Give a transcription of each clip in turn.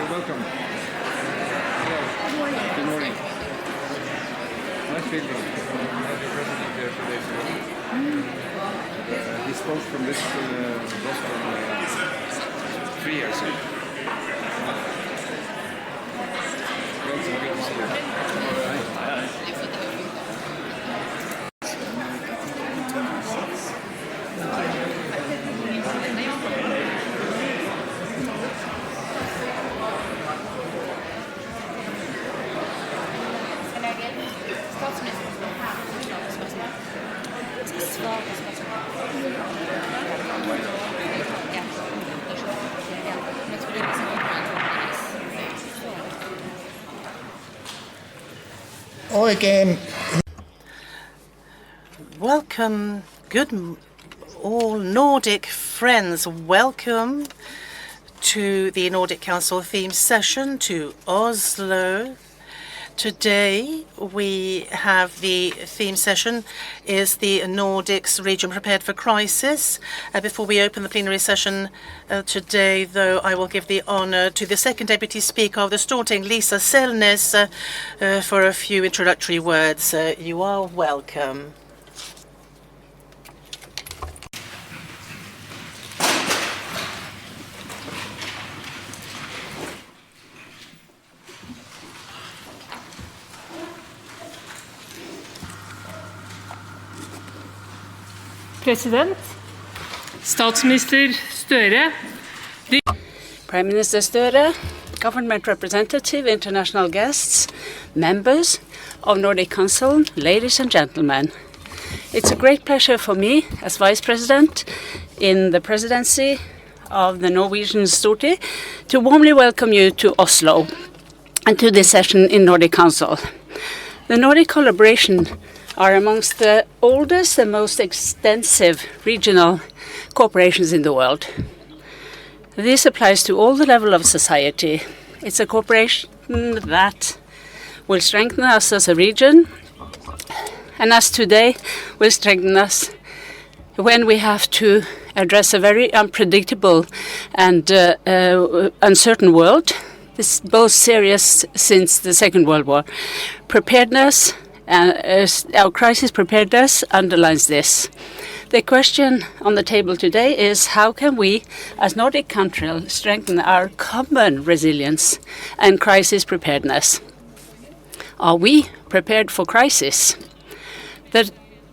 Welcome. Hello. Good morning. Nice feeling. We had your president here 2 days ago. He spoke from this rostrum 3 years ago. Welcome, good to see you. Welcome, all Nordic friends. Welcome to the Nordic Council theme session to Oslo. Today we have the theme session is the Nordics region prepared for crisis. Before we open the plenary session today, though, I will give the honor to the second deputy speaker of the Storting, Lisa Selnes, for a few introductory words. You are welcome. President, Statsminister Støre, Prime Minister Støre, government representative, international guests, members of Nordic Council, ladies and gentlemen. It's a great pleasure for me as Vice President in the presidency of the Norwegian Storting to warmly welcome you to Oslo and to this session in Nordic Council. The Nordic collaboration are amongst the oldest and most extensive regional cooperations in the world. This applies to all the levels of society. It's a cooperation that will strengthen us as a region, and as today will strengthen us when we have to address a very unpredictable and uncertain world. This is both serious since the Second World War. Preparedness, our crisis preparedness underlines this. The question on the table today is how can we, as Nordic countries, strengthen our common resilience and crisis preparedness? Are we prepared for crisis? The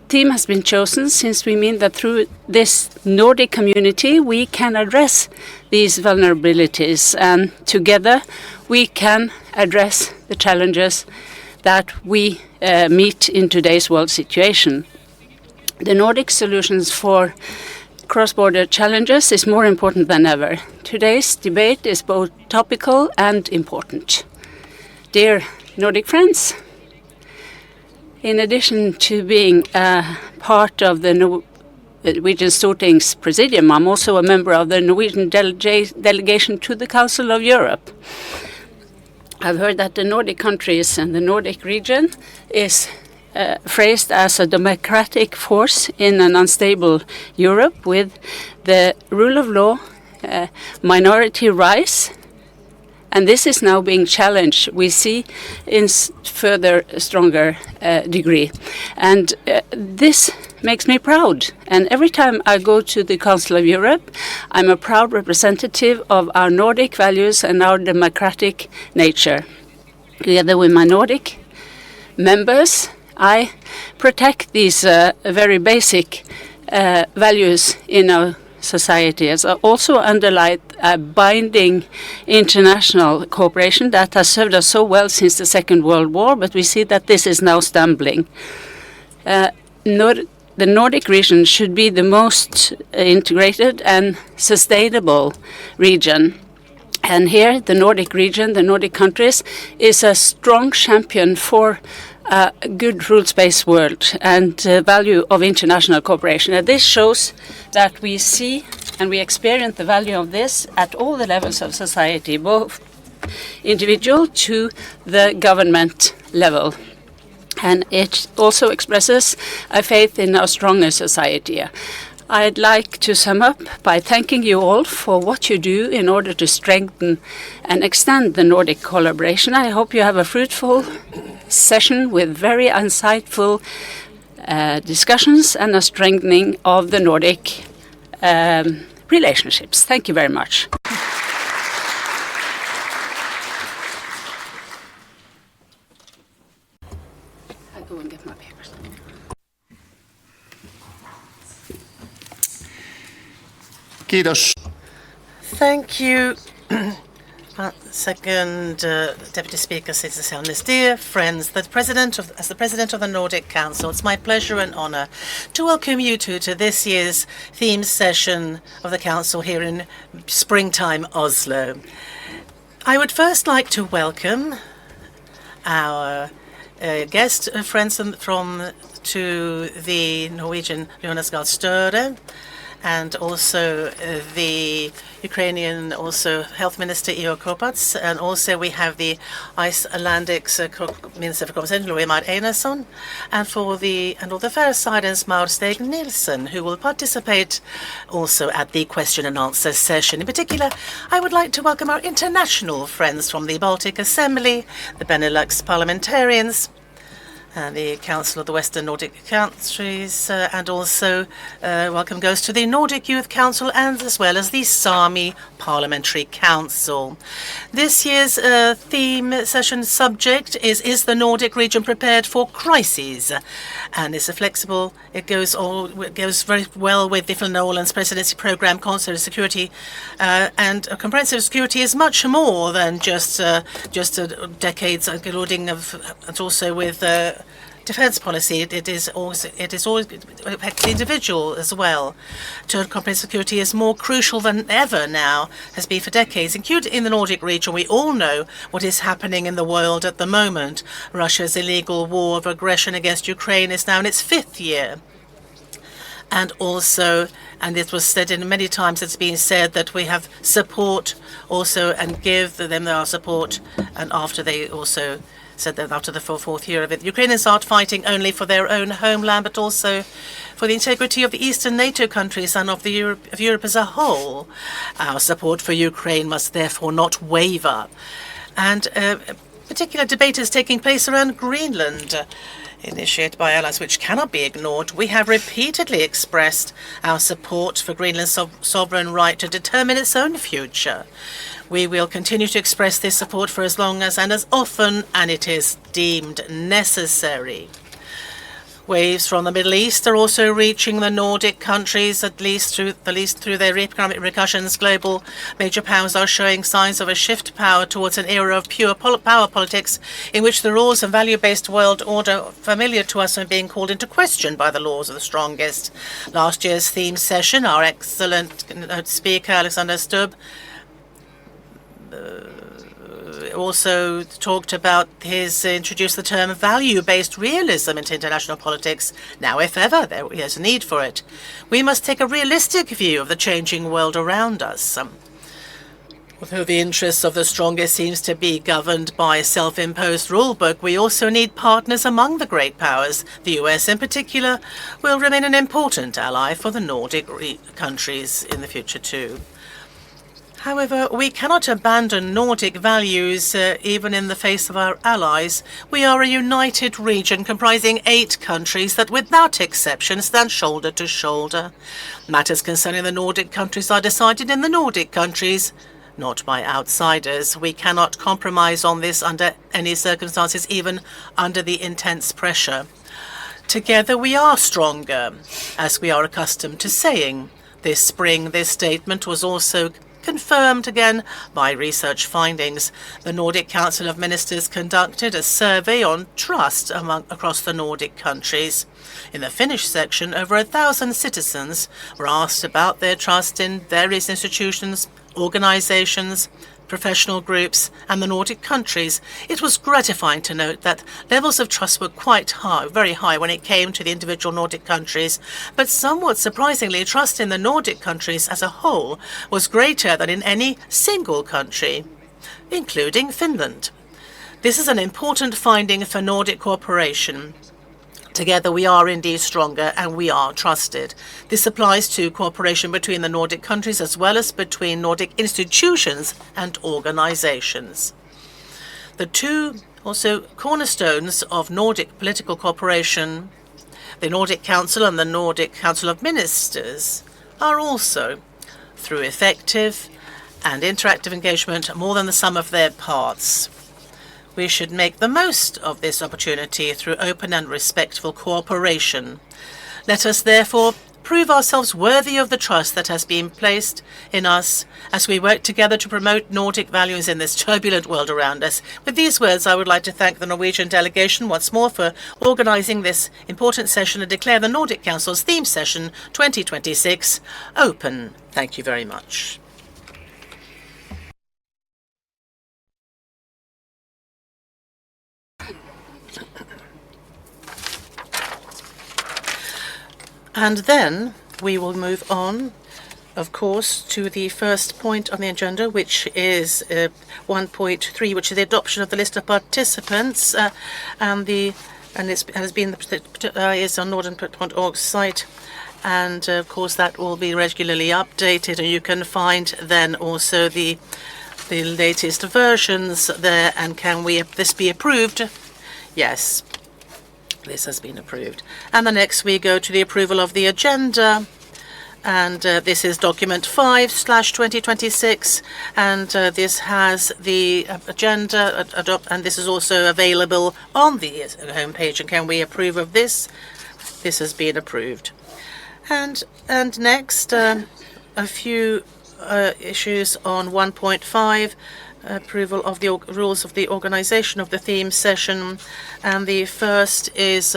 theme has been chosen since we mean that through this Nordic community we can address these vulnerabilities, and together we can address the challenges that we meet in today's world situation. The Nordic solutions for cross-border challenges is more important than ever. Today's debate is both topical and important. Dear Nordic friends, in addition to being part of the Norwegian Storting's Presidium, I'm also a member of the Norwegian delegation to the Council of Europe. I've heard that the Nordic countries and the Nordic region is phrased as a democratic force in an unstable Europe with the rule of law, minority rights, and this is now being challenged, we see, in further stronger degree. And this makes me proud. And every time I go to the Council of Europe, I'm a proud representative of our Nordic values and our democratic nature. Together with my Nordic members, I protect these very basic values in our society, as also underline a binding international cooperation that has served us so well since the Second World War, but we see that this is now stumbling. The Nordic region should be the most integrated and sustainable region. And here, the Nordic region, the Nordic countries, is a strong champion for a good rules-based world and value of international cooperation. And this shows that we see and we experience the value of this at all the levels of society, both individual to the government level. And it also expresses a faith in a stronger society. I'd like to sum up by thanking you all for what you do in order to strengthen and extend the Nordic collaboration. I hope you have a fruitful session with very insightful discussions and a strengthening of the Nordic relationships. Thank you very much. I'll go and get my papers. Kiitos. Thank you. Second Deputy Speaker Citizen Helmis, dear friends, as the President of the Nordic Council, it's my pleasure and honour to welcome you to this year's theme session of the Council here in springtime Oslo. I would first like to welcome our guest friends to the Norwegian Jonas Gahr Støre, and also the Ukrainian Health Minister Ihor Kopats, and also we have the Icelandic Minister for Compensation, Mar Einarsson, and on the Faroe Islands, Maur Steg Nilsen, who will participate also at the question and answer session. In particular, I would like to welcome our international friends from the Baltic Assembly, the Benelux parliamentarians, the Council of the Western Nordic Countries, and also welcome goes to the Nordic Youth Council and as well as the Sami Parliamentary Council. This year's theme session subject is the Nordic region prepared for crises? And it's flexible. It goes very well with the Finland's presidency program, consular security, and comprehensive security is much more than just decades including and also with defence policy. It is always affects the individual as well. Total comprehensive security is more crucial than ever now, has been for decades. Included in the Nordic region, we all know what is happening in the world at the moment. Russia's illegal war of aggression against Ukraine is now in its 5th year. And also, and it was said in many times, it's been said that we have support also and give them our support, and after they also said that after the 4th year of it, the Ukrainians aren't fighting only for their own homeland, but also for the integrity of the Eastern NATO countries and of Europe as a whole. Our support for Ukraine must therefore not waver. And a particular debate is taking place around Greenland, initiated by allies, which cannot be ignored. We have repeatedly expressed our support for Greenland's sovereign right to determine its own future. We will continue to express this support for as long as and as often as it is deemed necessary. Waves from the Middle East are also reaching the Nordic countries, at least through their economic repercussions. Global major powers are showing signs of a shift power towards an era of pure power politics, in which the rules and value-based world order familiar to us are being called into question by the laws of the strongest. Last year's theme session, our excellent speaker Alexander Stubb also talked about introduced the term value-based realism into international politics. Now, if ever, there is a need for it. We must take a realistic view of the changing world around us. Although the interests of the strongest seems to be governed by a self-imposed rulebook, we also need partners among the great powers. The US, in particular, will remain an important ally for the Nordic countries in the future, too. However, we cannot abandon Nordic values even in the face of our allies. We are a united region comprising 8 countries that without exception stand shoulder to shoulder. Matters concerning the Nordic countries are decided in the Nordic countries, not by outsiders. We cannot compromise on this under any circumstances, even under the intense pressure. Together we are stronger, as we are accustomed to saying. This spring, this statement was also confirmed again by research findings. The Nordic Council of Ministers conducted a survey on trust across the Nordic countries. In the Finnish section, over 1,000 citizens were asked about their trust in various institutions, organizations, professional groups, and the Nordic countries. It was gratifying to note that levels of trust were quite high, very high, when it came to the individual Nordic countries. But somewhat surprisingly, trust in the Nordic countries as a whole was greater than in any single country, including Finland. This is an important finding for Nordic cooperation. Together we are indeed stronger and we are trusted. This applies to cooperation between the Nordic countries as well as between Nordic institutions and organizations. The two also cornerstones of Nordic political cooperation, the Nordic Council and the Nordic Council of Ministers, are also, through effective and interactive engagement, more than the sum of their parts. We should make the most of this opportunity through open and respectful cooperation. Let us therefore prove ourselves worthy of the trust that has been placed in us as we work together to promote Nordic values in this turbulent world around us. With these words, I would like to thank the Norwegian delegation once more for organizing this important session and declare the Nordic Council's theme session 2026 open. Thank you very much. And then we will move on, of course, to the first point on the agenda, which is 1.3, which is the adoption of the list of participants, and it has been is on northern.org site, and of course that will be regularly updated, and you can find then also the latest versions there. And can this be approved? Yes. This has been approved. And the next we go to the approval of the agenda. And this is document 5/2026. And this has the agenda and this is also available on the homepage. And can we approve of this? This has been approved. And next, a few issues on 1.5. Approval of the rules of the organization of the theme session, and the first is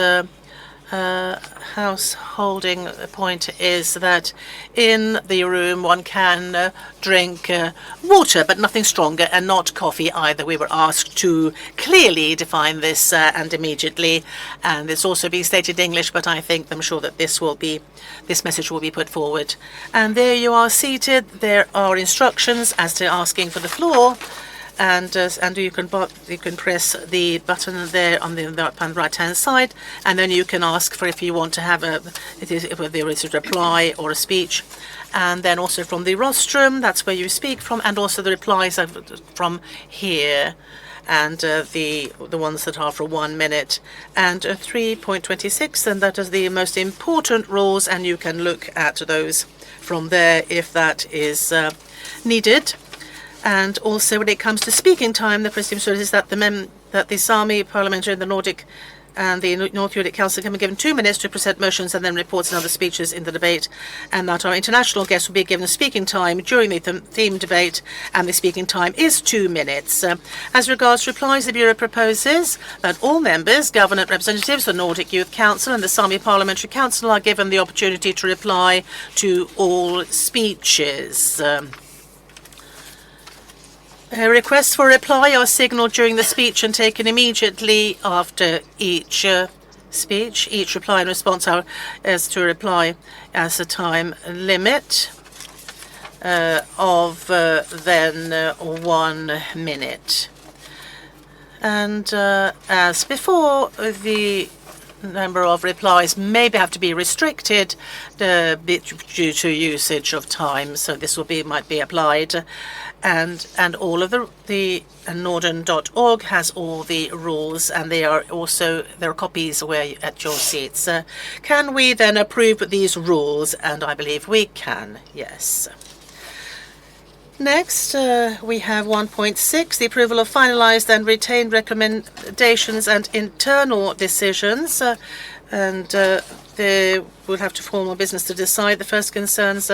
householding point is that in the room one can drink water, but nothing stronger, and not coffee either. We were asked to clearly define this and immediately, and it's also being stated in English, but I think I'm sure that this message will be put forward. And there you are seated. There are instructions as to asking for the floor. And you can press the button there on the right-hand side, and then you can ask for if you want to have if there is a reply or a speech. And then also from the rostrum, that's where you speak from, and also the replies are from here, and the ones that are for 1 minute. And 3.26, and that is the most important rules, and you can look at those from there if that is needed. And also, when it comes to speaking time, the presidency is that the Sami parliamentary and the Nordic and the Nordic Council can be given 2 minutes to present motions and then reports and other speeches in the debate, and that our international guests will be given speaking time during the theme debate, and the speaking time is 2 minutes. As regards replies, the Bureau proposes that all members, government representatives, the Nordic Youth Council and the Sami Parliamentary Council are given the opportunity to reply to all speeches. Requests for reply are signalled during the speech and taken immediately after each speech. Each reply and response is to reply as a time limit of then 1 minute. And as before, the number of replies may have to be restricted due to usage of time, so this might be applied. And all of the Norden.org has all the rules, and there are copies at your seats. Can we then approve these rules? And I believe we can, yes. Next, we have 1.6, the approval of finalized and retained recommendations and internal decisions. They will have to form a business to decide. The first concerns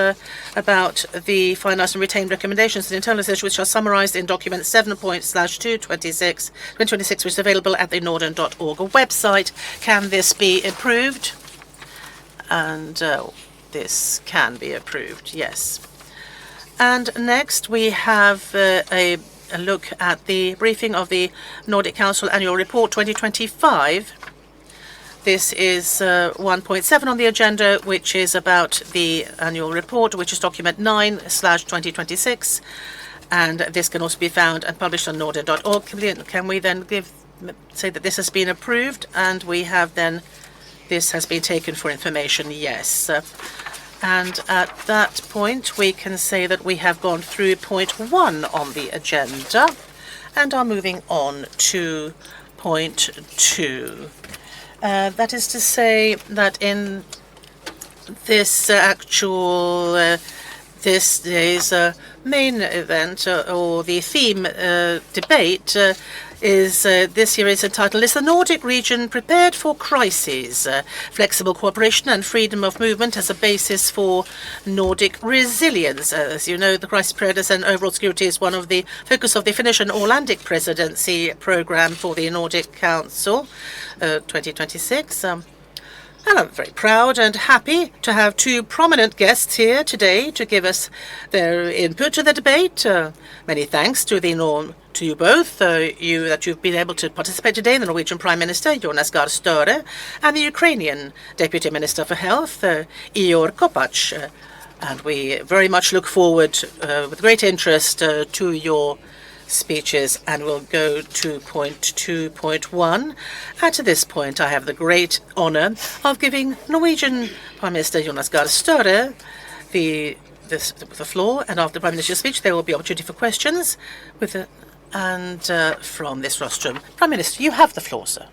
about the finalized and retained recommendations and internal decisions, which are summarized in document 7./2026, which is available at the Norden.org website. Can this be approved? And this can be approved, yes. And next, we have a look at the briefing of the Nordic Council Annual Report 2025. This is 1.7 on the agenda, which is about the annual report, which is document 9/2026. And this can also be found and published on Norden.org. Can we then say that this has been approved? And we have then, this has been taken for information, yes. And at that point, we can say that we have gone through point 1 on the agenda and are moving on to point 2. That is to say that in this this day's main event, or the theme debate, this year is entitled, "Is the Nordic region prepared for crises? Flexible cooperation and freedom of movement as a basis for Nordic resilience." As you know, the crisis preparedness and overall security is one of the focus of the Finnish and Icelandic presidency program for the Nordic Council 2026. And I'm very proud and happy to have 2 prominent guests here today to give us their input to the debate. Many thanks to you both, that you've been able to participate today, the Norwegian Prime Minister, Jonas Gahr Støre, and the Ukrainian Deputy Minister for Health, Ihor Kopacz. And we very much look forward with great interest to your speeches, and we'll go to point 2.1. At this point, I have the great honor of giving Norwegian Prime Minister Jonas Gahr Støre the floor, and after the Prime Minister's speech, there will be opportunity for questions from this rostrum. Prime Minister, you have the floor, sir.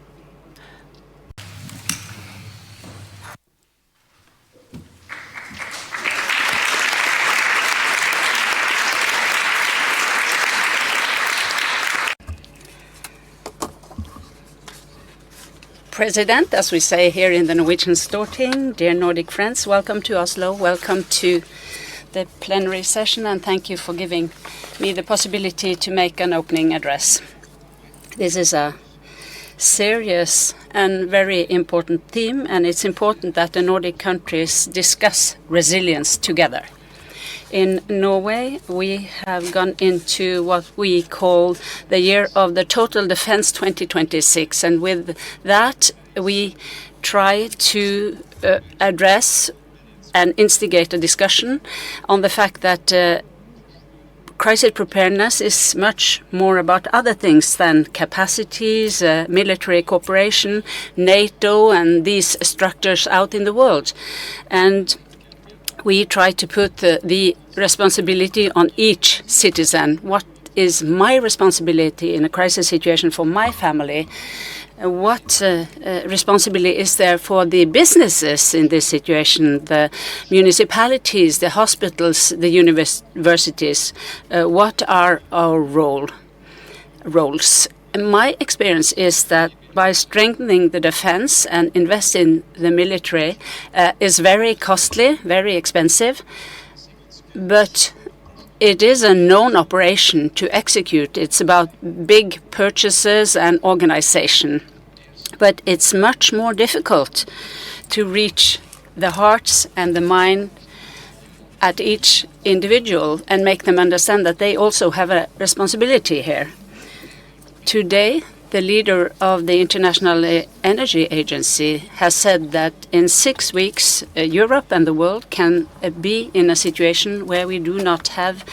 President, as we say here in the Norwegian Storting, dear Nordic friends, welcome to Oslo, welcome to the plenary session, and thank you for giving me the possibility to make an opening address. This is a serious and very important theme, and it's important that the Nordic countries discuss resilience together. In Norway, we have gone into what we call the year of the total defense 2026. And with that, we try to address and instigate a discussion on the fact that crisis preparedness is much more about other things than capacities, military cooperation, NATO, and these structures out in the world. And we try to put the responsibility on each citizen. What is my responsibility in a crisis situation for my family? What responsibility is there for the businesses in this situation, the municipalities, the hospitals, the universities? What are our roles? My experience is that by strengthening the defense and invest in the military is very costly, very expensive, but it is a known operation to execute. It's about big purchases and organization. But it's much more difficult to reach the hearts and the mind at each individual and make them understand that they also have a responsibility here. Today, the leader of the International Energy Agency has said that in 6 weeks, Europe and the world can be in a situation where we do not have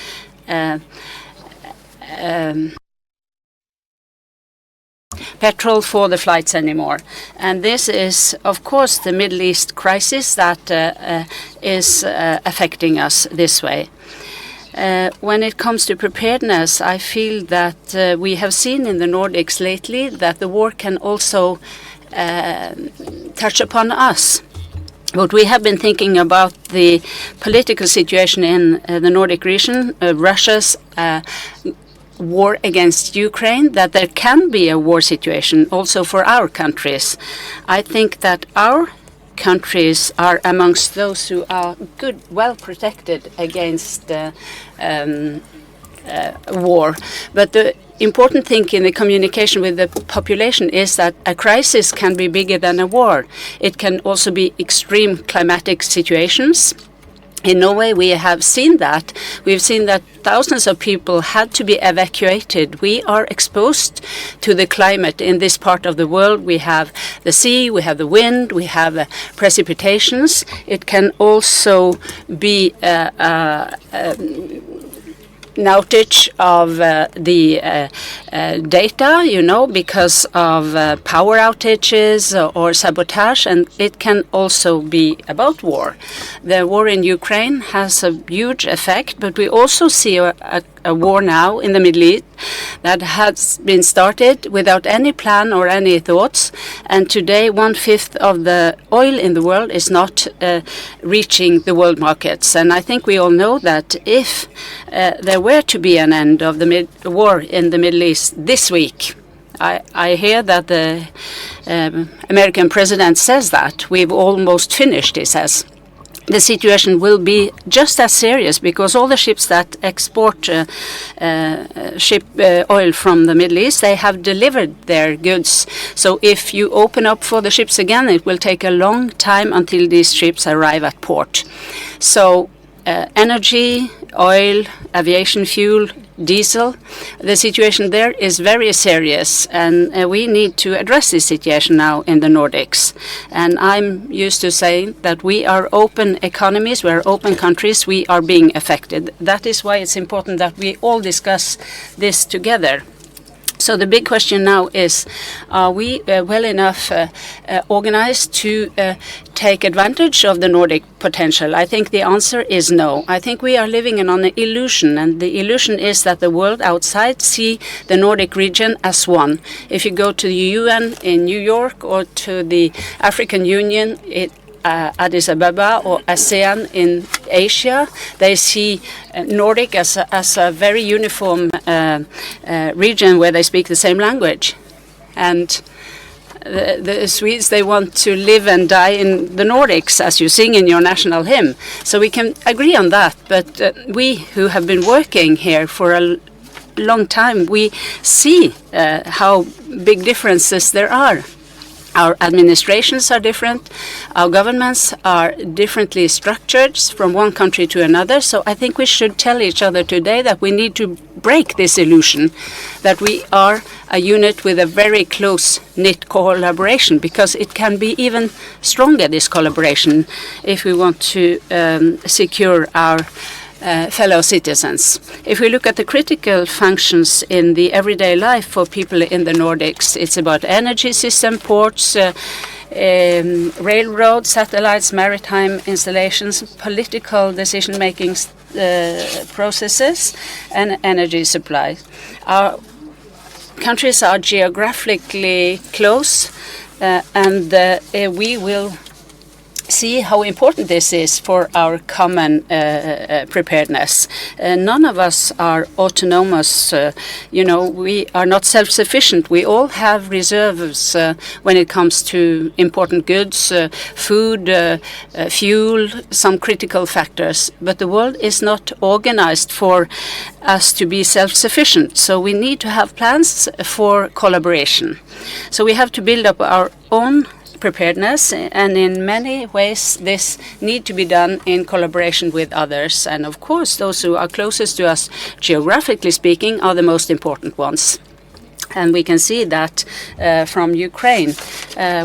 petrol for the flights anymore. And this is, of course, the Middle East crisis that is affecting us this way. When it comes to preparedness, I feel that we have seen in the Nordics lately that the war can also touch upon us. But we have been thinking about the political situation in the Nordic region, Russia's war against Ukraine, that there can be a war situation also for our countries. I think that our countries are amongst those who are well protected against war. But the important thing in the communication with the population is that a crisis can be bigger than a war. It can also be extreme climatic situations. In Norway, we have seen that. We've seen that thousands of people had to be evacuated. We are exposed to the climate in this part of the world. We have the sea, we have the wind, we have precipitations. It can also be an outage of the data, because of power outages or sabotage, and it can also be about war. The war in Ukraine has a huge effect, but we also see a war now in the Middle East that has been started without any plan or any thoughts, and today 1/5 of the oil in the world is not reaching the world markets. And I think we all know that if there were to be an end of the war in the Middle East this week, I hear that the American president says that we've almost finished, he says. The situation will be just as serious because all the ships that export oil from the Middle East, they have delivered their goods. So if you open up for the ships again, it will take a long time until these ships arrive at port. So energy, oil, aviation fuel, diesel, the situation there is very serious, and we need to address this situation now in the Nordics. And I'm used to saying that we are open economies, we are open countries, we are being affected. That is why it's important that we all discuss this together. So the big question now is, are we well enough organized to take advantage of the Nordic potential? I think the answer is no. I think we are living in an illusion, and the illusion is that the world outside see the Nordic region as one. If you go to the UN in New York or to the African Union, Addis Ababa or ASEAN in Asia, they see Nordic as a very uniform region where they speak the same language. And the Swedes, they want to live and die in the Nordics, as you sing in your national hymn. So we can agree on that. But we who have been working here for a long time, we see how big differences there are. Our administrations are different. Our governments are differently structured from one country to another. So I think we should tell each other today that we need to break this illusion that we are a unit with a very close-knit collaboration, because it can be even stronger, this collaboration, if we want to secure our fellow citizens. If we look at the critical functions in the everyday life for people in the Nordics, it's about energy system, ports, railroads, satellites, maritime installations, political decision-making processes, and energy supply. Our countries are geographically close, and we will see how important this is for our common preparedness. None of us are autonomous. We are not self-sufficient. We all have reserves when it comes to important goods, food, fuel, some critical factors. But the world is not organized for us to be self-sufficient. So we need to have plans for collaboration. So we have to build up our own preparedness, and in many ways this need to be done in collaboration with others. And of course, those who are closest to us, geographically speaking, are the most important ones. And we can see that from Ukraine,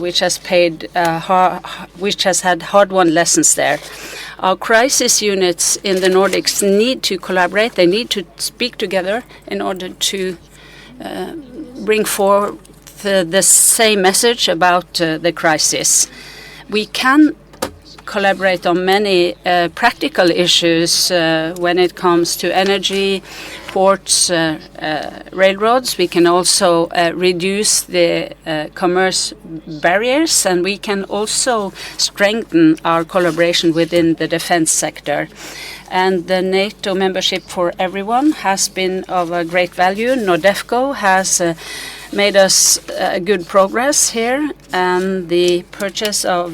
which has had hard-won lessons there. Our crisis units in the Nordics need to collaborate. They need to speak together in order to bring forward the same message about the crisis. We can collaborate on many practical issues when it comes to energy, ports, railroads. We can also reduce the commerce barriers, and we can also strengthen our collaboration within the defense sector. And the NATO membership for everyone has been of a great value. NORDEFCO has made us good progress here, and the purchase of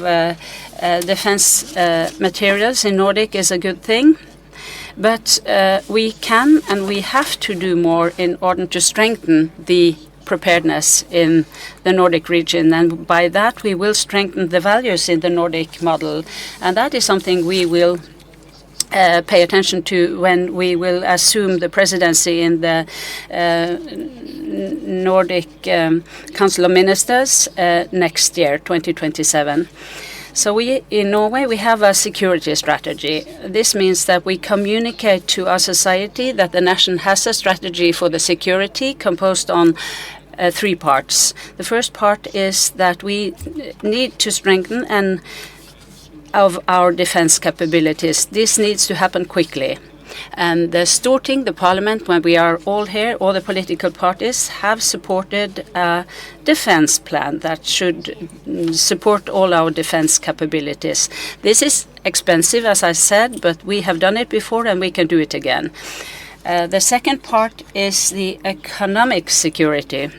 defense materials in Nordic is a good thing. But we can and we have to do more in order to strengthen the preparedness in the Nordic region, and by that we will strengthen the values in the Nordic model, and that is something we will pay attention to when we will assume the presidency in the Nordic Council of Ministers next year, 2027. So in Norway, we have a security strategy. This means that we communicate to our society that the nation has a strategy for the security composed on 3 parts. The first part is that we need to strengthen of our defense capabilities. This needs to happen quickly. And the Storting, the parliament, when we are all here, all the political parties have supported a defense plan that should support all our defense capabilities. This is expensive, as I said, but we have done it before and we can do it again. The second part is the economic security.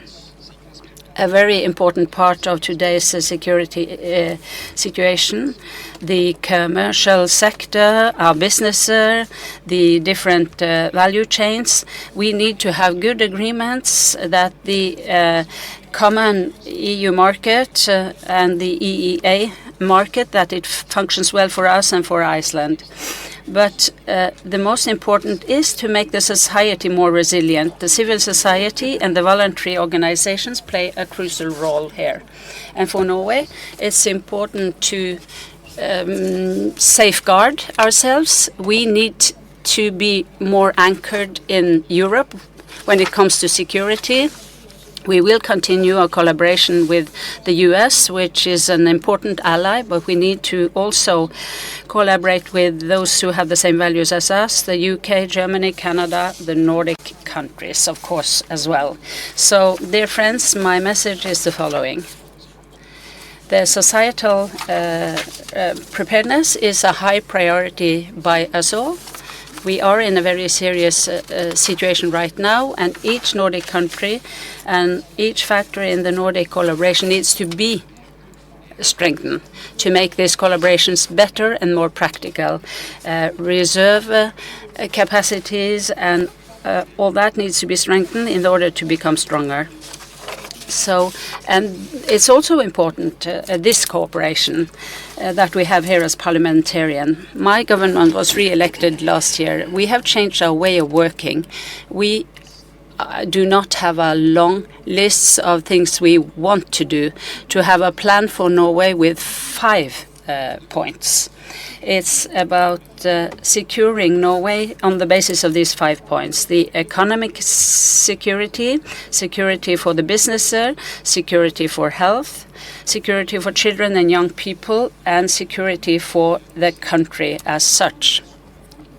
A very important part of today's security situation. The commercial sector, our businesses, the different value chains. We need to have good agreements that the common EU market and the EEA market, that it functions well for us and for Iceland. But the most important is to make the society more resilient. The civil society and the voluntary organizations play a crucial role here. And for Norway, it's important to safeguard ourselves. We need to be more anchored in Europe when it comes to security. We will continue our collaboration with the US, which is an important ally, but we need to also collaborate with those who have the same values as us, the UK, Germany, Canada, the Nordic countries, of course, as well. So, dear friends, my message is the following. The societal preparedness is a high priority by us all. We are in a very serious situation right now, and each Nordic country and each factor in the Nordic collaboration needs to be strengthened to make these collaborations better and more practical. Reserve capacities and all that needs to be strengthened in order to become stronger. So, and it's also important, this cooperation that we have here as parliamentarian. My government was re-elected last year. We have changed our way of working. We do not have a long list of things we want to do, to have a plan for Norway with 5 points. It's about securing Norway on the basis of these 5 points. The economic security, security for the businesses, security for health, security for children and young people, and security for the country as such.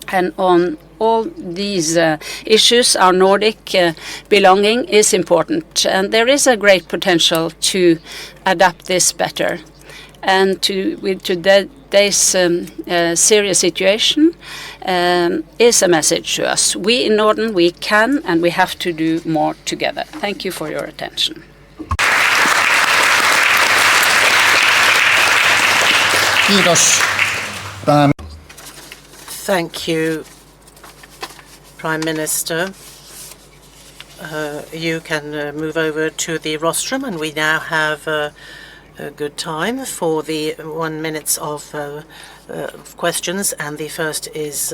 And on all these issues, our Nordic belonging is important. And there is a great potential to adapt this better. And with today's serious situation is a message to us. We in Norden, we can and we have to do more together. Thank you for your attention. Kiitos. Thank you, Prime Minister. You can move over to the rostrum, and we now have a good time for the 1 minute of questions, and the first is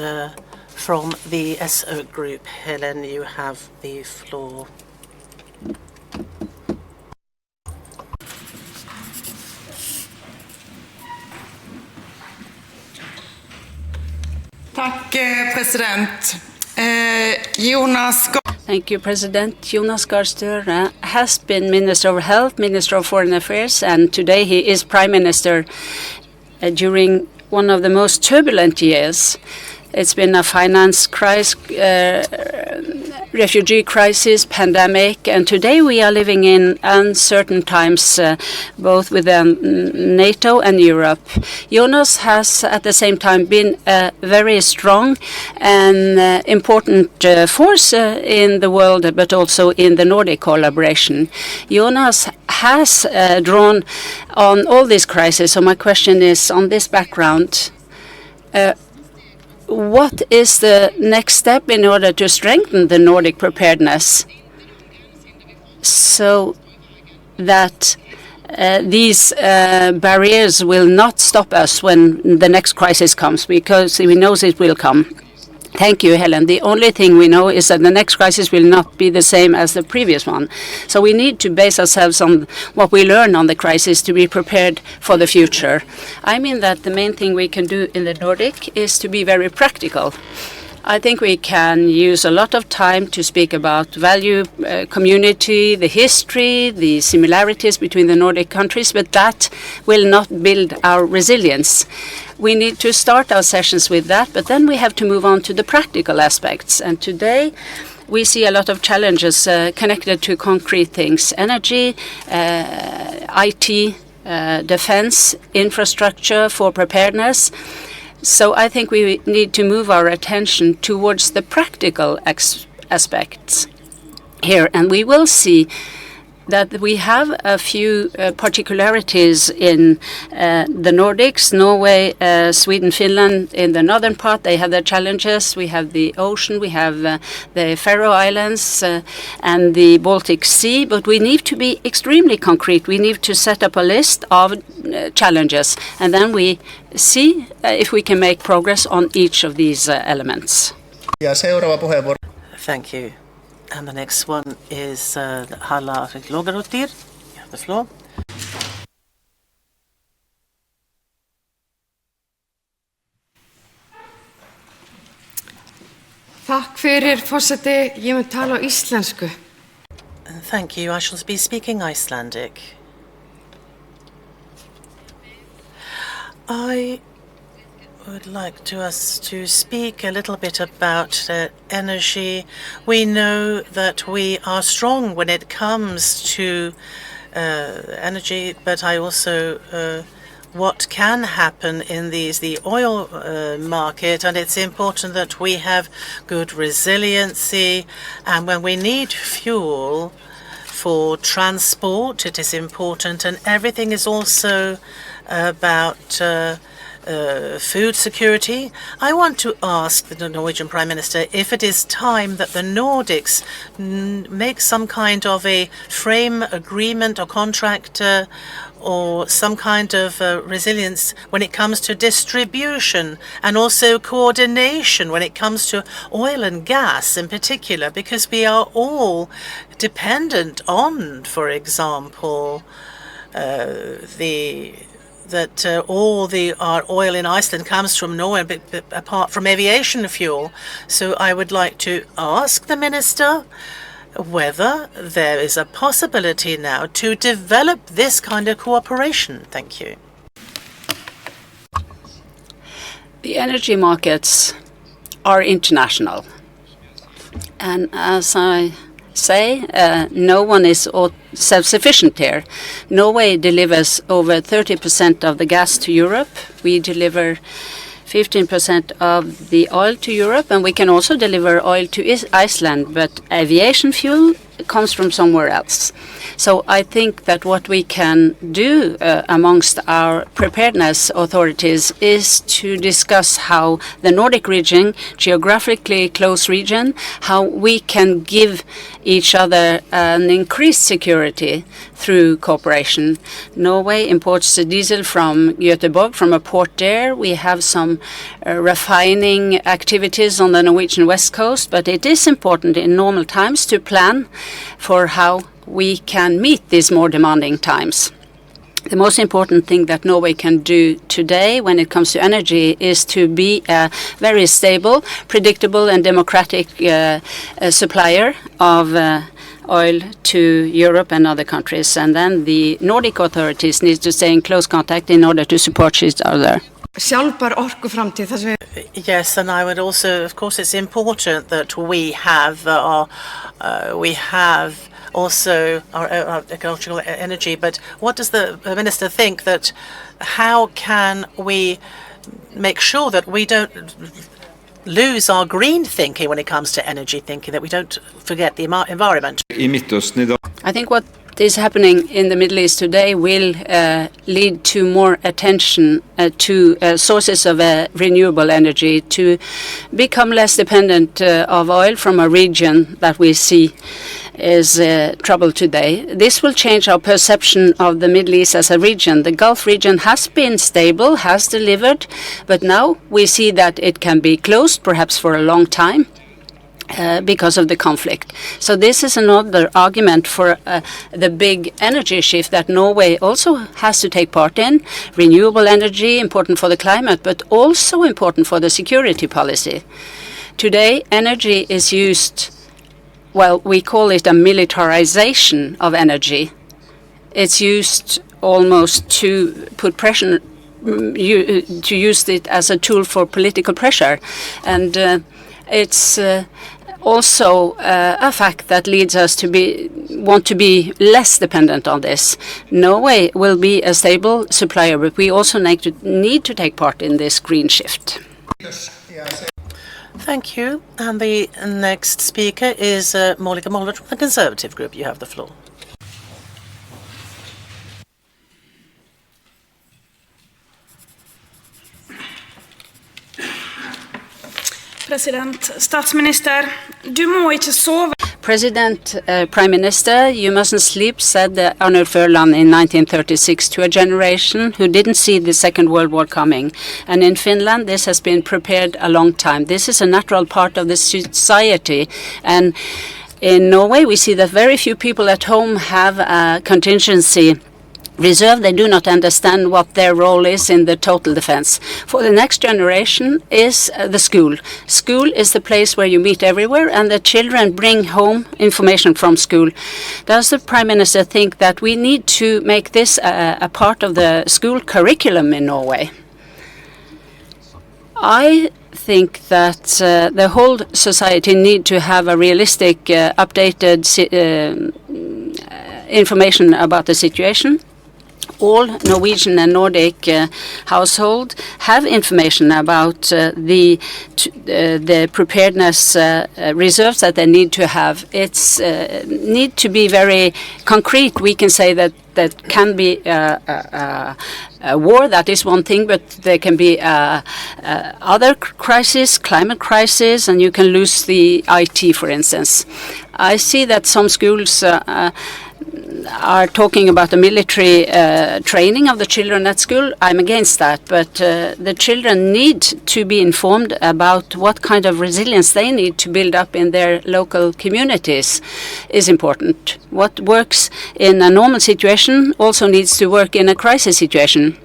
from the SO group. Helen, you have the floor. Tack, president. Jonas. Thank you, President. Jonas Gahr Støre has been Minister of Health, Minister of Foreign Affairs, and today he is Prime Minister during one of the most turbulent years. It's been a finance crisis, refugee crisis, pandemic, and today we are living in uncertain times, both with NATO and Europe. Jonas has at the same time been a very strong and important force in the world, but also in the Nordic collaboration. Jonas has drawn on all these crises, so my question is, on this background, what is the next step in order to strengthen the Nordic preparedness so that these barriers will not stop us when the next crisis comes, because we know it will come? Thank you, Helen. The only thing we know is that the next crisis will not be the same as the previous one. So we need to base ourselves on what we learn on the crisis to be prepared for the future. I mean that the main thing we can do in the Nordic is to be very practical. I think we can use a lot of time to speak about value community, the history, the similarities between the Nordic countries, but that will not build our resilience. We need to start our sessions with that, but then we have to move on to the practical aspects. And today we see a lot of challenges connected to concrete things: energy, IT, defense, infrastructure for preparedness. So I think we need to move our attention towards the practical aspects here, and we will see that we have a few particularities in the Nordics. Norway, Sweden, Finland, in the northern part, they have their challenges. We have the ocean, we have the Faroe Islands and the Baltic Sea, but we need to be extremely concrete. We need to set up a list of challenges, and then we see if we can make progress on each of these elements. Ja seuraava puheenvuoro. Thank you. And the next one is Halla Logarotir. You have the floor. Takk fyrir, forseti. Ég mun tala á íslensku. Thank you. I shall be speaking Icelandic. I would like us to speak a little bit about energy. We know that we are strong when it comes to energy, but I also what can happen in the oil market, and it's important that we have good resiliency, and when we need fuel for transport, it is important, and everything is also about food security. I want to ask the Norwegian Prime Minister if it is time that the Nordics make some kind of a frame agreement or contract or some kind of resilience when it comes to distribution, and also coordination when it comes to oil and gas in particular, because we are all dependent on, for example, our oil in Iceland comes from Norway, but apart from aviation fuel. So I would like to ask the minister whether there is a possibility now to develop this kind of cooperation. Thank you. The energy markets are international. And as I say, no one is self-sufficient here. Norway delivers over 30% of the gas to Europe. We deliver 15% of the oil to Europe, and we can also deliver oil to Iceland, but aviation fuel comes from somewhere else. So I think that what we can do amongst our preparedness authorities is to discuss how the Nordic region, geographically close region, how we can give each other an increased security through cooperation. Norway imports the diesel from Göteborg, from a port there. We have some refining activities on the Norwegian west coast, but it is important in normal times to plan for how we can meet these more demanding times. The most important thing that Norway can do today when it comes to energy is to be a very stable, predictable and democratic supplier of oil to Europe and other countries. And then the Nordic authorities need to stay in close contact in order to support each other. Sjálfbær orkuframtíð þar sem Yes, and I would also, of course, it's important that we have also our ecological energy. But what does the minister think that how can we make sure that we don't lose our green thinking when it comes to energy thinking, that we don't forget the environment? I think what is happening in the Middle East today will lead to more attention to sources of renewable energy, to become less dependent of oil from a region that we see is troubled today. This will change our perception of the Middle East as a region. The Gulf region has been stable, has delivered, but now we see that it can be closed, perhaps for a long time, because of the conflict. So this is another argument for the big energy shift that Norway also has to take part in. Renewable energy, important for the climate, but also important for the security policy. Today, energy is used, well, we call it a militarization of energy. It's used almost to put pressure, to use it as a tool for political pressure. And it's also a fact that leads us to want to be less dependent on this. Norway will be a stable supplier, but we also need to take part in this green shift. Thank you. And the next speaker is Monica Moller from the Conservative Group. You have the floor. Statsminister, du må ikke sove. President, Prime Minister, you mustn't sleep, said Arnold Furlan in 1936 to a generation who didn't see the Second World War coming. And in Finland, this has been prepared a long time. This is a natural part of the society. And in Norway, we see that very few people at home have a contingency reserve. They do not understand what their role is in the total defense. For the next generation is the school. School is the place where you meet everywhere, and the children bring home information from school. Does the Prime Minister think that we need to make this a part of the school curriculum in Norway? I think that the whole society need to have a realistic, updated information about the situation. All Norwegian and Nordic households have information about the preparedness reserves that they need to have. It's need to be very concrete. We can say that can be a war, that is one thing, but there can be other crises, climate crisis, and you can lose the IT, for instance. I see that some schools are talking about the military training of the children at school. I'm against that, but the children need to be informed about what kind of resilience they need to build up in their local communities is important. What works in a normal situation also needs to work in a crisis situation.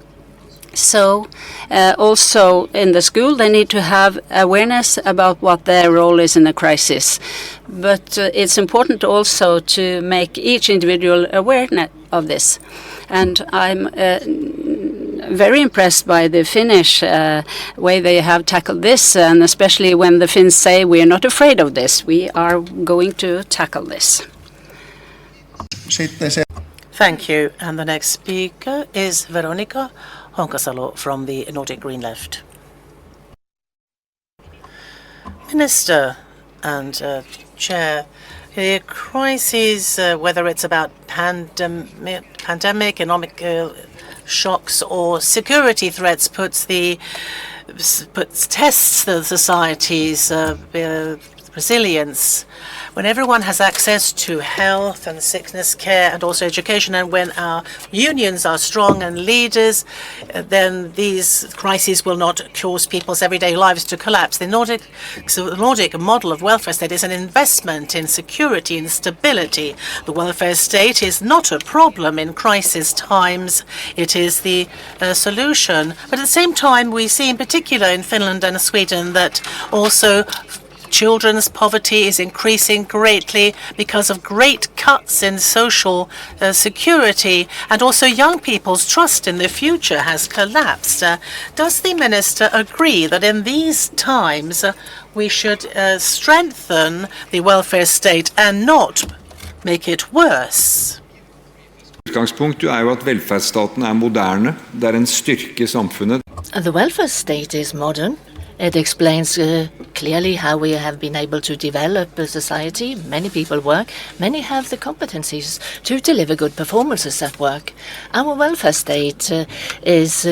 So also in the school, they need to have awareness about what their role is in a crisis. But it's important also to make each individual aware of this. And I'm very impressed by the Finnish way they have tackled this, and especially when the Finns say we are not afraid of this, we are going to tackle this. Thank you. And the next speaker is Veronica Honkasalo from the Nordic Green Left. Minister and Chair, the crises, whether it's about pandemic, economic shocks or security threats, tests the society's resilience. When everyone has access to health and sickness care and also education, and when our unions are strong and leaders, then these crises will not cause people's everyday lives to collapse. The Nordic model of welfare state is an investment in security and stability. The welfare state is not a problem in crisis times. It is the solution. But at the same time, we see in particular in Finland and Sweden that also children's poverty is increasing greatly because of great cuts in social security, and also young people's trust in the future has collapsed. Does the minister agree that in these times we should strengthen the welfare state and not make it worse? Utgangspunktet jo at velferdsstaten moderne. Det en styrke I samfunnet. The welfare state is modern. It explains clearly how we have been able to develop a society. Many people work. Many have the competencies to deliver good performances at work. Our welfare state is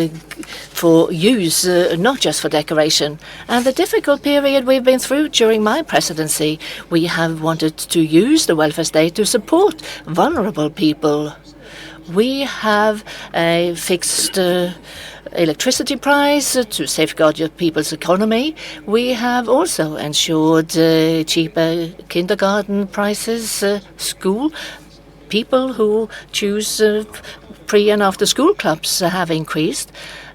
for use, not just for decoration. And the difficult period we've been through during my presidency, we have wanted to use the welfare state to support vulnerable people. We have a fixed electricity price to safeguard your people's economy. We have also ensured cheaper kindergarten prices, school. People who choose pre- and after-school clubs have increased.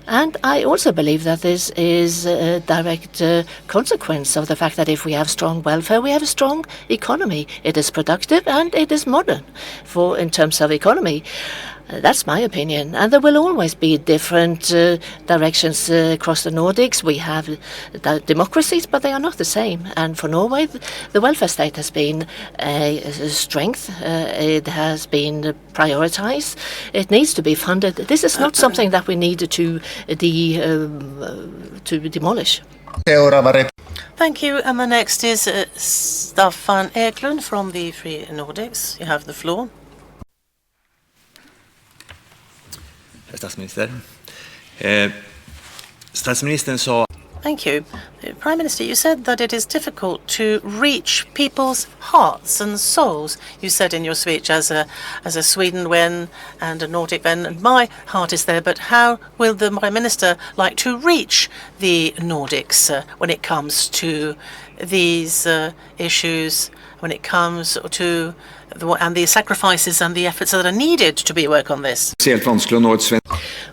And I also believe that this is a direct consequence of the fact that if we have strong welfare, we have a strong economy. It is productive and it is modern in terms of economy. That's my opinion. And there will always be different directions across the Nordics. We have democracies, but they are not the same. And for Norway, the welfare state has been a strength. It has been prioritized. It needs to be funded. This is not something that we need to demolish. Thank you. And the next is Staffan Eklund from the Free Nordics. You have the floor. Statsminister. Statsministern sa... Thank you. Prime Minister, you said that it is difficult to reach people's hearts and souls. You said in your speech, as a Sweden and a Nordic and my heart is there. But how will the Prime Minister like to reach the Nordics when it comes to these issues, when it comes to the sacrifices and the efforts that are needed to work on this?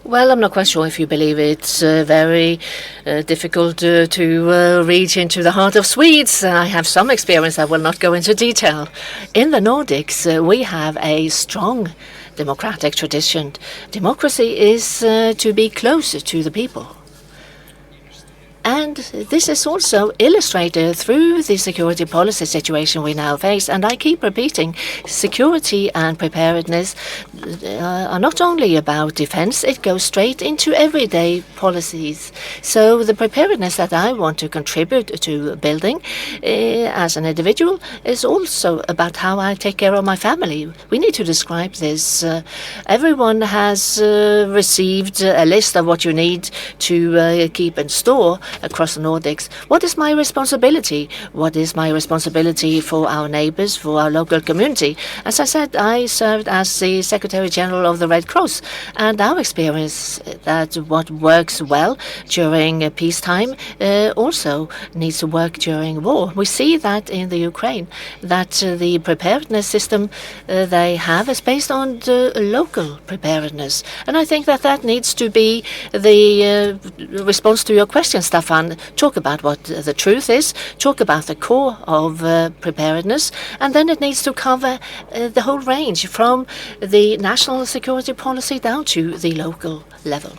Well, I'm not quite sure if you believe it's very difficult to reach into the heart of Swedes. I have some experience. I will not go into detail. In the Nordics, we have a strong democratic tradition. Democracy is to be closer to the people. And this is also illustrated through the security policy situation we now face. And I keep repeating, security and preparedness are not only about defense, it goes straight into everyday policies. So the preparedness that I want to contribute to building as an individual is also about how I take care of my family. We need to describe this. Everyone has received a list of what you need to keep in store across the Nordics. What is my responsibility? What is my responsibility for our neighbors, for our local community? As I said, I served as the Secretary General of the Red Cross, and our experience that what works well during peacetime also needs to work during war. We see that in the Ukraine, that the preparedness system they have is based on the local preparedness. And I think that needs to be the response to your question, Staffan. Talk about what the truth is, talk about the core of preparedness, and then it needs to cover the whole range from the national security policy down to the local level.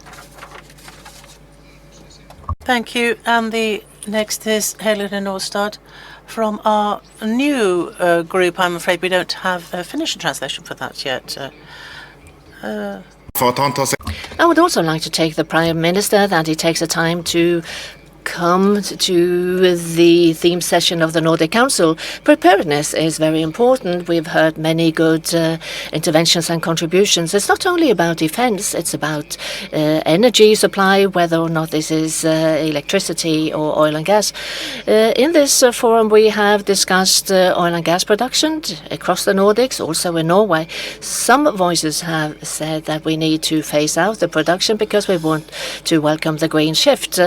Thank you. And the next is Helene Norstad from our new group. I'm afraid we don't have a Finnish translation for that yet. I would also like to take the Prime Minister that he takes the time to come to the theme session of the Nordic Council. Preparedness is very important. We've heard many good interventions and contributions. It's not only about defense, it's about energy supply, whether or not this is electricity or oil and gas. In this forum, we have discussed oil and gas production across the Nordics, also in Norway. Some voices have said that we need to phase out the production because we want to welcome the green shift.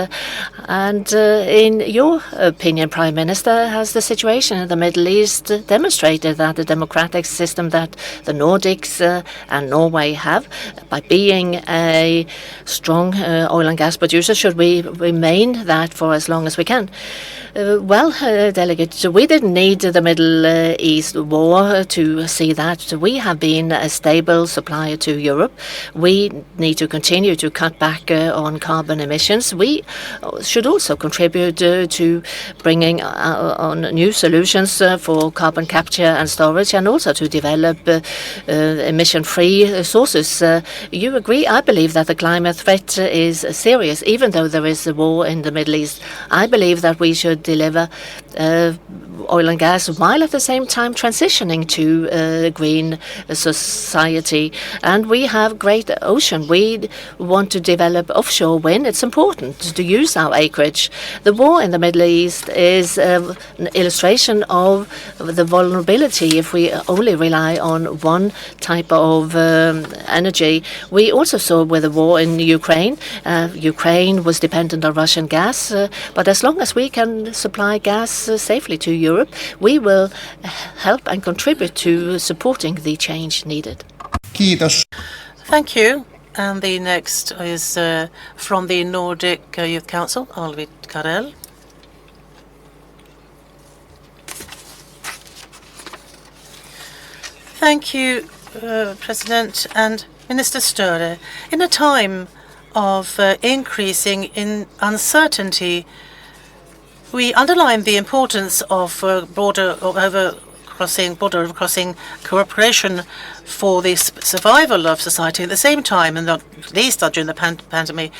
And in your opinion, Prime Minister, has the situation in the Middle East demonstrated that the democratic system that the Nordics and Norway have, by being a strong oil and gas producer, should we remain that for as long as we can? Delegate, we didn't need the Middle East war to see that. We have been a stable supplier to Europe. We need to continue to cut back on carbon emissions. We should also contribute to bringing on new solutions for carbon capture and storage, and also to develop emission-free sources. You agree? I believe that the climate threat is serious, even though there is a war in the Middle East. I believe that we should deliver oil and gas while at the same time transitioning to a green society. And we have great ocean. We want to develop offshore wind. It's important to use our acreage. The war in the Middle East is an illustration of the vulnerability if we only rely on one type of energy. We also saw with the war in Ukraine, Ukraine was dependent on Russian gas, but as long as we can supply gas safely to Europe, we will help and contribute to supporting the change needed. Kiitos. Thank you. And the next is from the Nordic Youth Council, Alvid Karel. Thank you, President and Minister Støre. In a time of increasing in uncertainty, we underline the importance of border overcrossing cooperation for the survival of society. At the same time, and not least during the pandemic,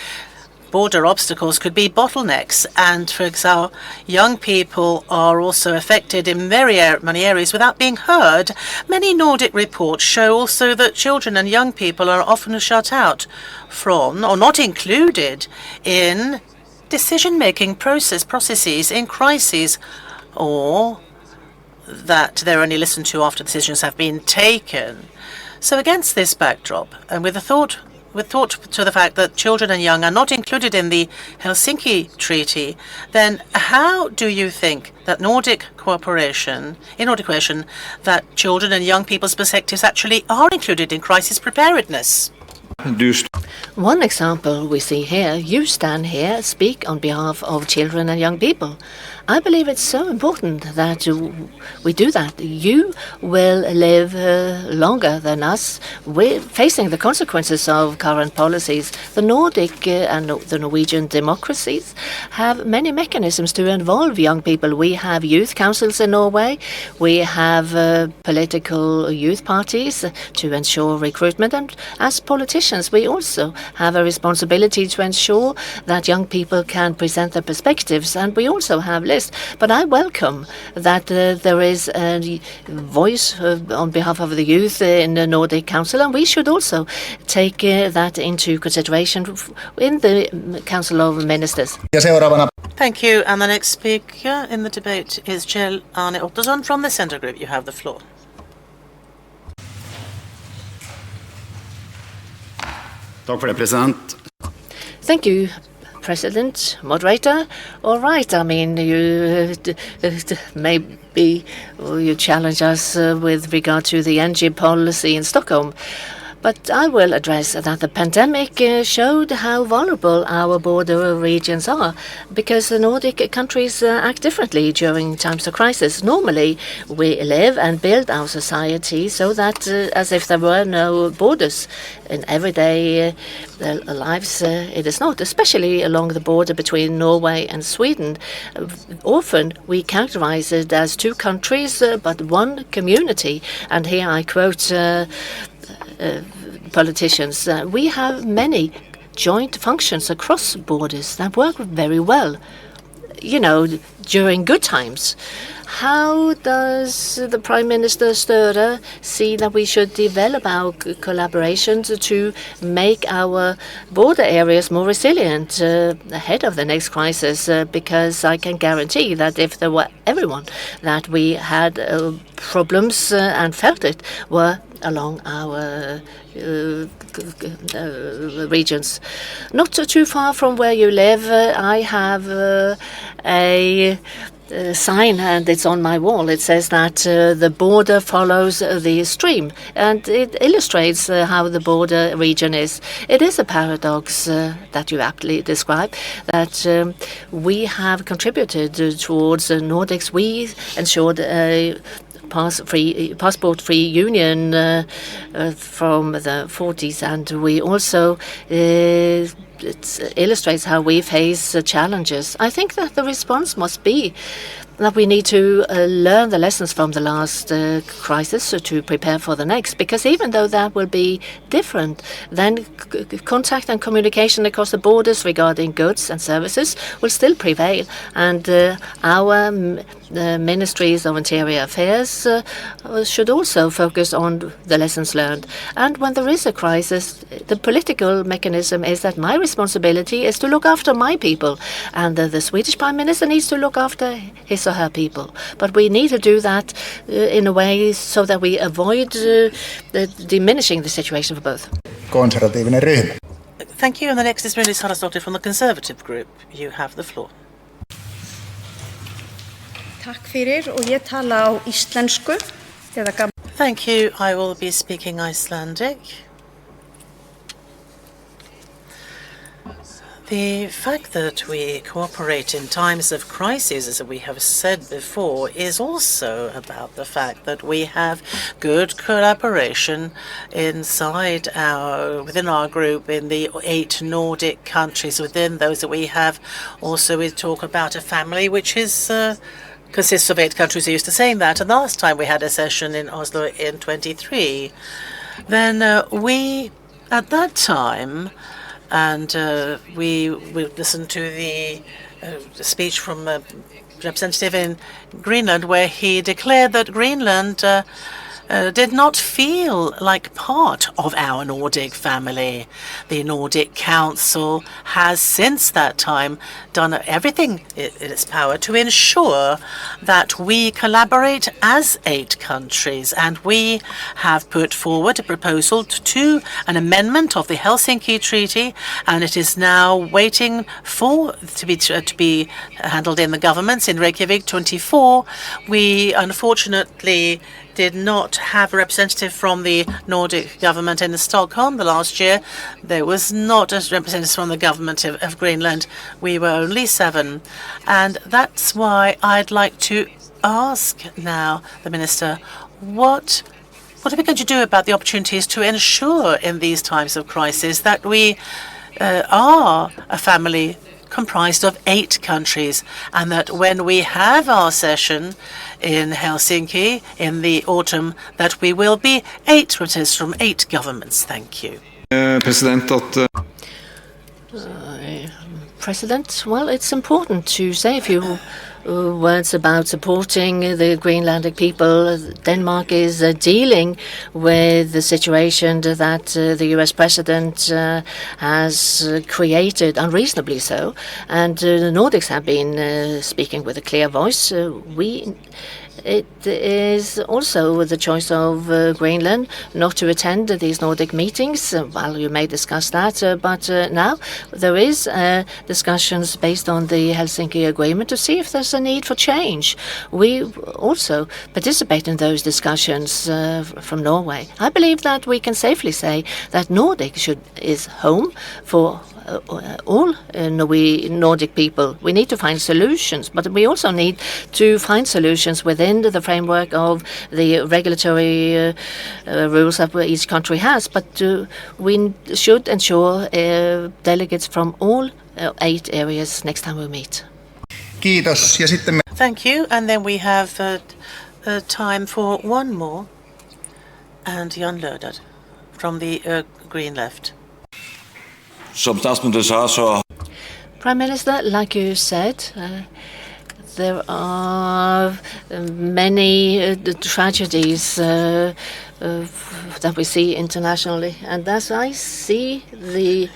border obstacles could be bottlenecks. And for example, young people are also affected in many areas without being heard. Many Nordic reports show also that children and young people are often shut out from or not included in decision-making processes in crises, or that they're only listened to after decisions have been taken. So against this backdrop, and with thought to the fact that children and young are not included in the Helsinki Treaty, then how do you think that Nordic cooperation, that children and young people's perspectives actually are included in crisis preparedness? One example we see here, you stand here, speak on behalf of children and young people. I believe it's so important that we do that. You will live longer than us. We're facing the consequences of current policies. The Nordic and the Norwegian democracies have many mechanisms to involve young people. We have youth councils in Norway. We have political youth parties to ensure recruitment. And as politicians, we also have a responsibility to ensure that young people can present their perspectives. And we also have lists. But I welcome that there is a voice on behalf of the youth in the Nordic Council, and we should also take that into consideration in the Council of Ministers. Thank you. And the next speaker in the debate is Kjell Arne Ottosson from the Centre Group. You have the floor. Thank you, President, moderator. All right, I mean, maybe you challenge us with regard to the energy policy in Stockholm. But I will address that the pandemic showed how vulnerable our border regions are, because the Nordic countries act differently during times of crisis. Normally, we live and build our society so that as if there were no borders in everyday lives. It is not, especially along the border between Norway and Sweden. Often we characterize it as two countries, but one community. And here I quote politicians. We have many joint functions across borders that work very well, during good times. How does the Prime Minister Støre see that we should develop our collaborations to make our border areas more resilient ahead of the next crisis? Because I can guarantee that if there were everyone that we had problems and felt it were along our regions. Not too far from where you live, I have a sign, and it's on my wall. It says that the border follows the stream, and it illustrates how the border region is. It is a paradox that you aptly describe, that we have contributed towards the Nordics. We ensured a passport-free union from the 40s, and we also it illustrates how we face challenges. I think that the response must be that we need to learn the lessons from the last crisis to prepare for the next, because even though that will be different, then contact and communication across the borders regarding goods and services will still prevail, and our ministries of interior affairs should also focus on the lessons learned. And when there is a crisis, the political mechanism is that my responsibility is to look after my people, and the Swedish Prime Minister needs to look after his or her people. But we need to do that in a way so that we avoid diminishing the situation for both. Konservatiivinen ryhmä. Thank you. And the next is Brynlis Haraldsdottir from the Conservative Group. You have the floor. Takk fyrir og ég tala á íslensku. Thank you. I will be speaking Icelandic. The fact that we cooperate in times of crisis, as we have said before, is also about the fact that we have good collaboration within our group in the 8 Nordic countries. Within those that we have, also we talk about a family which is consists of 8 countries. I used to saying that. And the last time we had a session in Oslo in 23, then we at that time. And we listened to the speech from a representative in Greenland, where he declared that Greenland did not feel like part of our Nordic family. The Nordic Council has since that time done everything in its power to ensure that we collaborate as 8 countries, and we have put forward a proposal to an amendment of the Helsinki Treaty, and it is now waiting to be handled in the governments in Reykjavik 24. We unfortunately did not have a representative from the Nordic government in Stockholm the last year. There was not a representative from the government of Greenland. We were only 7. And that's why I'd like to ask now the Minister, what are we going to do about the opportunities to ensure in these times of crisis that we are a family comprised of 8 countries, and that when we have our session in Helsinki in the autumn, that we will be 8 representatives from 8 governments. Thank you. President, well, it's important to say a few words about supporting the Greenlandic people. Denmark is dealing with the situation that the US president has created, unreasonably so, and the Nordics have been speaking with a clear voice. We it is also the choice of Greenland not to attend these Nordic meetings. Well, you may discuss that, but now there is discussions based on the Helsinki Agreement to see if there's a need for change. We also participate in those discussions from Norway. I believe that we can safely say that Nordic is home for all Nordic people. We need to find solutions, but we also need to find solutions within the framework of the regulatory rules that each country has. But we should ensure delegates from all 8 areas next time we meet. Kiitos. Ja sitten me... Thank you. And then we have time for one more. And Jan Lørdal from the Green Left. Prime Minister, like you said, there are many tragedies that we see internationally. And as I see the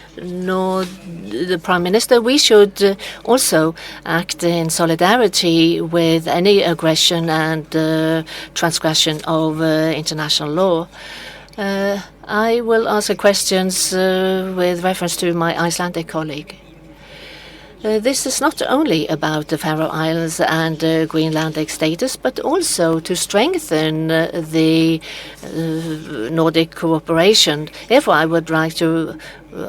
Prime Minister, we should also act in solidarity with any aggression and transgression of international law. I will answer questions with reference to my Icelandic colleague. This is not only about the Faroe Islands and Greenlandic status, but also to strengthen the Nordic cooperation. Therefore, I would like to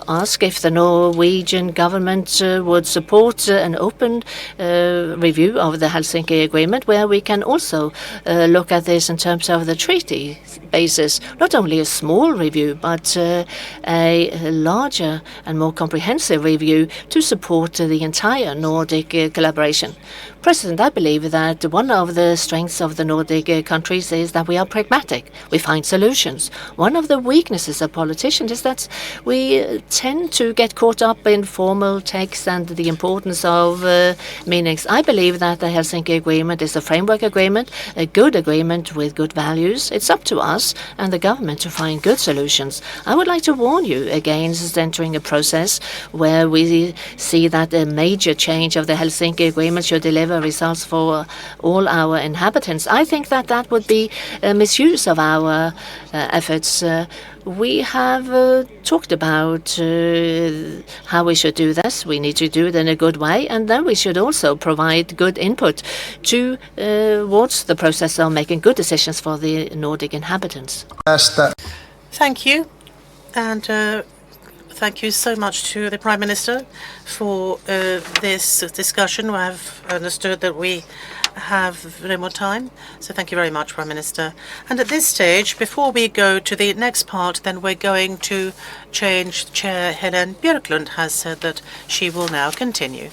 ask if the Norwegian government would support an open review of the Helsinki Agreement, where we can also look at this in terms of the treaty basis. Not only a small review, but a larger and more comprehensive review to support the entire Nordic collaboration. President, I believe that one of the strengths of the Nordic countries is that we are pragmatic. We find solutions. One of the weaknesses of politicians is that we tend to get caught up in formal text and the importance of meanings. I believe that the Helsinki Agreement is a framework agreement, a good agreement with good values. It's up to us and the government to find good solutions. I would like to warn you against entering a process where we see that a major change of the Helsinki Agreement should deliver results for all our inhabitants. I think that that would be a misuse of our efforts. We have talked about how we should do this. We need to do it in a good way, and then we should also provide good input towards the process of making good decisions for the Nordic inhabitants. Thank you. And thank you so much to the Prime Minister for this discussion. I have understood that we have no more time. So thank you very much, Prime Minister. And at this stage, before we go to the next part, then we're going to change chair. Helen Björklund has said that she will now continue.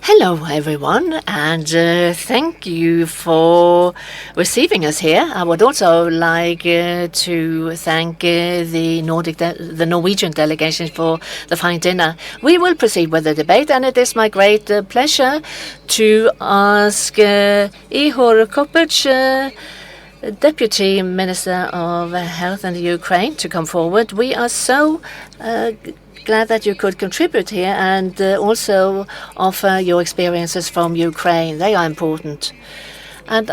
Hello, everyone, and thank you for receiving us here. I would also like to thank the Norwegian delegation for the fine dinner. We will proceed with the debate, and it is my great pleasure to ask Ihor Kopic, Deputy Minister of Health in the Ukraine, to come forward. We are so glad that you could contribute here and also offer your experiences from Ukraine. They are important. And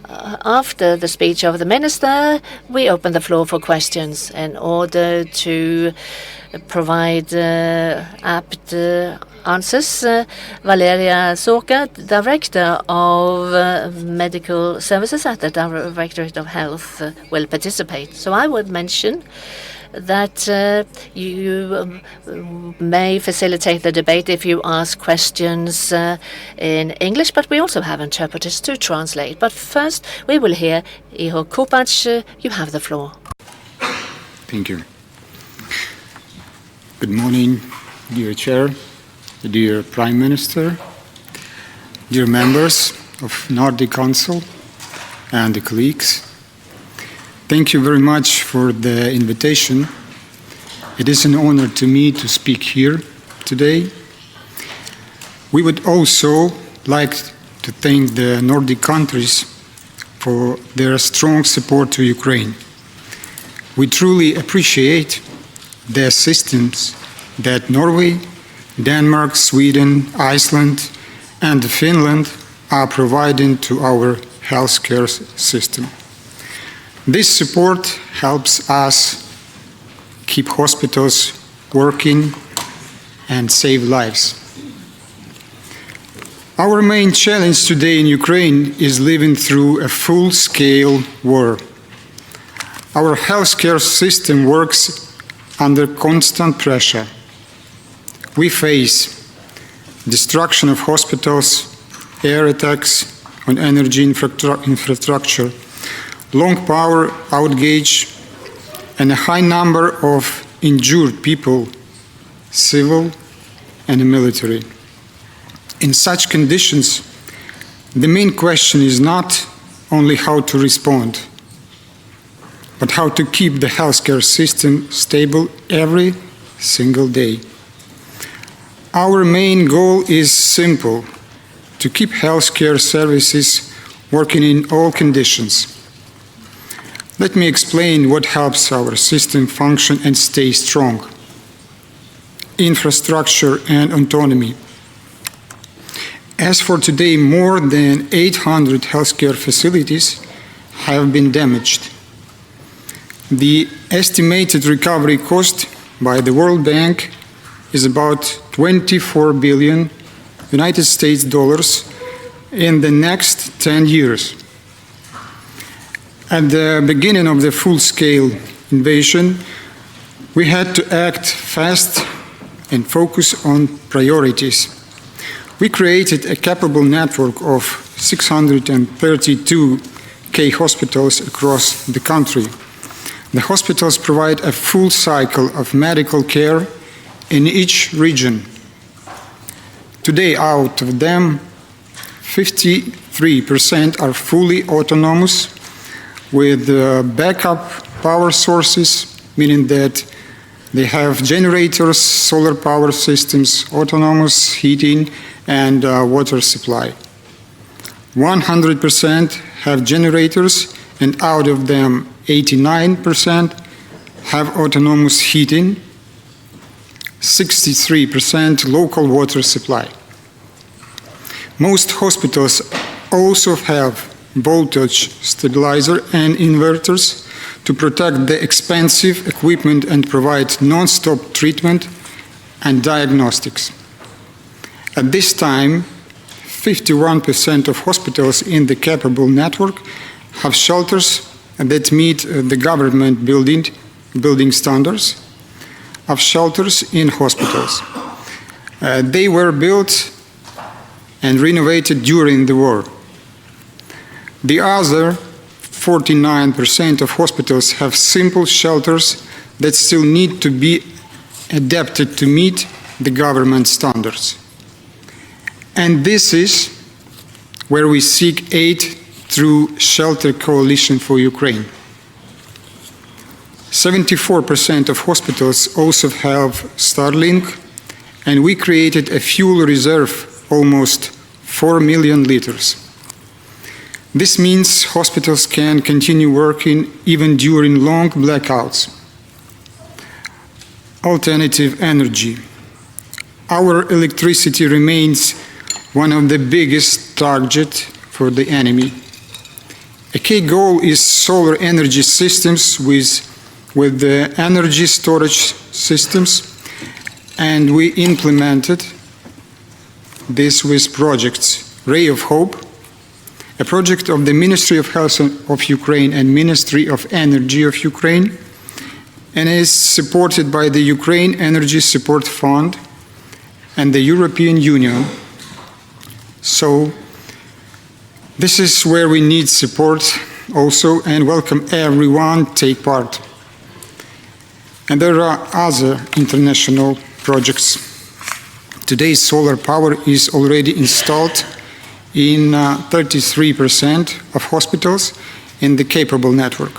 After the speech of the minister, we open the floor for questions in order to provide apt answers. Valeria Sorka, Director of Medical Services at the Directorate of Health, will participate. So I would mention that you may facilitate the debate if you ask questions in English, but we also have interpreters to translate. But first, we will hear Ihor Kopac. You have the floor. Thank you. Good morning, dear Chair, dear Prime Minister, dear members of Nordic Council and the colleagues. Thank you very much for the invitation. It is an honor to me to speak here today. We would also like to thank the Nordic countries for their strong support to Ukraine. We truly appreciate the assistance that Norway, Denmark, Sweden, Iceland, and Finland are providing to our healthcare system. This support helps us keep hospitals working and save lives. Our main challenge today in Ukraine is living through a full-scale war. Our healthcare system works under constant pressure. We face destruction of hospitals, air attacks on energy infrastructure, long power outage, and a high number of injured people, civil and military. In such conditions, the main question is not only how to respond, but how to keep the healthcare system stable every single day. Our main goal is simple: to keep healthcare services working in all conditions. Let me explain what helps our system function and stay strong. Infrastructure and autonomy. As for today, more than 800 healthcare facilities have been damaged. The estimated recovery cost by the World Bank is about 24 billion United States dollars in the next 10 years. At the beginning of the full-scale invasion, we had to act fast and focus on priorities. We created a capable network of 632 hospitals across the country. The hospitals provide a full cycle of medical care in each region. Today, out of them, 53% are fully autonomous with backup power sources, meaning that they have generators, solar power systems, autonomous heating, and water supply. 100% have generators, and out of them, 89% have autonomous heating, 63% local water supply. Most hospitals also have voltage stabilizer and inverters to protect the expensive equipment and provide non-stop treatment and diagnostics. At this time, 51% of hospitals in the capable network have shelters that meet the government building standards of shelters in hospitals. They were built and renovated during the war. The other 49% of hospitals have simple shelters that still need to be adapted to meet the government standards. And this is where we seek aid through Shelter Coalition for Ukraine. 74% of hospitals also have Starlink, and we created a fuel reserve almost 4 million liters. This means hospitals can continue working even during long blackouts. Alternative energy. Our electricity remains one of the biggest targets for the enemy. A key goal is solar energy systems with the energy storage systems, and we implemented this with projects Ray of Hope, a project of the Ministry of Health of Ukraine and Ministry of Energy of Ukraine, and is supported by the Ukraine Energy Support Fund and the European Union. So this is where we need support also, and welcome everyone take part. And there are other international projects. Today, solar power is already installed in 33% of hospitals in the capable network.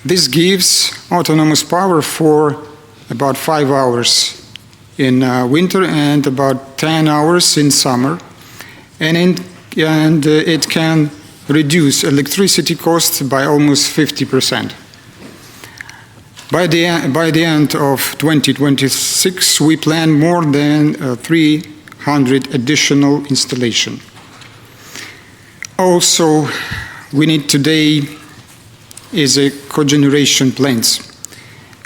This gives autonomous power for about 5 hours in winter and about 10 hours in summer, and it can reduce electricity costs by almost 50%. By the end of 2026, we plan more than 300 additional installations. Also, we need today is a cogeneration plants.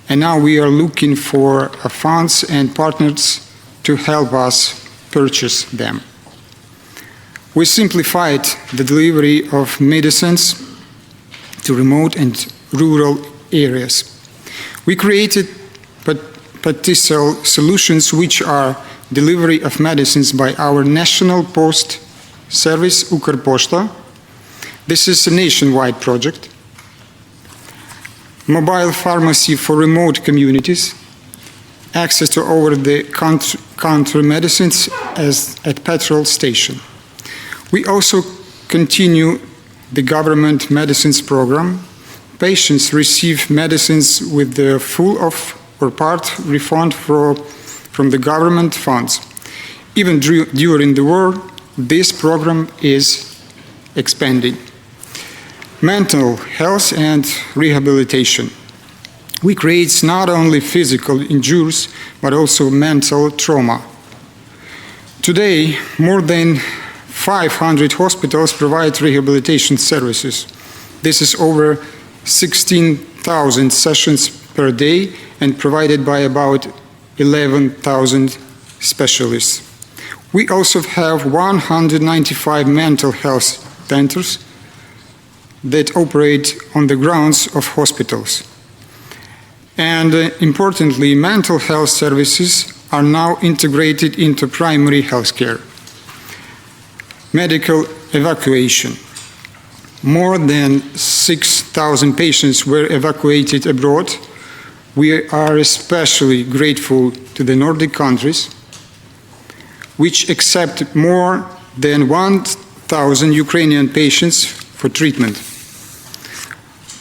And now we are looking for funds and partners to help us purchase them. We simplified the delivery of medicines to remote and rural areas. We created partial solutions, which are delivery of medicines by our national post service, Ukrposhta. This is a nationwide project. Mobile pharmacy for remote communities, access to over-the-counter medicines at petrol station. We also continue the government medicines program. Patients receive medicines with the full or part refund from the government funds. Even during the war, this program is expanding. Mental health and rehabilitation. We create not only physical injuries, but also mental trauma. Today, more than 500 hospitals provide rehabilitation services. This is over 16,000 sessions per day and provided by about 11,000 specialists. We also have 195 mental health centers that operate on the grounds of hospitals. And importantly, mental health services are now integrated into primary health care. Medical evacuation. More than 6,000 patients were evacuated abroad. We are especially grateful to the Nordic countries, which accept more than 1,000 Ukrainian patients for treatment.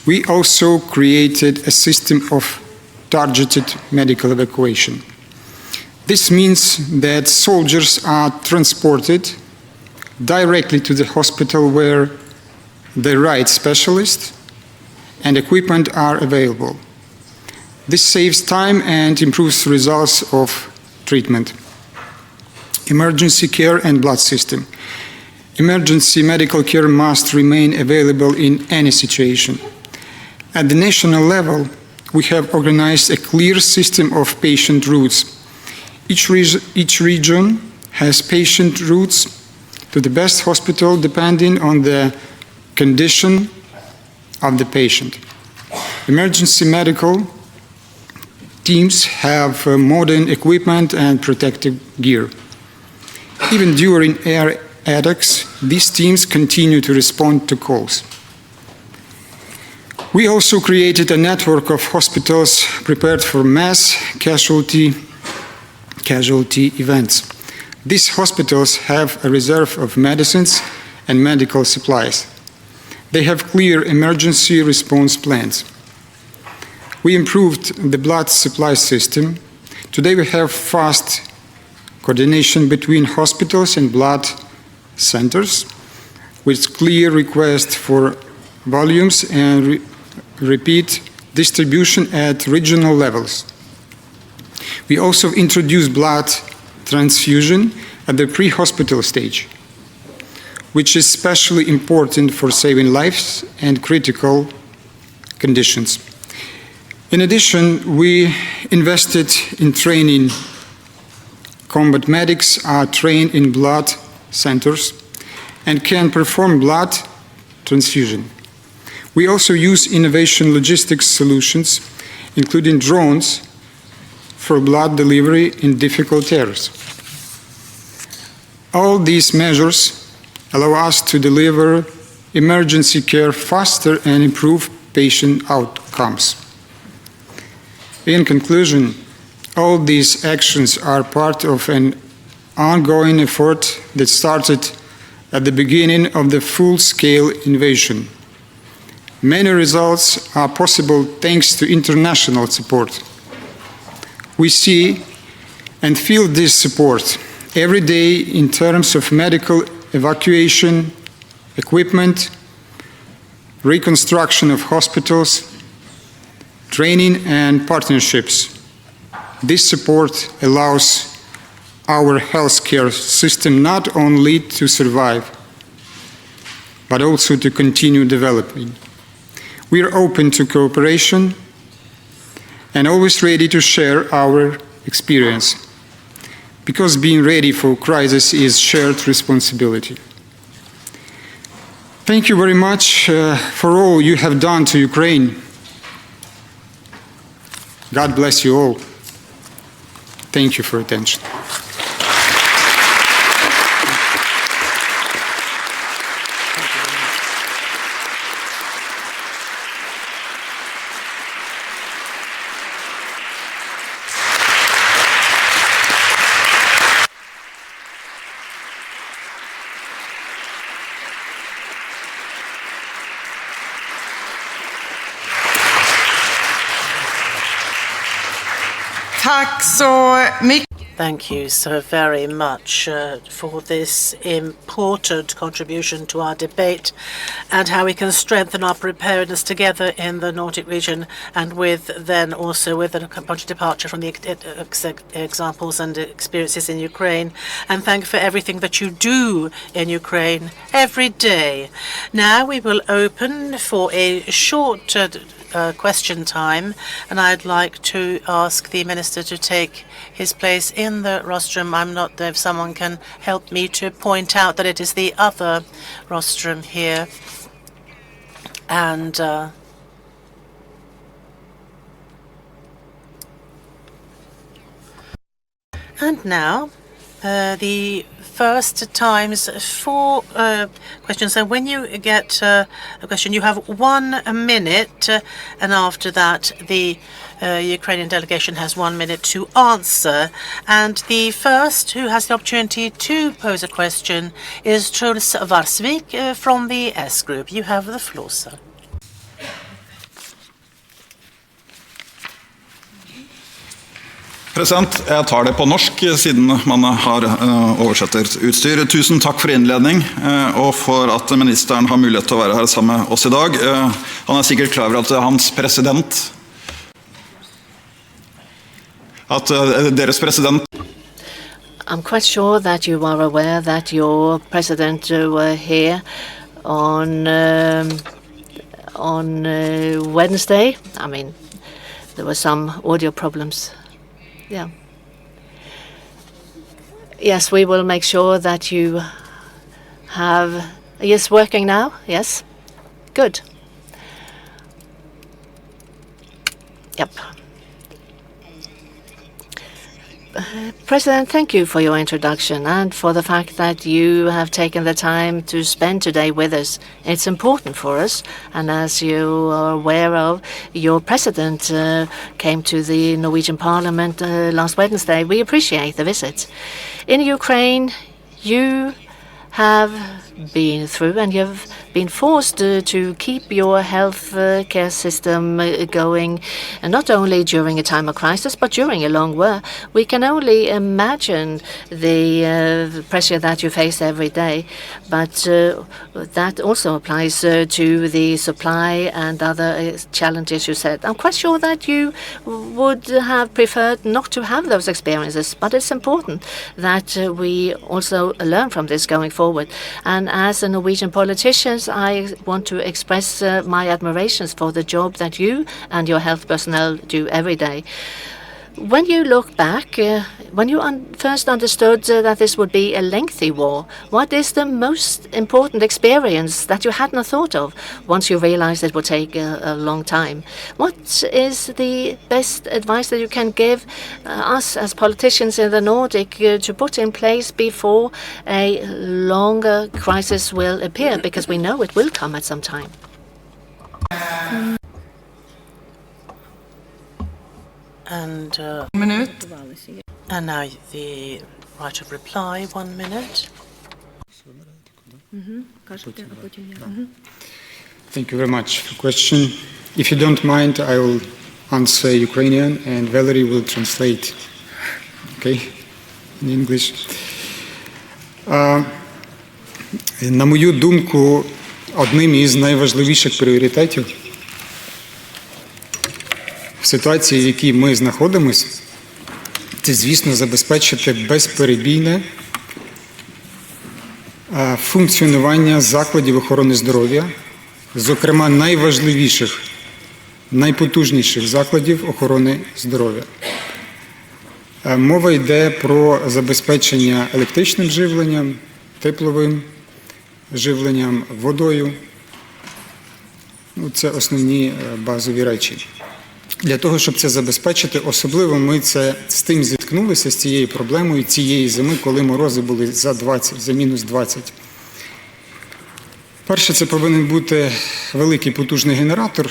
We also created a system of targeted medical evacuation. This means that soldiers are transported directly to the hospital where the right specialists and equipment are available. This saves time and improves results of treatment. Emergency care and blood system. Emergency medical care must remain available in any situation. At the national level, we have organized a clear system of patient routes. Each region has patient routes to the best hospital depending on the condition of the patient. Emergency medical teams have modern equipment and protective gear. Even during air attacks, these teams continue to respond to calls. We also created a network of hospitals prepared for mass casualty events. These hospitals have a reserve of medicines and medical supplies. They have clear emergency response plans. We improved the blood supply system. Today we have fast coordination between hospitals and blood centers with clear requests for volumes and repeat distribution at regional levels. We also introduced blood transfusion at the pre-hospital stage. which is especially important for saving lives and critical conditions. In addition, we invested in training. Combat medics are trained in blood centers and can perform blood transfusion. We also use innovation logistics solutions, including drones, for blood delivery in difficult areas. All these measures allow us to deliver emergency care faster and improve patient outcomes. In conclusion, all these actions are part of an ongoing effort that started at the beginning of the full-scale invasion. Many results are possible thanks to international support. We see and feel this support every day in terms of medical evacuation, equipment, reconstruction of hospitals, training and partnerships. This support allows our healthcare system not only to survive, but also to continue developing. We are open to cooperation and always ready to share our experience, because being ready for crisis is shared responsibility. Thank you very much for all you have done to Ukraine. God bless you all. Thank you for your attention. Thank you so very much for this important contribution to our debate and how we can strengthen our preparedness together in the Nordic region, and with a bunch of departure from the examples and experiences in Ukraine. And thank you for everything that you do in Ukraine every day. Now we will open for a short question time, and I'd like to ask the Minister to take his place in the rostrum. I'm not if someone can help me to point out that it is the other rostrum here. And now the first times for questions. So when you get a question, you have 1 minute, and after that, the Ukrainian delegation has 1 minute to answer. And the first who has the opportunity to pose a question is Truls Varsvik from the S Group. You have the floor, sir. Jeg tar det på norsk, siden man har oversetterutstyr. Tusen takk for innledning, og for at ministeren har mulighet til å være her sammen med oss i dag. Han sikkert klar over at deres president I'm quite sure that you are aware that your president were here on Wednesday. I mean, there were some audio problems. Yeah. Yes, we will make sure that you have... Yes, working now? Yes. Good. Yep. President, thank you for your introduction and for the fact that you have taken the time to spend today with us. It's important for us, and as you are aware of, your president came to the Norwegian Parliament last Wednesday. We appreciate the visit. In Ukraine, you have been through and you've been forced to keep your health care system going, and not only during a time of crisis, but during a long war. We can only imagine the pressure that you face every day, but that also applies to the supply and other challenges you said. I'm quite sure that you would have preferred not to have those experiences, but it's important that we also learn from this going forward. forward. And as a Norwegian politician, I want to express my admirations for the job that you and your health personnel do every day. When you look back, when you first understood that this would be a lengthy war, what is the most important experience that you hadn't thought of once you realized it would take a long time? What is the best advice that you can give us as politicians in the Nordic to put in place before a longer crisis will appear? Because we know it will come at some time. And now the right of reply, 1 minute. Thank you very much for the question. If you don't mind, I will answer Ukrainian and Valerie will translate, okay, in English. На мою думку, одним із найважливіших пріоритетів в ситуації, в якій ми знаходимося, це, звісно, забезпечити безперебійне функціонування закладів охорони здоров'я, зокрема найважливіших, найпотужніших закладів охорони здоров'я. Мова йде про забезпечення електричним живленням, тепловим живленням, водою. Це основні базові речі. Для того, щоб це забезпечити, особливо ми з тим зіткнулися, з цією проблемою цієї зими, коли морози були за мінус 20. Перше, це повинен бути великий потужний генератор,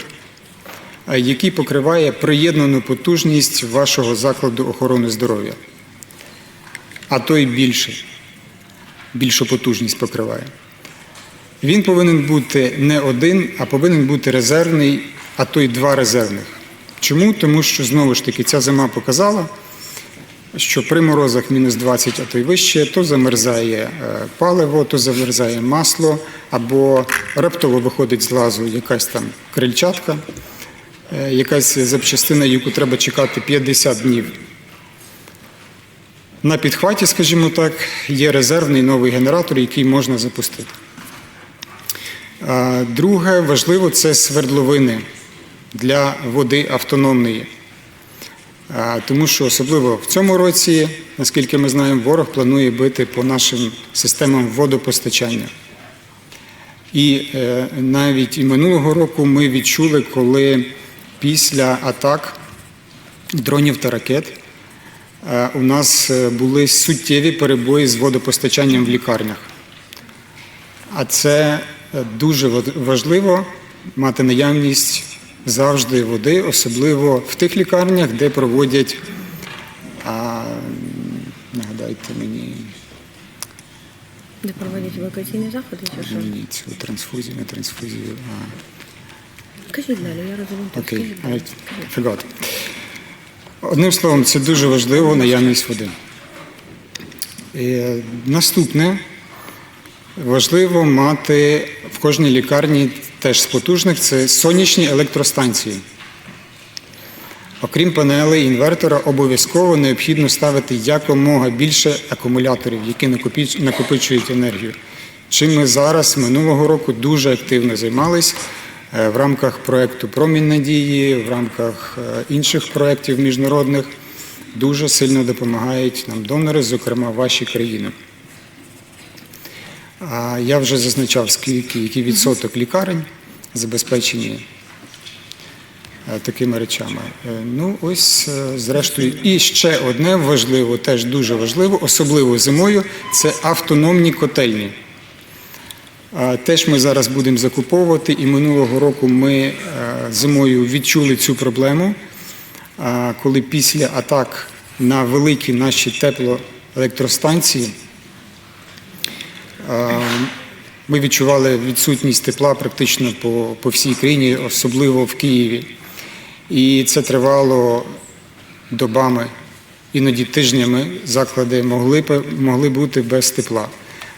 який покриває приєднану потужність вашого закладу охорони здоров'я. А то й більшу потужність покриває. Він повинен бути не один, а повинен бути резервний, а то й 2 резервних. Чому? Тому що, знову ж таки, ця зима показала, що при морозах мінус 20, а то й вище, то замерзає паливо, то замерзає масло, або раптово виходить з лазу якась там крильчатка, якась запчастина, яку треба чекати 50 днів. На підхваті, скажімо так, є резервний новий генератор, який можна запустити. Друге, важливо, це свердловини для води автономної. Тому що особливо в цьому році, наскільки ми знаємо, ворог планує бити по нашим системам водопостачання. І навіть і минулого року ми відчули, коли після атак дронів та ракет у нас були суттєві перебої з водопостачанням в лікарнях. А це дуже важливо мати наявність завжди води, особливо в тих лікарнях, де проводять, нагадайте мені, де проводять евакуаційні заходи, чи що? Ні, цю трансфузію, не трансфузію. Кажіть далі, я розумію. Окей, forgot. Одним словом, це дуже важливо, наявність води. Наступне, важливо мати в кожній лікарні теж з потужних, це сонячні електростанції. Окрім панелей, інвертора, обов'язково необхідно ставити якомога більше акумуляторів, які накопичують енергію. Чим ми зараз, минулого року, дуже активно займалися в рамках проєкту «Промінь надії», в рамках інших проєктів міжнародних. Дуже сильно допомагають нам донори, зокрема ваші країни. Я вже зазначав, який відсоток лікарень забезпечені такими речами. Ну, ось, зрештою, і ще одне важливо, теж дуже важливо, особливо зимою, це автономні котельні. Теж ми зараз будемо закуповувати, і минулого року ми зимою відчули цю проблему, коли після атак на великі наші теплоелектростанції ми відчували відсутність тепла практично по всій країні, особливо в Києві. І це тривало добами, іноді тижнями заклади могли бути без тепла.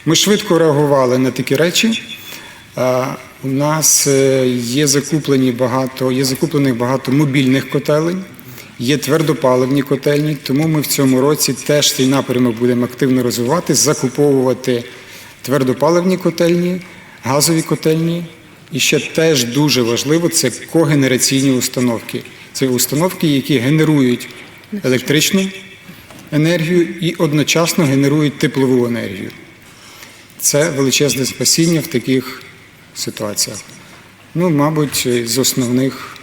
Ми швидко реагували на такі речі. У нас є закуплених багато мобільних котелень, є твердопаливні котельні, тому ми в цьому році теж цей напрямок будемо активно розвивати, закуповувати твердопаливні котельні, газові котельні. І ще теж дуже важливо – це когенераційні установки. Це установки, які генерують електричну енергію і одночасно генерують теплову енергію. Це величезне спасіння в таких ситуаціях. Ну, мабуть, з основних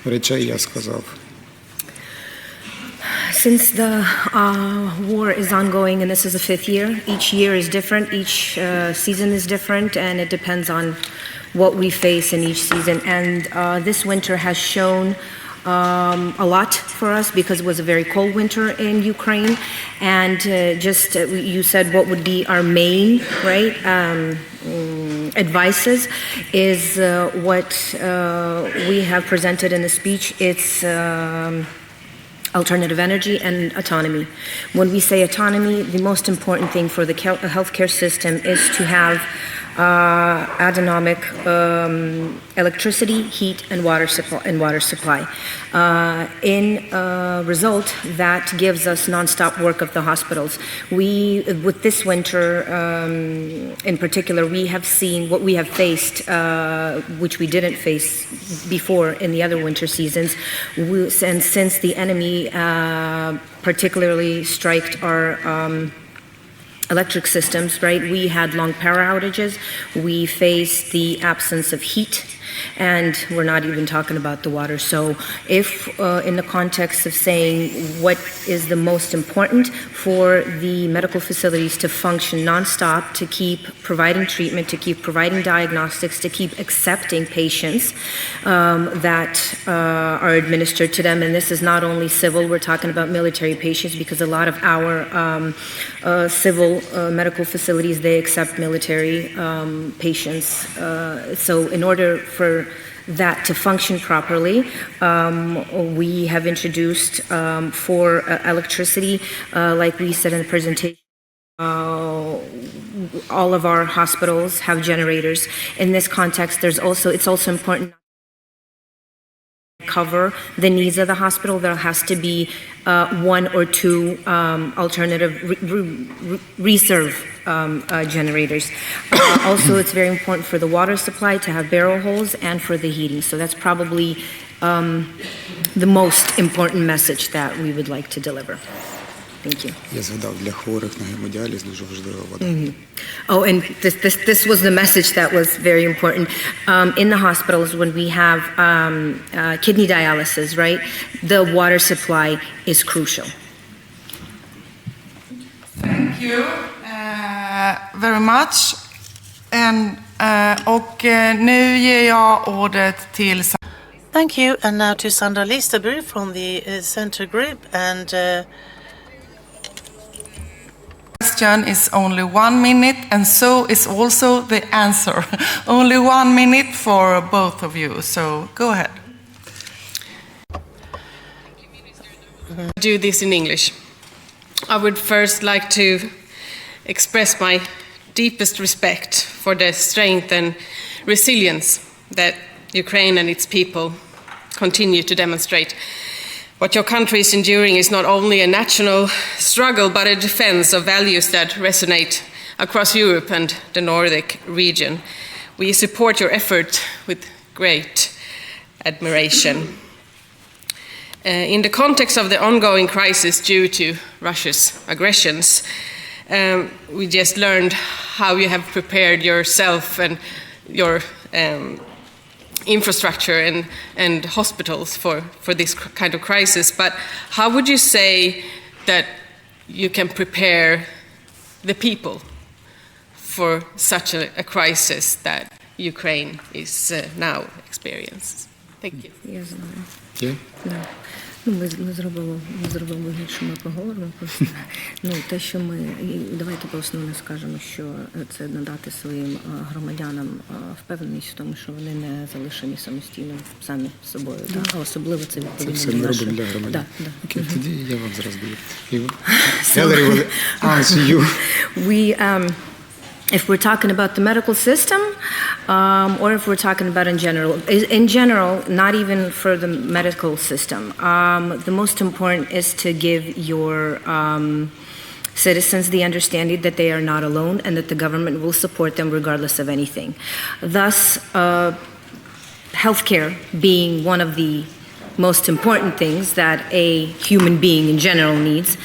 речей я сказав. Since the war is ongoing and this is the 5th year, each year is different, each season is different, and it depends on what we face in each season. And this winter has shown a lot for us because it was a very cold winter in Ukraine. And you said what would be our main, right, advices is what we have presented in the speech. It's alternative energy and autonomy. When we say autonomy, the most important thing for the healthcare system is to have autonomic electricity, heat, and water supply. In result, that gives us nonstop work of the hospitals. With this winter, in particular, we have seen what we have faced, which we didn't face before in the other winter seasons. And since the enemy particularly striked our electric systems, right? We had long power outages. We faced the absence of heat, and we're not even talking about the water. So if in the context of saying what is the most important for the medical facilities to function nonstop, to keep providing treatment, to keep providing diagnostics, to keep accepting patients that are administered to them, and this is not only civil, we're talking about military patients because a lot of our civil medical facilities, they accept military patients. So in order for that to function properly, we have introduced for electricity, like we said in the presentation, all of our hospitals have generators. In this context, it's also important to cover the needs of the hospital. There has to be one or two alternative reserve generators. Also, it's very important for the water supply to have barrel holes and for the heating. So that's probably the most important message that we would like to deliver. Thank you. Я згадав, для хворих на гемодіаліз дуже важлива вода. Oh, and this was the message that was very important. In the hospitals, when we have kidney dialysis, right, the water supply is crucial. Thank you very much. Och nu ger jag ordet till... Thank you. And now to Sandra Listerby from the Center Group. And question is only 1 minute, and so is also the answer. Only 1 minute for both of you, so go ahead. Do this in English. I would first like to express my deepest respect for the strength and resilience that Ukraine and its people continue to demonstrate. What your country is enduring is not only a national struggle, but a defense of values that resonate across Europe and the Nordic region. We support your effort with great admiration. In the context of the ongoing crisis due to Russia's aggressions, we just learned how you have prepared yourself and your infrastructure and hospitals for this kind of crisis. But how would you say that you can prepare the people for such a crisis that Ukraine is now experiencing? Thank you. Yeah. Ми зробимо гірше, ми поговоримо просто. Те, що давайте по-основному скажемо, що це надати своїм громадянам впевненість в тому, що вони не залишені самостійно самі собою. А особливо це відповідно це ми робимо для громадян. Окей, тоді я вам зараз даю. Valerie will answer you. If we're talking about the medical system, or if we're talking about in general, not even for the medical system, the most important is to give your citizens the understanding that they are not alone and that the government will support them regardless of anything. Thus, healthcare being one of the most important things that a human being in general needs,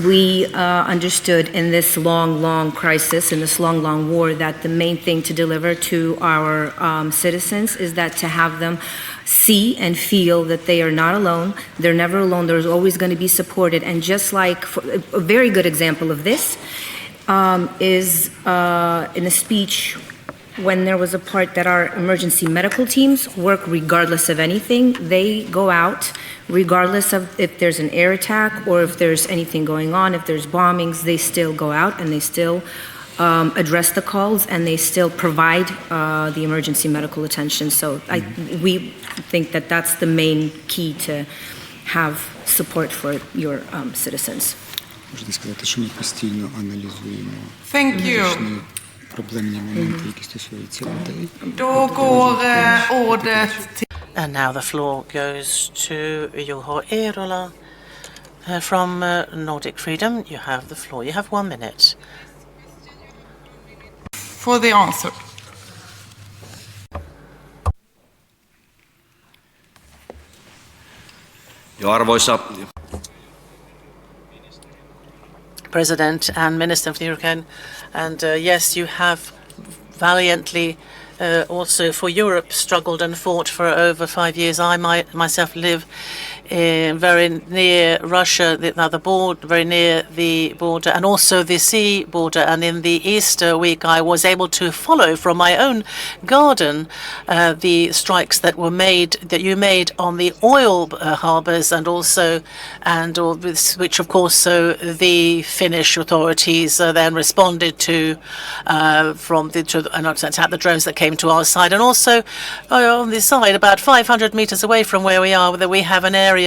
we understood in this long crisis, in this long war, that the main thing to deliver to our citizens is that to have them see and feel that they are not alone, they're never alone, there's always going to be supported. And just like, a very good example of this is in a speech when there was a part that our emergency medical teams work regardless of anything. They go out regardless of if there's an air attack or if there's anything going on, if there's bombings, they still go out and they still address the calls and they still provide the emergency medical attention. So we think that that's the main key to have support for your citizens. Thank you. And now the floor goes to Juho Eerola from Nordic Freedom. You have the floor. You have 1 minute. For the answer. Arvoisa President and Minister of the Ukraine, and yes, you have valiantly also for Europe struggled and fought for over 5 years. I myself live very near Russia, very near the border, and also the sea border. And in the Easter week, I was able to follow from my own garden the strikes that you made on the oil harbors, and which of course the Finnish authorities then responded to the drones that came to our side. And also on the side, about 500 meters away from where we are, we have an area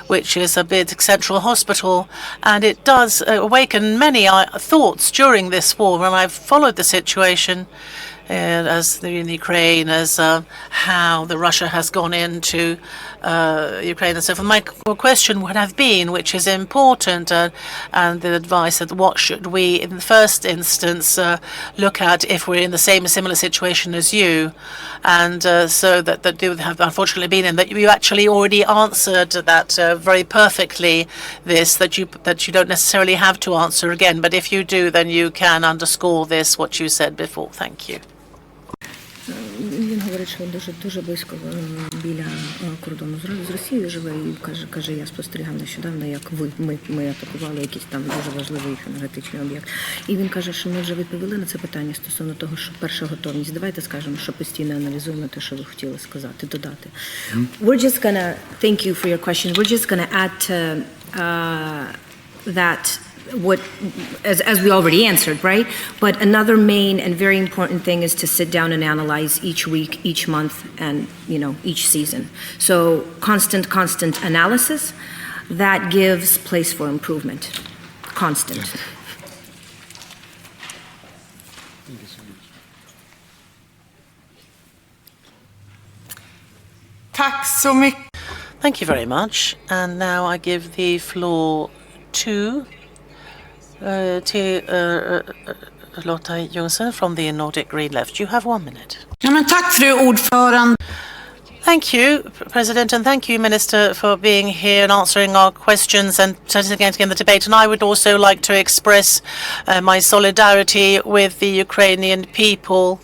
which is a big central hospital, and it does awaken many thoughts during this war. When I've followed the situation as in Ukraine, as how Russia has gone into Ukraine and so forth. My question would have been, which is important, and the advice that what should we, in the first instance, look at if we're in the similar situation as you, and so that you have unfortunately been in, that you actually already answered that very perfectly. That you don't necessarily have to answer again, but if you do, then you can underscore what you said before. Thank you. Він говорить, що дуже близько біля кордону з Росією живе і каже, я спостерігав нещодавно, як ми атакували якийсь там дуже важливий енергетичний об'єкт. І він каже, що ми вже відповіли на це питання стосовно того, що перша готовність. Давайте скажемо, що постійно аналізуємо те, що ви хотіли сказати, додати. We're just gonna thank you for your question. We're just gonna add to that as we already answered, right? But another main and very important thing is to sit down and analyze each week, each month, and each season. So constant analysis that gives place for improvement. Constant. Tack så mycket. Thank you very much. And now I give the floor to Lotta Jonsson from the Nordic Green Left. You have 1 minute. Tack, fru ordförande. Thank you, President, and thank you, Minister, for being here and answering our questions and participating in the debate. And I would also like to express my solidarity with the Ukrainian people,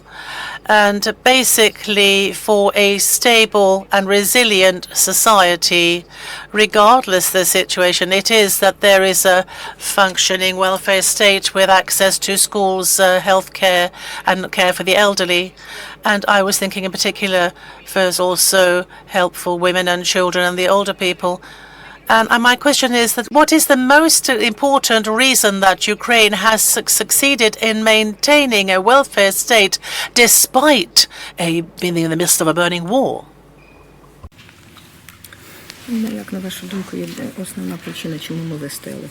and basically for a stable and resilient society, regardless the situation, it is that there is a functioning welfare state with access to schools, healthcare, and care for the elderly. And I was thinking in particular for also help for women and children and the older people. And my question is that what is the most important reason that Ukraine has succeeded in maintaining a welfare state despite being in the midst of a burning war? Як на вашу думку, є основна причина, чому ми вистояли?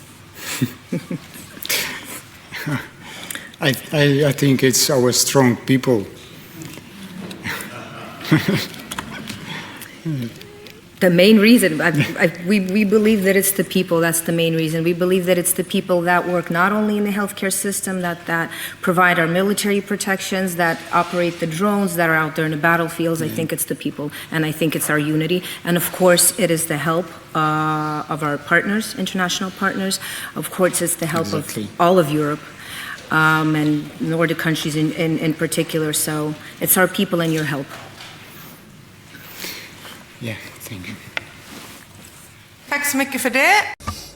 I think it's our strong people. The main reason, we believe that it's the people, that's the main reason. We believe that it's the people that work not only in the healthcare system, that provide our military protections, that operate the drones, that are out there in the battlefields. I think it's the people, and I think it's our unity. And of course, it is the help of our partners, international partners. Of course, it's the help of all of Europe. And Nordic countries in particular, so it's our people and your help. Yeah, thank you. Tack så mycket för det.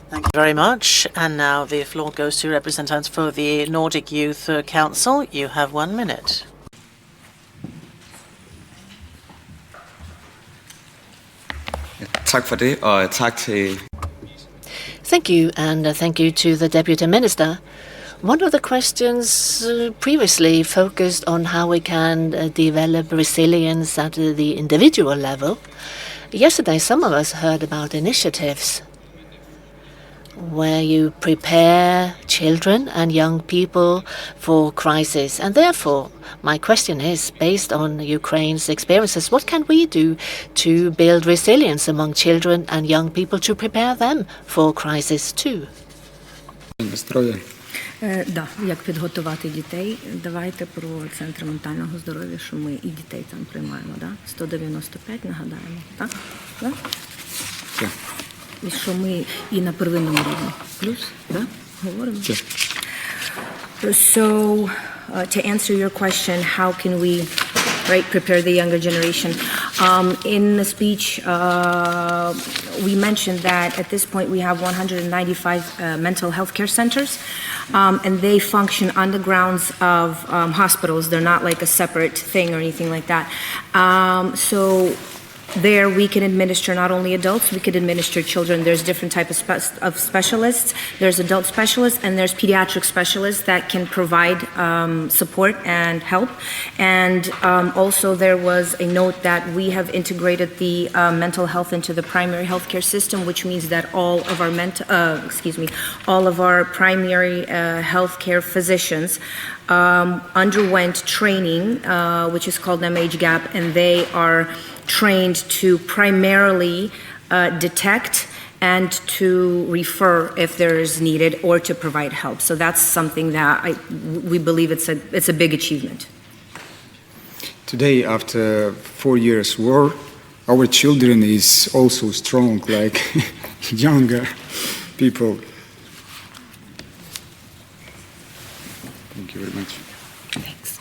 Thank you very much. And now the floor goes to representatives for the Nordic Youth Council. You have 1 minute. Tak for det, og tak til... Thank you, and thank you to the Deputy Minister. One of the questions previously focused on how we can develop resilience at the individual level. Yesterday, some of us heard about initiatives where you prepare children and young people for crisis. And therefore, my question is, based on Ukraine's experiences, what can we do to build resilience among children and young people to prepare them for crisis too? Да, як підготувати дітей. Давайте про центр ментального здоров'я, що ми і дітей там приймаємо, да? 195, нагадаємо, так? Да? І що ми і на первинному рівні. Плюс, да? Говоримо. So, to answer your question, how can we prepare the younger generation? In the speech, we mentioned that at this point we have 195 mental health care centers, and they function on the grounds of hospitals. They're not like a separate thing or anything like that. So there we can administer not only adults, we could administer children. There's different types of specialists. There's adult specialists and there's pediatric specialists that can provide support and help. And also there was a note that we have integrated the mental health into the primary healthcare system, which means that all of our all of our primary healthcare physicians underwent training, which is called MH Gap, and they are trained to primarily detect and to refer if there is needed or to provide help. So that's something that we believe it's a big achievement. Today, after 4 years war, our children is also strong, like younger people. Thank you very much. Thanks.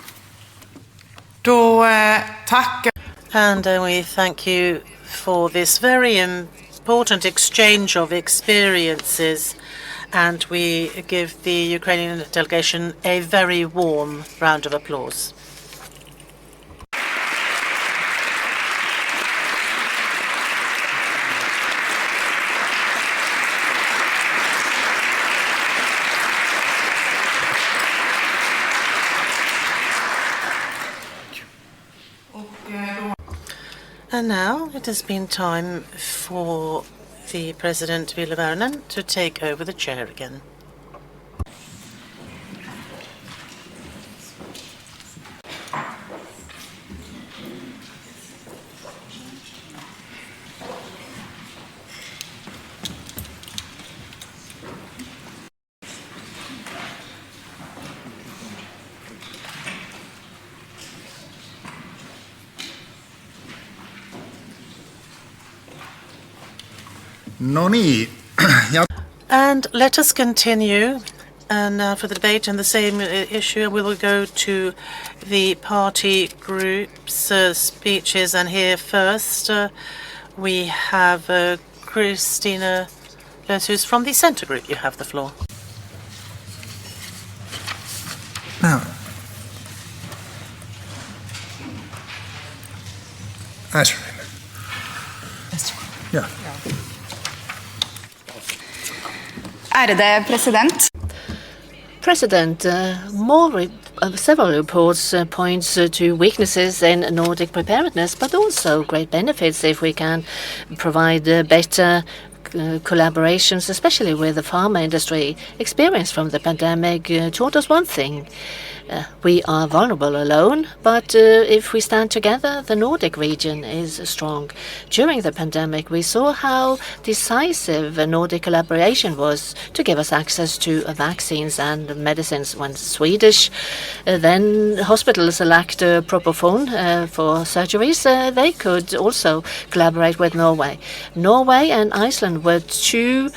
Tack. And we thank you for this very important exchange of experiences, and we give the Ukrainian delegation a very warm round of applause. And now it has been time for the President Ville Väyrynen to take over the chair again. No niin. And let us continue. And now for the debate on the same issue, we will go to the party groups' speeches. And here first, we have Christina who's from the Centre Group. You have the floor. No. Yeah. Ærede president. President, several reports points to weaknesses in Nordic preparedness, but also great benefits if we can provide better collaborations, especially with the pharma industry. Experience from the pandemic taught us one thing. We are vulnerable alone, but if we stand together, the Nordic region is strong. During the pandemic, we saw how decisive Nordic collaboration was to give us access to vaccines and medicines. When Swedish then hospitals lacked propofol for surgeries, they could also collaborate with Norway. Norway and Iceland were too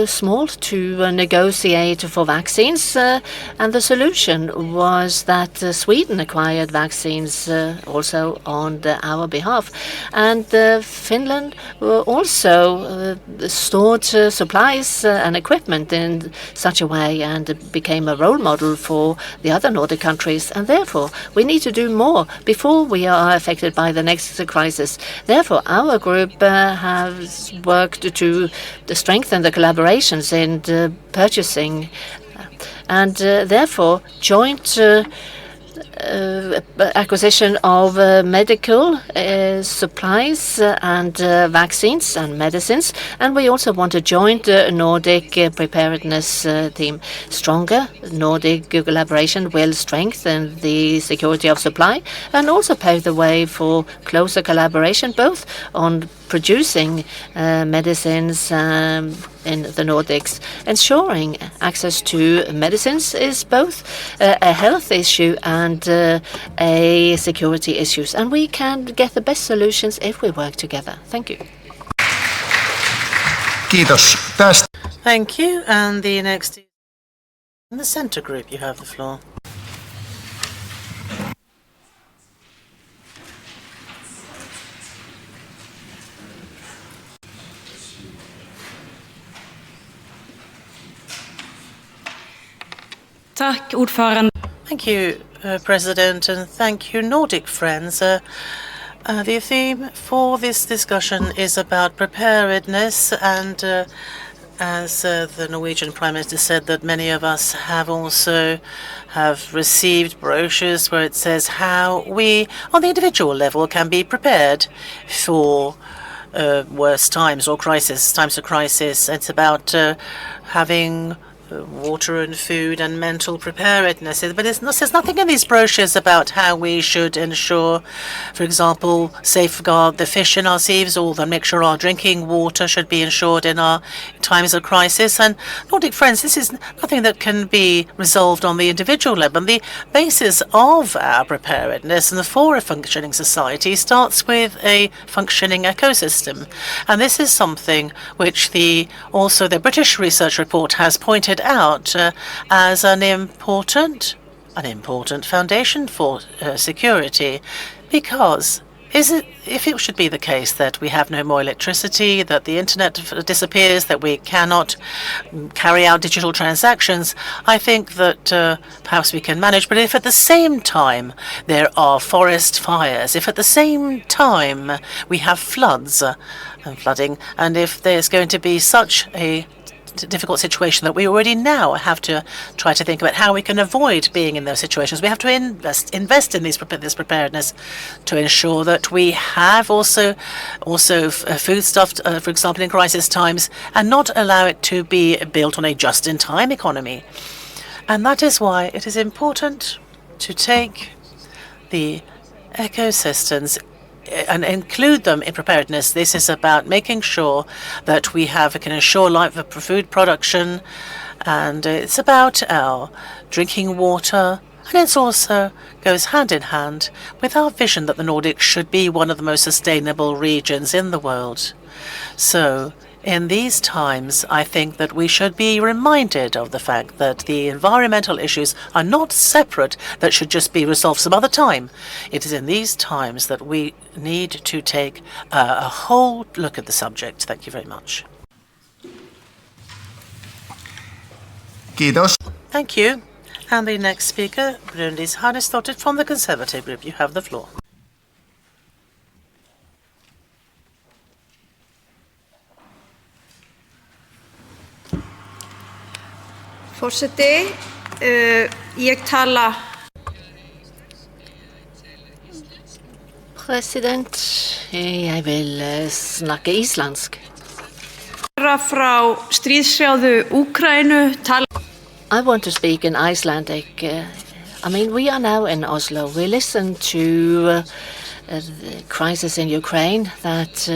small to negotiate for vaccines, and the solution was that Sweden acquired vaccines also on our behalf. And Finland also stored supplies and equipment in such a way and became a role model for the other Nordic countries. And therefore, we need to do more before we are affected by the next crisis. Therefore, our group has worked to strengthen the collaborations in purchasing, and therefore joint acquisition of medical supplies and vaccines and medicines. And we also want a joint Nordic preparedness team. Stronger Nordic collaboration will strengthen the security of supply and also pave the way for closer collaboration, both on producing medicines in the Nordics. Ensuring access to medicines is both a health issue and a security issue, and we can get the best solutions if we work together. Thank you. Kiitos tästä. Thank you. And the next in the centre group, you have the floor. Tack, ordförande. Thank you, President, and thank you, Nordic friends. The theme for this discussion is about preparedness, and as the Norwegian Prime Minister said, that many of us have also received brochures where it says how we, on the individual level, can be prepared for worse times or times of crisis. It's about having water and food and mental preparedness. But there's nothing in these brochures about how we should ensure, for example, safeguard the fish in our sieves, or make sure our drinking water should be ensured in our times of crisis. And Nordic friends, this is nothing that can be resolved on the individual level. The basis of our preparedness and for a functioning society starts with a functioning ecosystem. And this is something which also the British research report has pointed out as an important foundation for security, because if it should be the case that we have no more electricity, that the internet disappears, that we cannot carry out digital transactions, I think that perhaps we can manage. But if at the same time there are forest fires, if at the same time we have floods and flooding, and if there's going to be such a difficult situation that we already now have to try to think about how we can avoid being in those situations. We have to invest in this preparedness to ensure that we have also foodstuff, for example, in crisis times, and not allow it to be built on a just-in-time economy. And that is why it is important to take the ecosystems and include them in preparedness. This is about making sure that we can ensure life for food production, and it's about our drinking water, and it also goes hand in hand with our vision that the Nordics should be one of the most sustainable regions in the world. So in these times, I think that we should be reminded of the fact that the environmental issues are not separate, that should just be resolved some other time. It is in these times that we need to take a whole look at the subject. Thank you very much. Kiitos. Thank you. And the next speaker, Brundis Harnesdottir from the Conservative Group. You have the floor. Forseti, ég tala. President, jeg vil snakke islandsk. Frá stríðshrjáðu Úkraínu tala. I want to speak in Icelandic. I mean, we are now in Oslo. We listen to the crisis in Ukraine that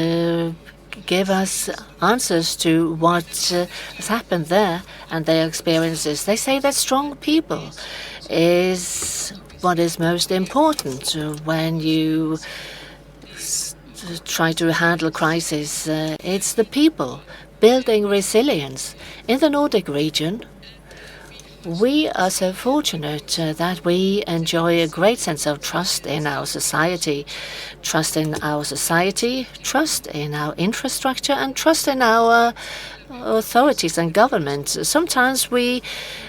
give us answers to what has happened there and their experiences. They say that strong people is what is most important when you try to handle crisis. It's the people building resilience. In the Nordic region, we are so fortunate that we enjoy a great sense of trust in our society. Trust in our society, trust in our infrastructure, and trust in our authorities and governments. Sometimes we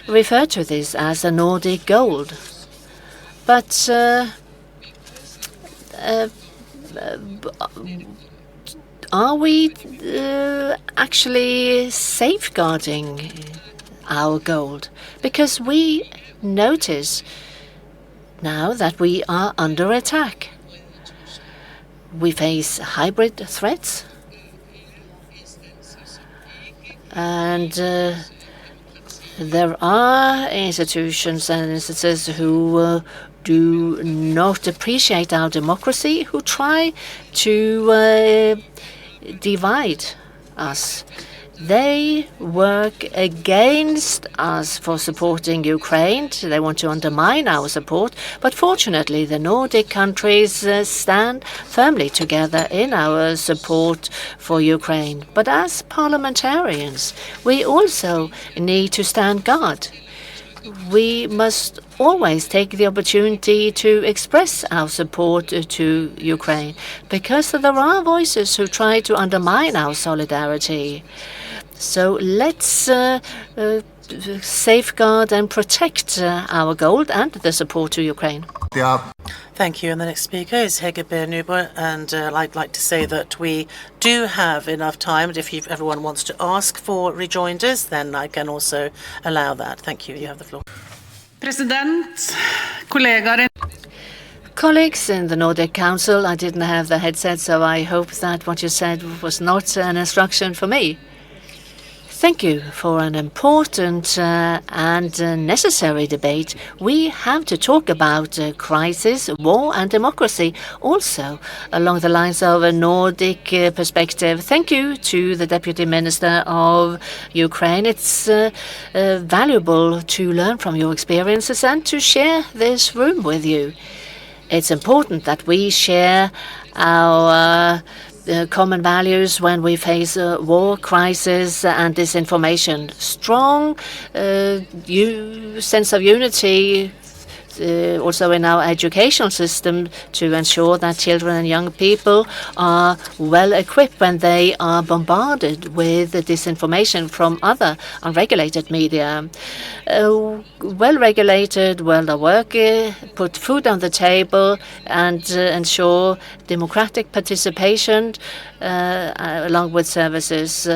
refer to this as a Nordic gold. But are we actually safeguarding our gold? Because we notice now that we are under attack. We face hybrid threats, and there are institutions and instances who do not appreciate our democracy, who try to divide us. They work against us for supporting Ukraine. They want to undermine our support. But fortunately, the Nordic countries stand firmly together in our support for Ukraine. But as parliamentarians, we also need to stand guard. We must always take the opportunity to express our support to Ukraine, because there are voices who try to undermine our solidarity. So let's safeguard and protect our gold and the support to Ukraine. Thank you. And the next speaker is Hege Bernuber. And I'd like to say that we do have enough time. If everyone wants to ask for rejoinders, then I can also allow that. Thank you. You have the floor. Colleagues in the Nordic Council, I didn't have the headset, so I hope that what you said was not an instruction for me. Thank you for an important and necessary debate. We have to talk about crisis, war and democracy, also along the lines of a Nordic perspective. Thank you to the Deputy Minister of Ukraine. It's valuable to learn from your experiences and to share this room with you. It's important that we share our common values when we face war, crisis and disinformation. Strong sense of unity also in our educational system to ensure that children and young people are well equipped when they are bombarded with disinformation from other unregulated media. Well-regulated World of Work, put food on the table and ensure democratic participation along with services.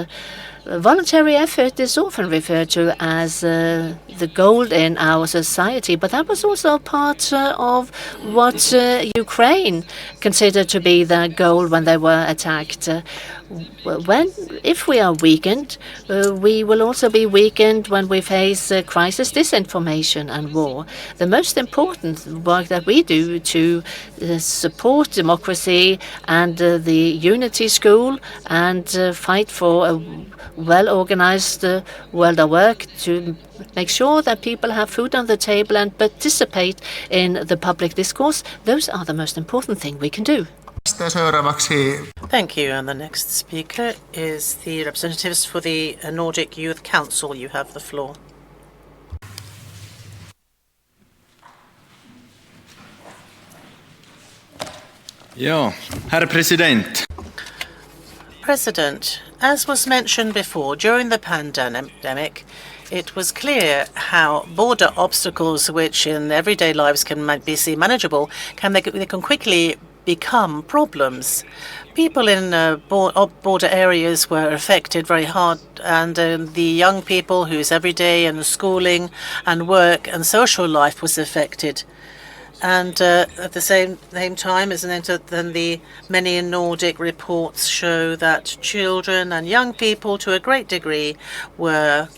Voluntary effort is often referred to as the gold in our society, but that was also part of what Ukraine considered to be the goal when they were attacked. If we are weakened, we will also be weakened when we face crisis, disinformation and war. The most important work that we do to support democracy and the unity school and fight for a well-organized world of work to make sure that people have food on the table and participate in the public discourse, those are the most important thing we can do. Thank you. And the next speaker is the representatives for the Nordic Youth Council. You have the floor. Ja, Herr President. President, as was mentioned before, during the pandemic, it was clear how border obstacles, which in everyday lives can be seen manageable, they can quickly become problems. People in border areas were affected very hard, and the young people whose everyday and schooling and work and social life was affected. And at the same time, then the many Nordic reports show that children and young people, to a great degree, were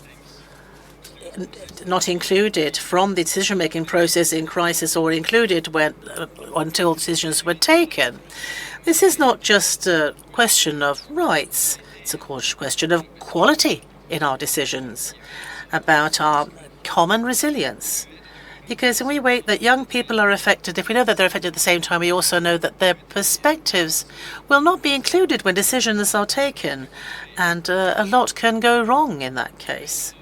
not included from the decision-making process in crisis or included until decisions were taken. This is not just a question of rights, it's a question of quality in our decisions, about our common resilience. Because when we wait that young people are affected, if we know that they're affected at the same time, we also know that their perspectives will not be included when decisions are taken. And a lot can go wrong in that case.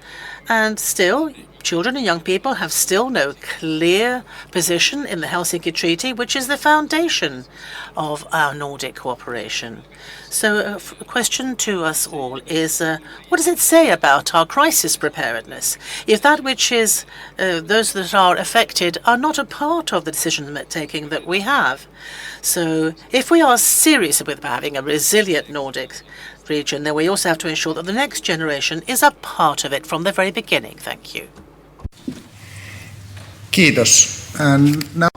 And still, children and young people have still no clear position in the Helsinki Treaty, which is the foundation of our Nordic cooperation. So a question to us all is, what does it say about our crisis preparedness if that which is, those that are affected are not a part of the decision-making that we have? So if we are serious about having a resilient Nordic region, then we also have to ensure that the next generation is a part of it from the very beginning. Thank you. Kiitos. And now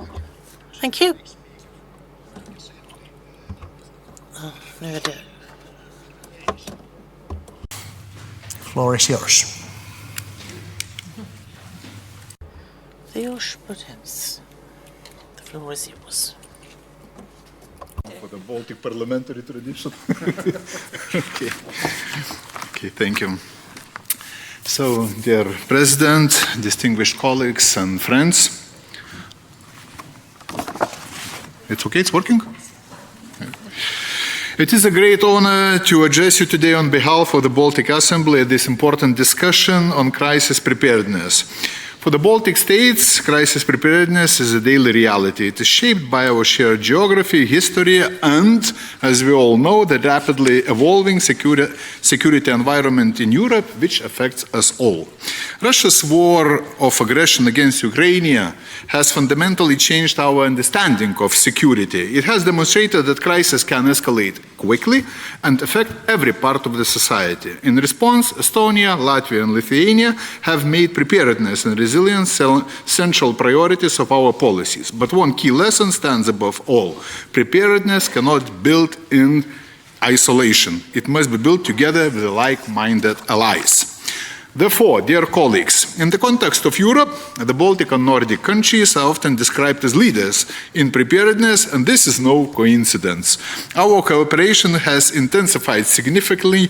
Thank you. floor is yours. The floor is yours. For the Baltic parliamentary tradition. Okay, thank you. So, dear President, distinguished colleagues and friends, it's okay, it's working? It is a great honor to address you today on behalf of the Baltic Assembly at this important discussion on crisis preparedness. For the Baltic states, crisis preparedness is a daily reality. It is shaped by our shared geography, history, and, as we all know, the rapidly evolving security environment in Europe, which affects us all. Russia's war of aggression against Ukraine has fundamentally changed our understanding of security. It has demonstrated that crisis can escalate quickly and affect every part of the society. In response, Estonia, Latvia, and Lithuania have made preparedness and resilience central priorities of our policies. But one key lesson stands above all. Preparedness cannot be built in isolation. It must be built together with like-minded allies. Therefore, dear colleagues, in the context of Europe, the Baltic and Nordic countries are often described as leaders in preparedness, and this is no coincidence. Our cooperation has intensified significantly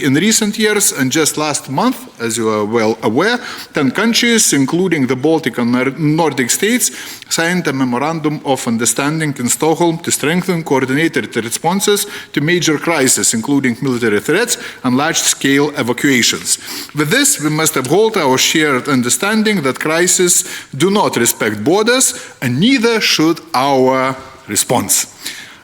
in recent years, and just last month, as you are well aware, 10 countries, including the Baltic and Nordic states, signed a memorandum of understanding in Stockholm to strengthen coordinated responses to major crises, including military threats and large-scale evacuations. With this, we must uphold our shared understanding that crises do not respect borders, and neither should our response.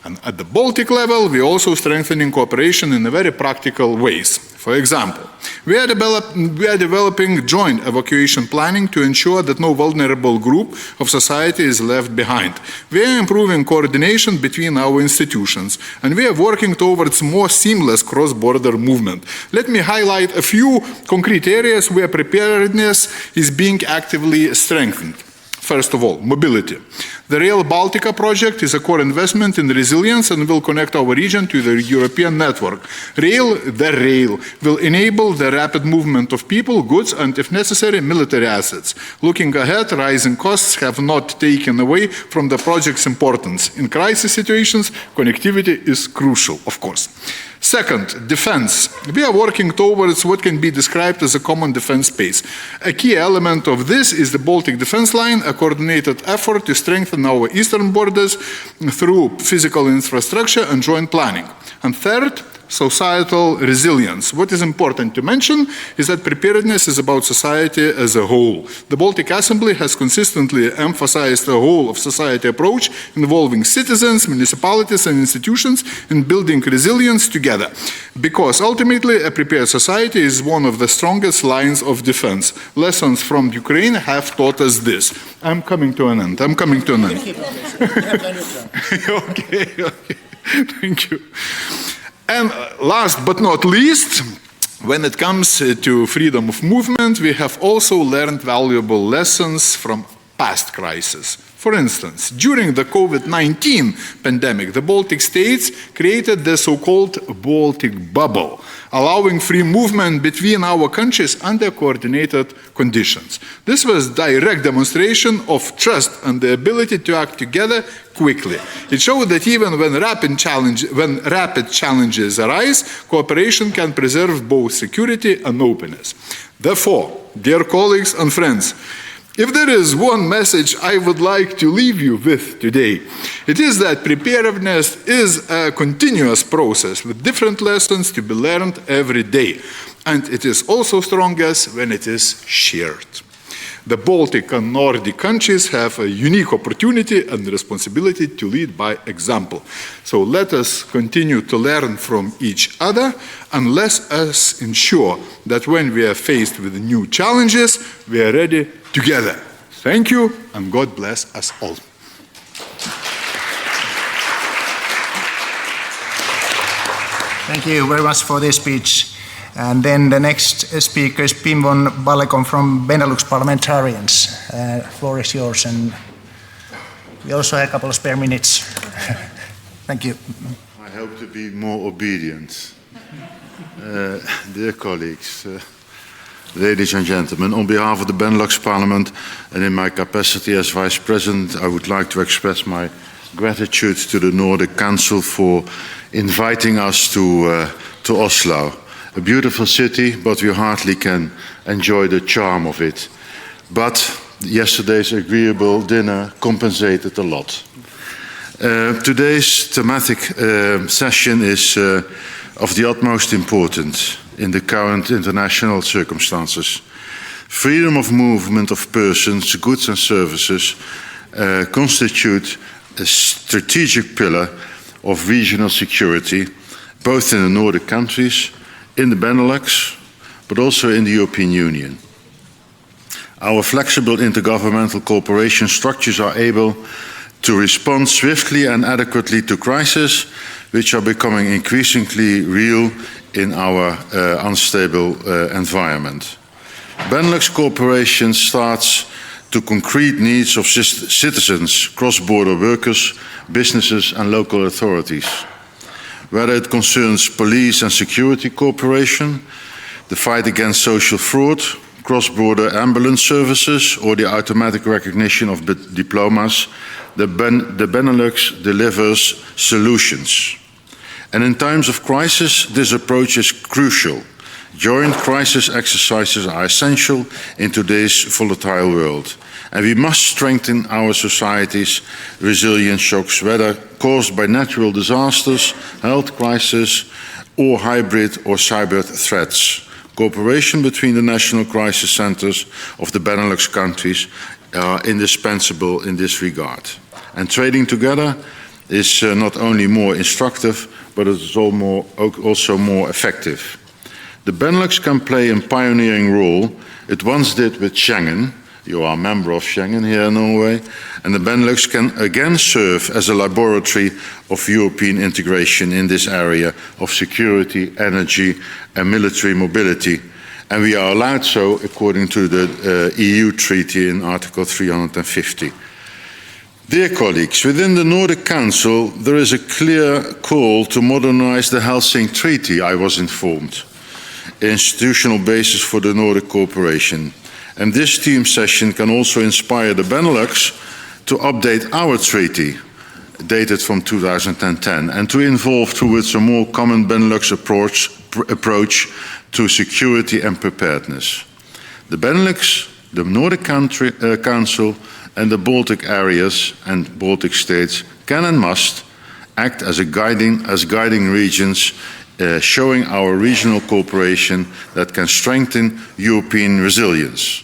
And at the Baltic level, we are also strengthening cooperation in very practical ways. For example, we are developing joint evacuation planning to ensure that no vulnerable group of society is left behind. We are improving coordination between our institutions, and we are working towards more seamless cross-border movement. Let me highlight a few concrete areas where preparedness is being actively strengthened. First of all, mobility. The Rail Baltica project is a core investment in resilience and will connect our region to the European network. The rail will enable the rapid movement of people, goods, and, if necessary, military assets. Looking ahead, rising costs have not taken away from the project's importance. In crisis situations, connectivity is crucial, of course. Second, defense. We are working towards what can be described as a common defense space. A key element of this is the Baltic Defense Line, a coordinated effort to strengthen our eastern borders through physical infrastructure and joint planning. And third, societal resilience. What is important to mention is that preparedness is about society as a whole. The Baltic Assembly has consistently emphasized a whole of society approach involving citizens, municipalities, and institutions in building resilience together. Because ultimately, a prepared society is one of the strongest lines of defense. Lessons from Ukraine have taught us this. I'm coming to an end. Okay. Thank you. And last but not least, when it comes to freedom of movement, we have also learned valuable lessons from past crises. For instance, during the COVID-19 pandemic, the Baltic states created the so-called Baltic bubble, allowing free movement between our countries under coordinated conditions. This was direct demonstration of trust and the ability to act together quickly. It showed that even when rapid challenges arise, cooperation can preserve both security and openness. Therefore, dear colleagues and friends, if there is one message I would like to leave you with today, it is that preparedness is a continuous process with different lessons to be learned every day. And it is also strongest when it is shared. The Baltic and Nordic countries have a unique opportunity and responsibility to lead by example. So let us continue to learn from each other, and let us ensure that when we are faced with new challenges, we are ready together. Thank you, and God bless us all. Thank you very much for this speech. And then the next speaker is Pim von Ballekom from Benelux Parliamentarians. Floor is yours, and we also have a couple of spare minutes. Thank you. I hope to be more obedient. Dear colleagues, ladies and gentlemen, on behalf of the Benelux Parliament and in my capacity as Vice President, I would like to express my gratitude to the Nordic Council for inviting us to Oslo. A beautiful city, but we hardly can enjoy the charm of it. But yesterday's agreeable dinner compensated a lot. Today's thematic session is of the utmost importance in the current international circumstances. Freedom of movement of persons, goods and services constitute a strategic pillar of regional security, both in the Nordic countries, in the Benelux, but also in the European Union. Our flexible intergovernmental cooperation structures are able to respond swiftly and adequately to crises which are becoming increasingly real in our unstable environment. Benelux cooperation starts to concrete needs of citizens, cross-border workers, businesses and local authorities. Whether it concerns police and security cooperation, the fight against social fraud, cross-border ambulance services, or the automatic recognition of diplomas, the Benelux delivers solutions. And in times of crisis, this approach is crucial. Joint crisis exercises are essential in today's volatile world. And we must strengthen our society's resilience shocks, whether caused by natural disasters, health crises, or hybrid or cyber threats. Cooperation between the national crisis centers of the Benelux countries are indispensable in this regard. And trading together is not only more instructive, but it is also more effective. The Benelux can play a pioneering role. It once did with Schengen. You are a member of Schengen here in Norway, and the Benelux can again serve as a laboratory of European integration in this area of security, energy and military mobility. And we are allowed so according to the EU Treaty in Article 350. Dear colleagues, within the Nordic Council there is a clear call to modernize the Helsinki Treaty, I was informed, institutional basis for the Nordic cooperation. And this team session can also inspire the Benelux to update our treaty, dated from 2010, and to evolve towards a more common Benelux approach to security and preparedness. The Benelux, the Nordic Council, and the Baltic areas and Baltic states can and must act as guiding regions, showing our regional cooperation that can strengthen European resilience.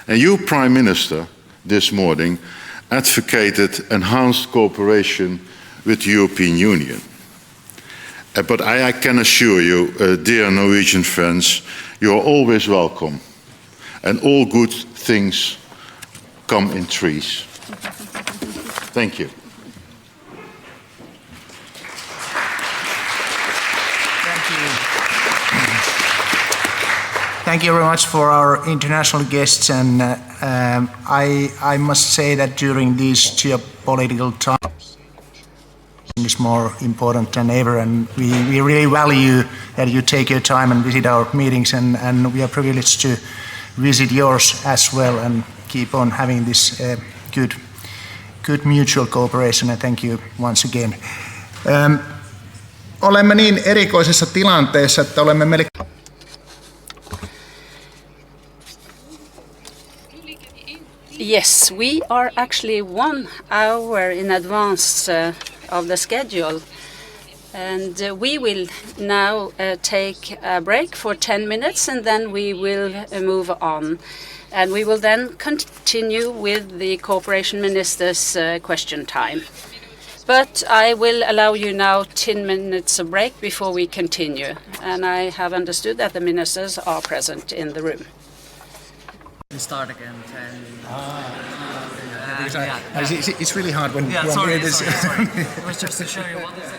And you, Prime Minister, this morning advocated enhanced cooperation with the European Union. But I can assure you, dear Norwegian friends, you are always welcome, and all good things come in threes. Thank you. Thank you very much for our international guests, and I must say that during these geopolitical times, is more important than ever, and we really value that you take your time and visit our meetings, and we are privileged to visit yours as well and keep on having this good mutual cooperation, and thank you once again. Olemme niin erikoisessa tilanteessa, että olemme melkein... Yes, we are actually 1 hour in advance of the schedule. And we will now take a break for 10 minutes, and then we will move on. And we will then continue with the cooperation ministers' question time. But I will allow you now 10 minutes of break before we continue. And I have understood that the ministers are present in the room. We start again. It's really hard when sorry. it was just to show you what is the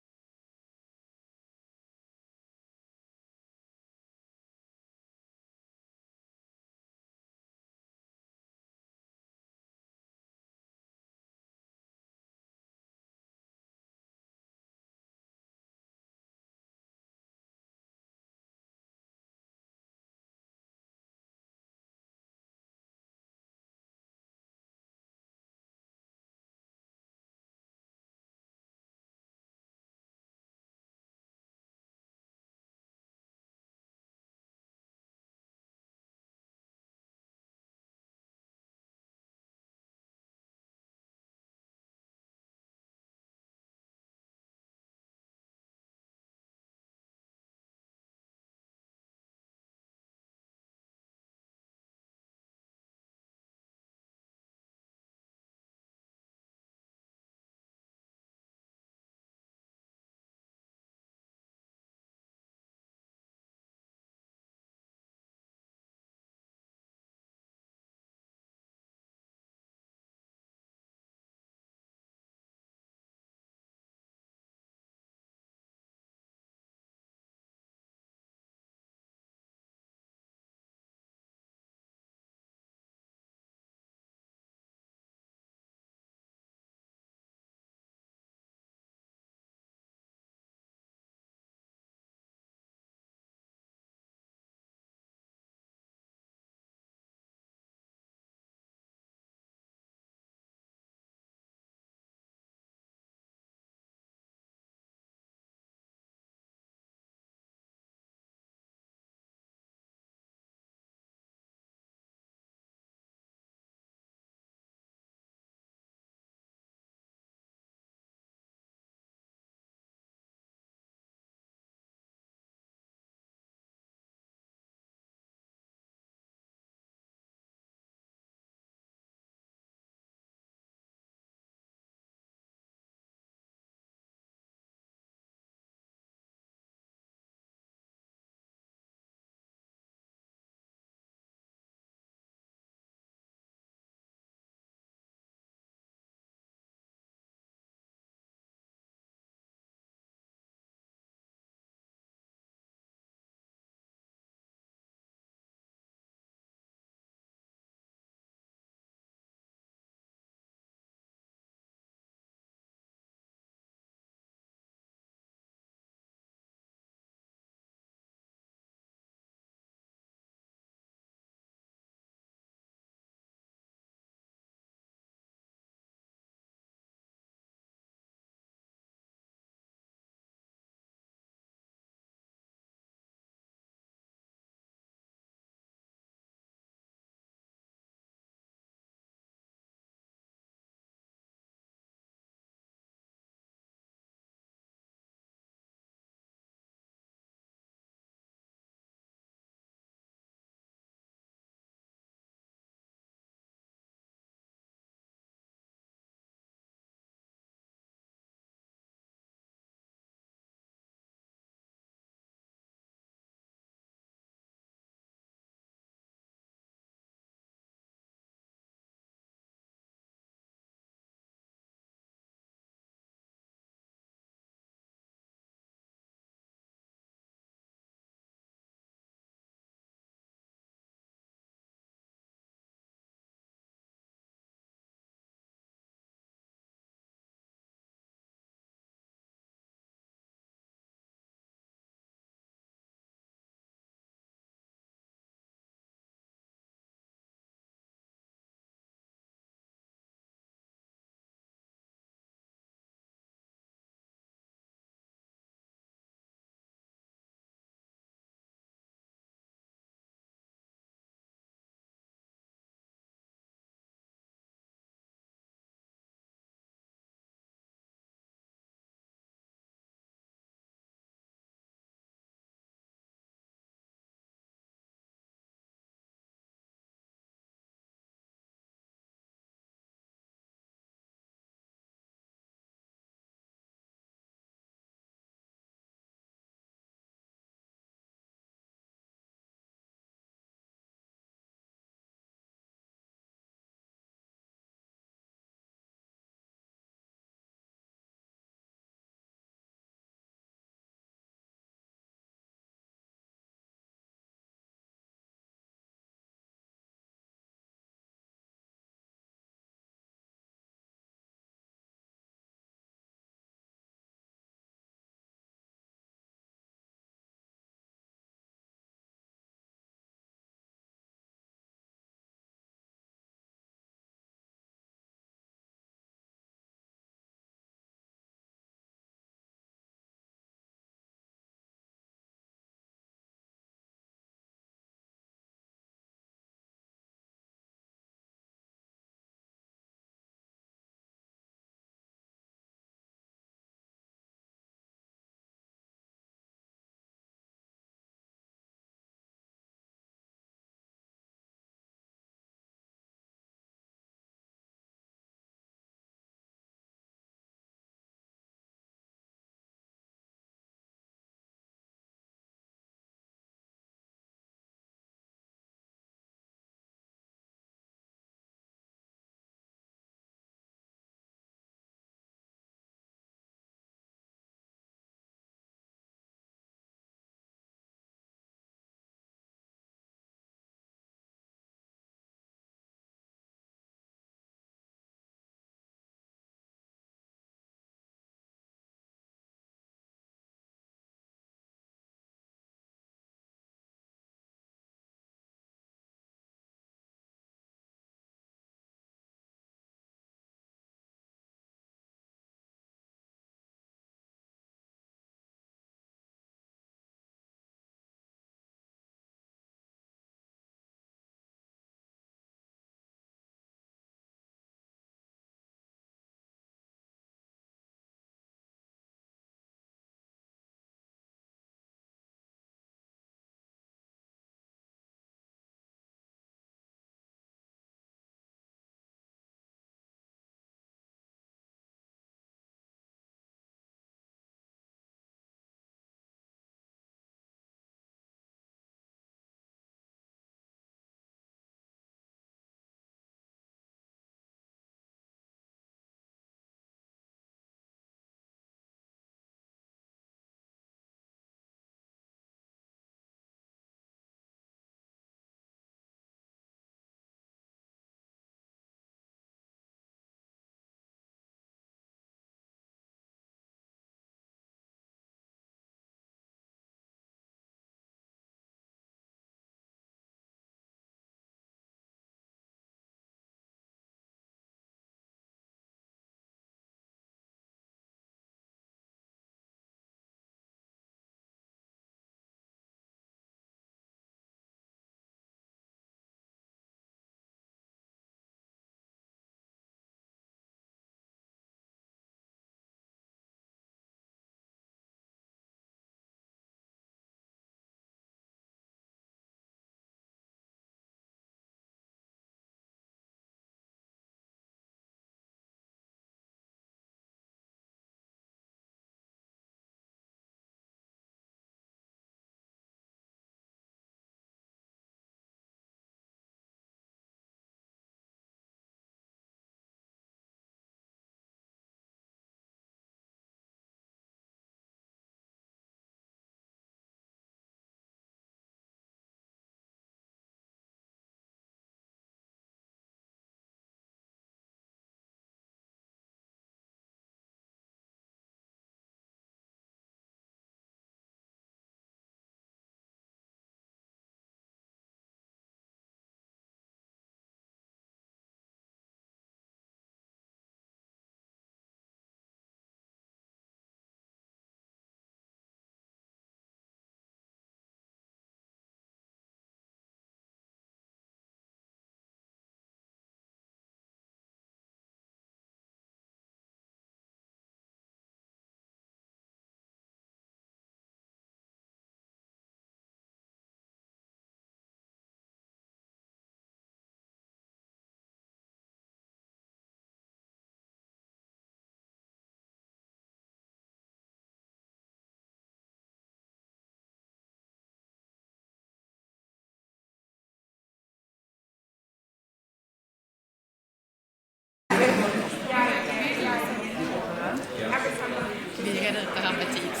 reda ut det här med tids.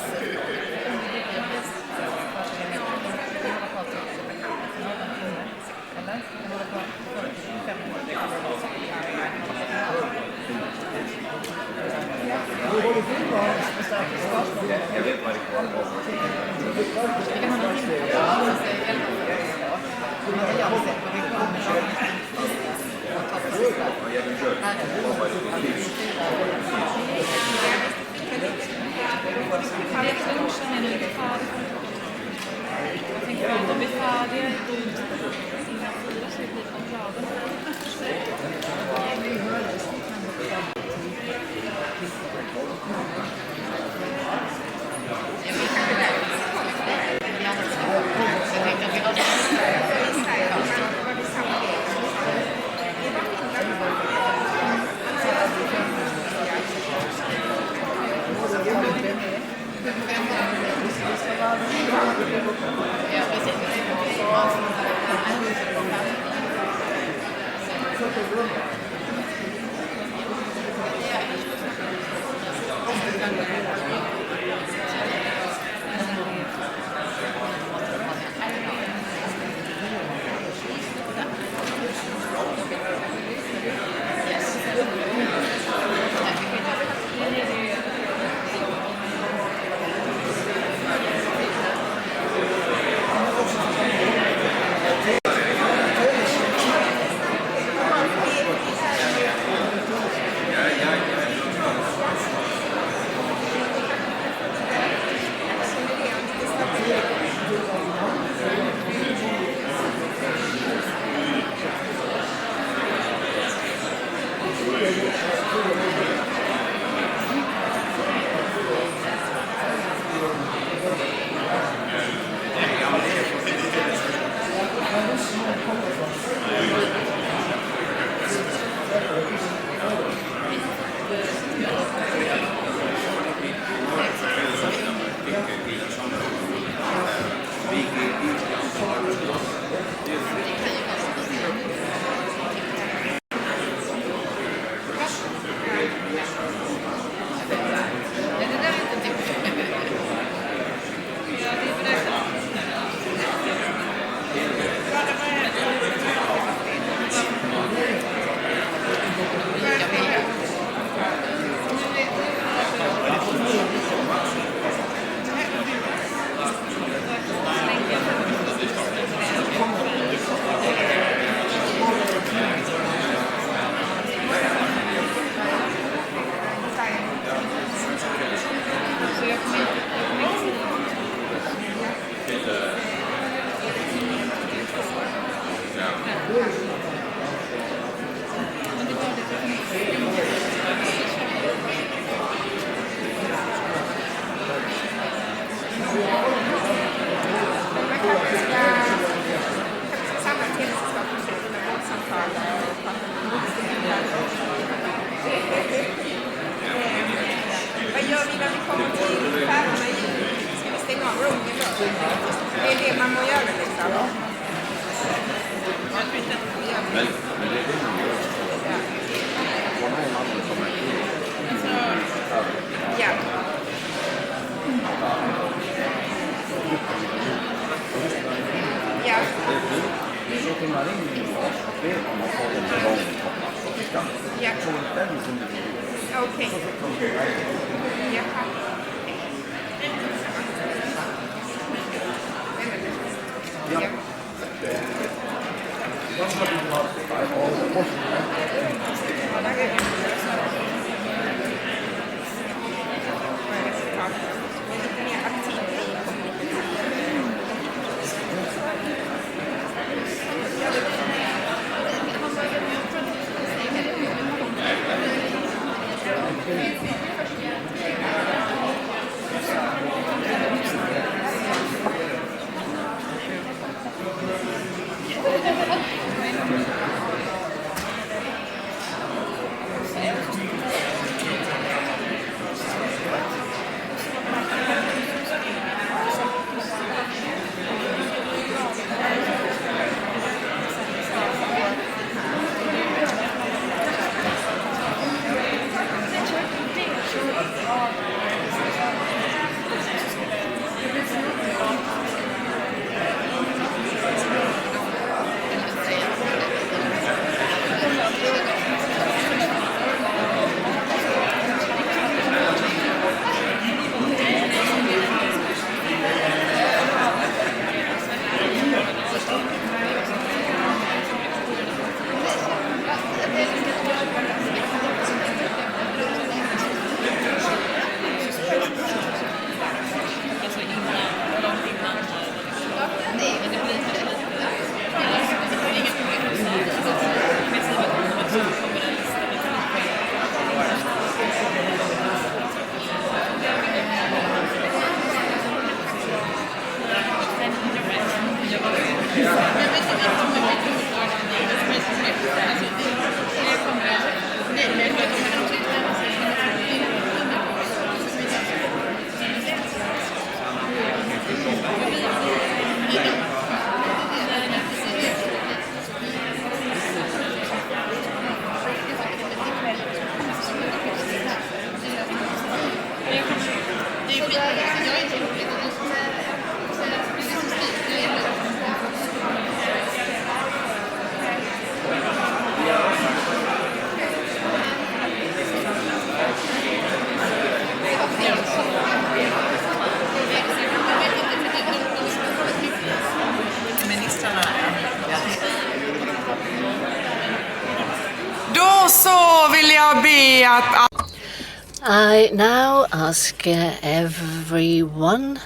I now ask everyone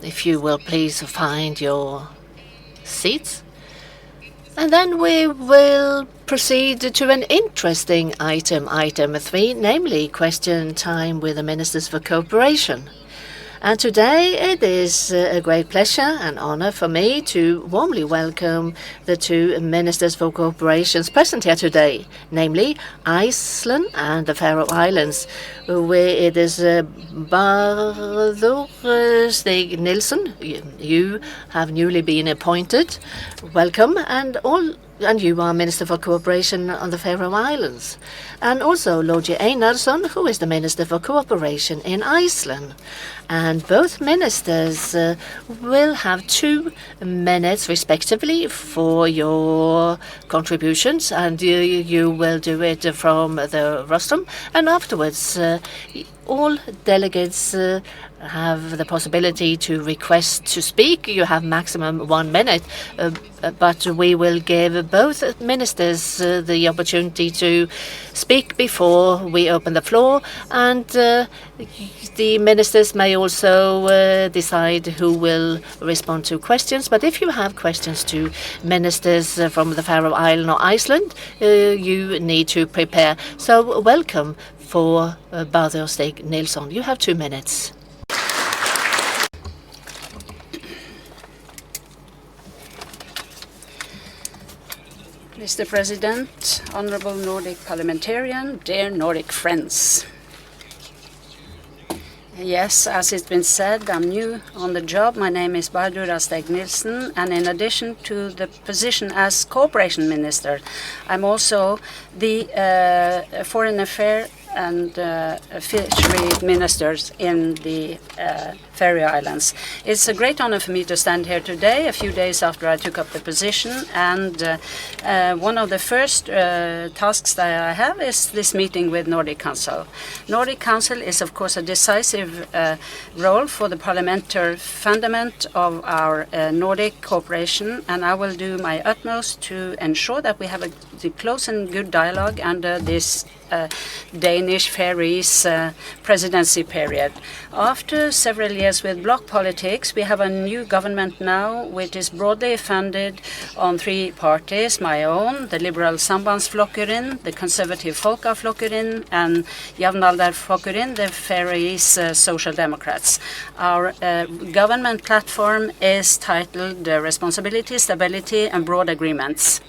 if you will please find your seats. And then we will proceed to an interesting item 3, namely question time with the Ministers for Cooperation. And today it is a great pleasure and honor for me to warmly welcome the 2 Ministers for Cooperation present here today, namely Iceland and the Faroe Islands, where it is Barður Stig Nilsson. You have newly been appointed. Welcome, and you are Minister for Cooperation on the Faroe Islands. And also Logi Einarsson, who is the Minister for Cooperation in Iceland. And both ministers will have 2 minutes respectively for your contributions, and you will do it from the rostrum. And afterwards, all delegates have the possibility to request to speak. You have maximum 1 minute, but we will give both ministers the opportunity to speak before we open the floor, and the ministers may also decide who will respond to questions. But if you have questions to ministers from the Faroe Islands or Iceland, you need to prepare. So welcome for Barður Stig Nilsson. You have 2 minutes. Mr. President, honorable Nordic parliamentarian, dear Nordic friends. Yes, as it's been said, I'm new on the job. My name is Barður Stig Nilsson, and in addition to the position as Cooperation Minister, I'm also the Foreign Affairs and Fishery Ministers in the Faroe Islands. It's a great honor for me to stand here today, a few days after I took up the position, and one of the first tasks that I have is this meeting with Nordic Council. Nordic Council is, of course, a decisive role for the parliamentary fundament of our Nordic cooperation, and I will do my utmost to ensure that we have a close and good dialogue under this Danish Faroese presidency period. After several years with bloc politics, we have a new government now, which is broadly funded on 3 parties: my own, the Liberal Sambandsflokkurin, the Conservative Folkeflokkurin, and Javnaðarflokkurin, the Faroese Social Democrats. Our government platform is titled Responsibility, Stability and Broad Agreements.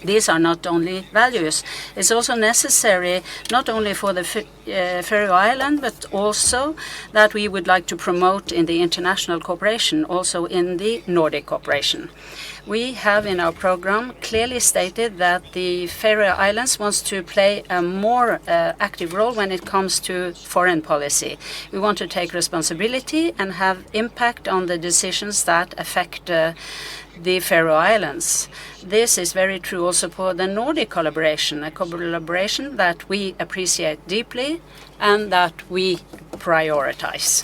These are not only values. It's also necessary not only for the Faroe Island, but also that we would like to promote in the international cooperation, also in the Nordic cooperation. We have in our program clearly stated that the Faroe Islands wants to play a more active role when it comes to foreign policy. We want to take responsibility and have impact on the decisions that affect the Faroe Islands. This is very true also for the Nordic collaboration, a collaboration that we appreciate deeply and that we prioritize.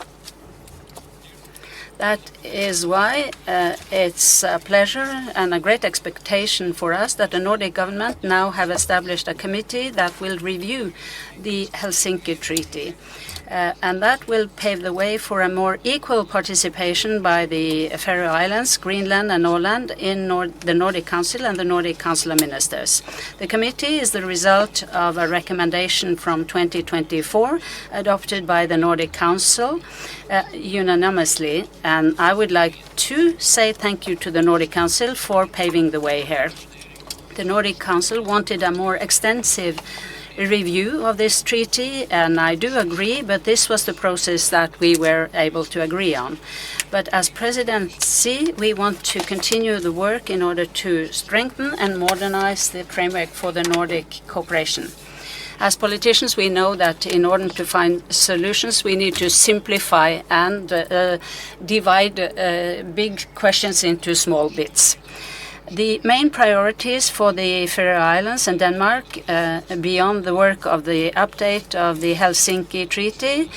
That is why it's a pleasure and a great expectation for us that the Nordic government now have established a committee that will review the Helsinki Treaty. And that will pave the way for a more equal participation by the Faroe Islands, Greenland and Åland in the Nordic Council and the Nordic Council of Ministers. The committee is the result of a recommendation from 2024 adopted by the Nordic Council unanimously, and I would like to say thank you to the Nordic Council for paving the way here. The Nordic Council wanted a more extensive review of this treaty, and I do agree, but this was the process that we were able to agree on. But as presidency, we want to continue the work in order to strengthen and modernize the framework for the Nordic cooperation. As politicians, we know that in order to find solutions, we need to simplify and divide big questions into small bits. The main priorities for the Faroe Islands and Denmark, beyond the work of the update of the Helsinki Treaty,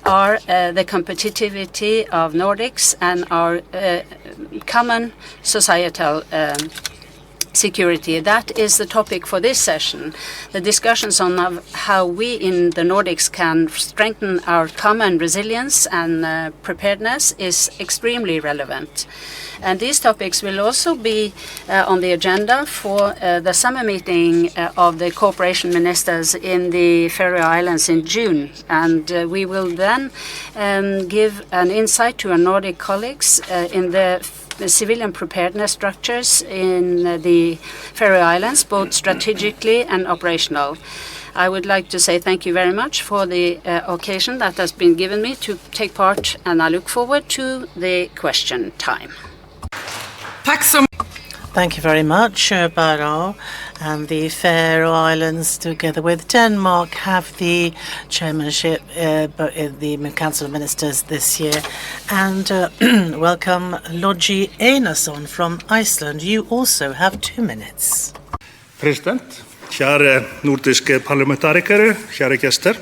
are the competitivity of Nordics and our common societal security. That is the topic for this session. The discussions on how we in the Nordics can strengthen our common resilience and preparedness is extremely relevant. And these topics will also be on the agenda for the summer meeting of the cooperation ministers in the Faroe Islands in June. And we will then give an insight to our Nordic colleagues in the civilian preparedness structures in the Faroe Islands, both strategically and operational. I would like to say thank you very much for the occasion that has been given me to take part, and I look forward to the question time. Thank you very much, Baro. And the Faroe Islands, together with Denmark, have the chairmanship in the Council of Ministers this year. And welcome Lodji Einarsson from Iceland. You also have 2 minutes. President, kjære nordiske parlamentarikere, kjære gjester.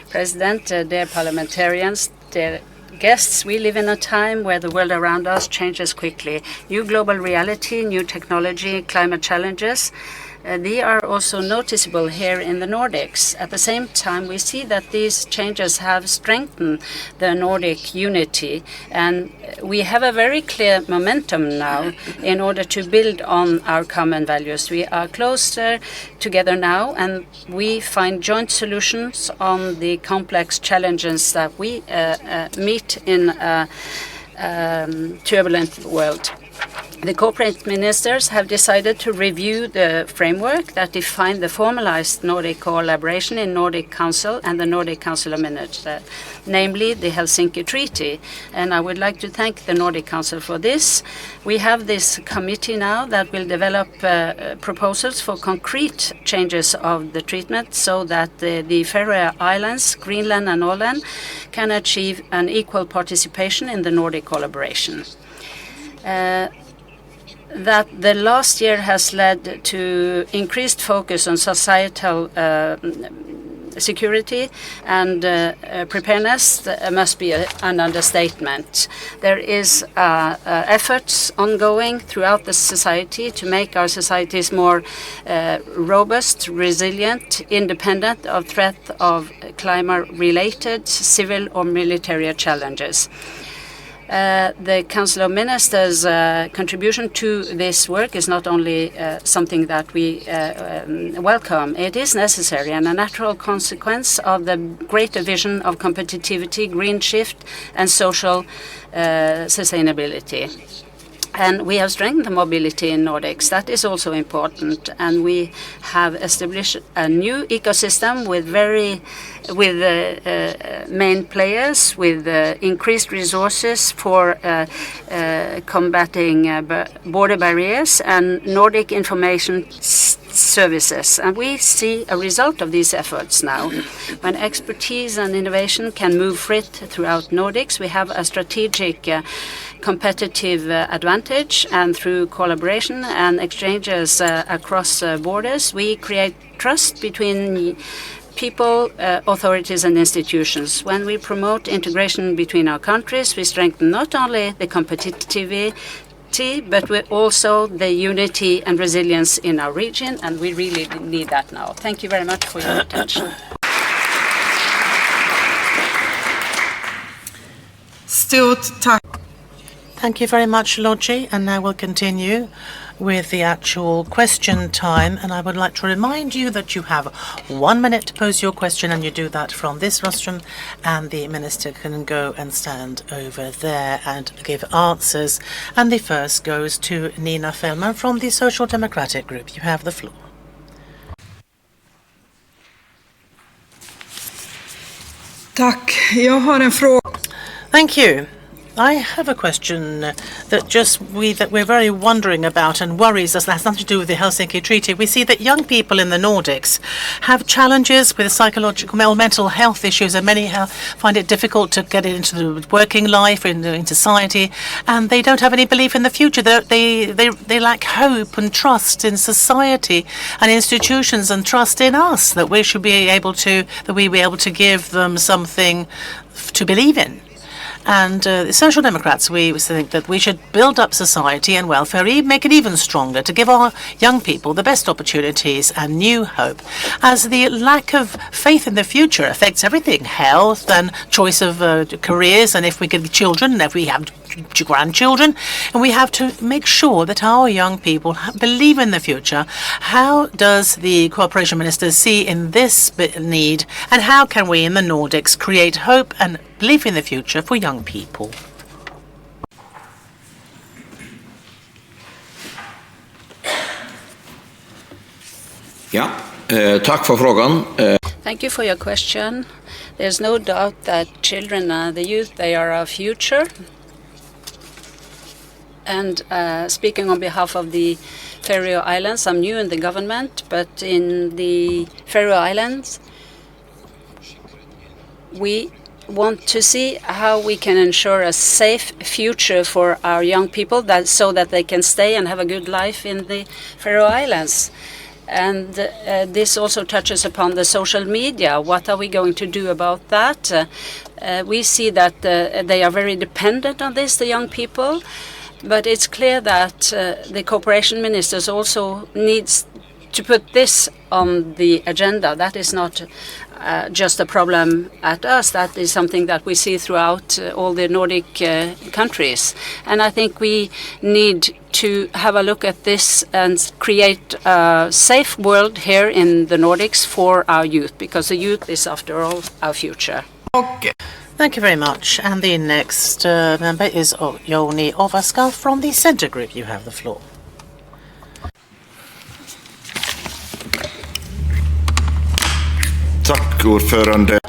President, dear parliamentarians, dear guests, we live in a time where the world around us changes quickly. New global reality, new technology, climate challenges, they are also noticeable here in the Nordics. At the same time, we see that these changes have strengthened the Nordic unity, and we have a very clear momentum now in order to build on our common values. We are closer together now, and we find joint solutions on the complex challenges that we meet in a turbulent world. The corporate ministers have decided to review the framework that define the formalized Nordic collaboration in Nordic Council and the Nordic Council of Ministers, namely the Helsinki Treaty. And I would like to thank the Nordic Council for this. We have this committee now that will develop proposals for concrete changes of the treatment so that the Faroe Islands, Greenland and Åland can achieve an equal participation in the Nordic collaboration. That the last year has led to increased focus on societal security and preparedness must be an understatement. There is efforts ongoing throughout the society to make our societies more robust, resilient, independent of threat of climate-related civil or military challenges. The Council of Ministers' contribution to this work is not only something that we welcome, it is necessary and a natural consequence of the greater vision of competitivity, green shift and social sustainability. And we have strengthened the mobility in Nordics. That is also important. And we have established a new ecosystem with main players, with increased resources for combating border barriers and Nordic information services. And we see a result of these efforts now. When expertise and innovation can move free throughout Nordics, we have a strategic competitive advantage, and through collaboration and exchanges across borders, we create trust between people, authorities and institutions. When we promote integration between our countries, we strengthen not only the competitivity, but we also the unity and resilience in our region, and we really need that now. Thank you very much for your attention. Thank you very much, Lodji, and now we'll continue with the actual question time. And I would like to remind you that you have 1 minute to pose your question, and you do that from this rostrum, and the minister can go and stand over there and give answers. And the first goes to Nina Fellman from the Social Democratic Group. You have the floor. Tack. Jag har en fråga. Thank you. I have a question that we're very wondering about and worries us. That has nothing to do with the Helsinki Treaty. We see that young people in the Nordics have challenges with psychological or mental health issues, and many find it difficult to get into the working life, in society, and they don't have any belief in the future. They lack hope and trust in society and institutions, and trust in us that we be able to give them something to believe in. And the Social Democrats, we think that we should build up society and welfare, make it even stronger, to give our young people the best opportunities and new hope, as the lack of faith in the future affects everything, health and choice of careers, and if we get children, and if we have grandchildren, and we have to make sure that our young people believe in the future. How does the cooperation minister see in this need, and how can we in the Nordics create hope and belief in the future for young people? Ja, tack för frågan. Thank you for your question. There's no doubt that children and the youth, they are our future. And speaking on behalf of the Faroe Islands, I'm new in the government, but in the Faroe Islands, we want to see how we can ensure a safe future for our young people, so that they can stay and have a good life in the Faroe Islands. And this also touches upon the social media. What are we going to do about that? We see that they are very dependent on this, the young people. But it's clear that the cooperation ministers also needs to put this on the agenda. That is not just a problem at us. That is something that we see throughout all the Nordic countries. And I think we need to have a look at this and create a safe world here in the Nordics for our youth, because the youth is, after all, our future. Okay. Thank you very much. And the next member is Joni Ovaska from the Centre Group. You have the floor. Tack, ordförande.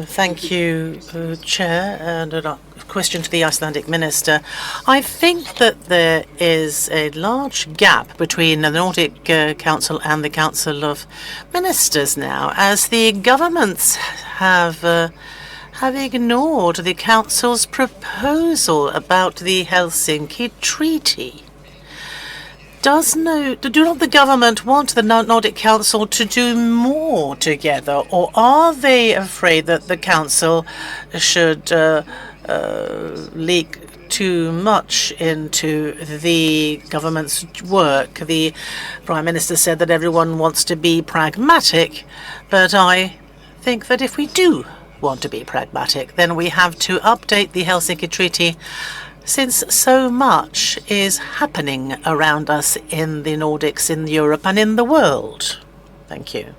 Thank you, Chair. And a question to the Icelandic Minister. I think that there is a large gap between the Nordic Council and the Council of Ministers now, as the governments have ignored the Council's proposal about the Helsinki Treaty. Do not the government want the Nordic Council to do more together, or are they afraid that the Council should leak too much into the government's work? The Prime Minister said that everyone wants to be pragmatic, but I think that if we do want to be pragmatic, then we have to update the Helsinki Treaty, since so much is happening around us in the Nordics, in Europe and in the world. Thank you.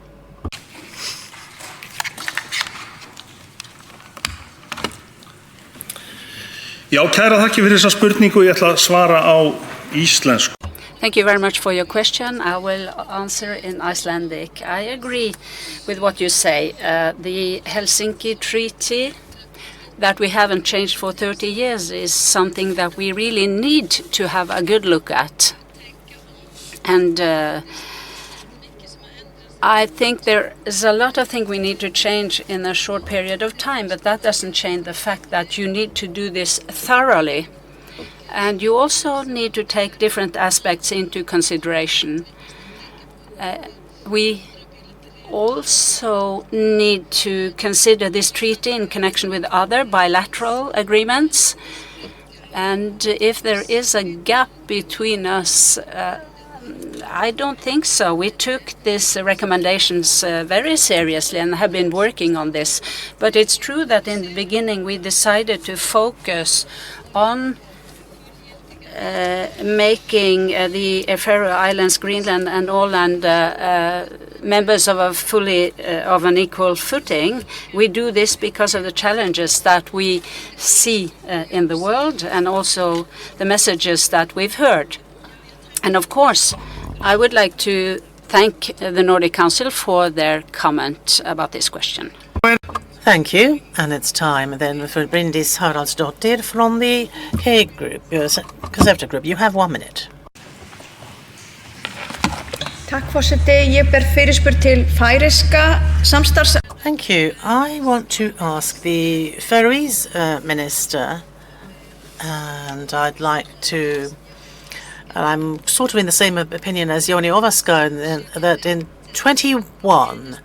Já, kæra þakki fyrir þessa spurningu. Ég ætla að svara á íslensku. Thank you very much for your question. I will answer in Icelandic. I agree with what you say. The Helsinki Treaty that we haven't changed for 30 years is something that we really need to have a good look at. And I think there is a lot of things we need to change in a short period of time, but that doesn't change the fact that you need to do this thoroughly. And you also need to take different aspects into consideration. We also need to consider this treaty in connection with other bilateral agreements. And if there is a gap between us, I don't think so. We took these recommendations very seriously and have been working on this. But it's true that in the beginning we decided to focus on making the Faroe Islands, Greenland and Åland members of of an equal footing. We do this because of the challenges that we see in the world, and also the messages that we've heard. And of course, I would like to thank the Nordic Council for their comment about this question. Thank you. And it's time then for Bryndís Haraldsdóttir from the Conservative Group. You have 1 minute. Takk forseti, ég ber fyrirspurn til færeyska samstarfs. Thank you. I want to ask the Faroese minister, and I'd like to, I'm sort of in the same opinion as Joni Ovaska, that in 21,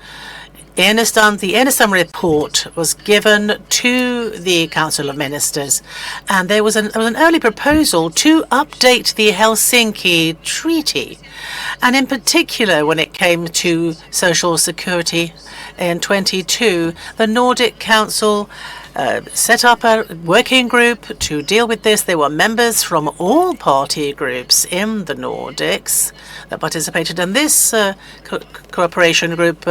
Enestam report was given to the Council of Ministers, and there was an early proposal to update the Helsinki Treaty, and in particular when it came to social security in 22, the Nordic Council set up a working group to deal with this. There were members from all party groups in the Nordics that participated, and this cooperation group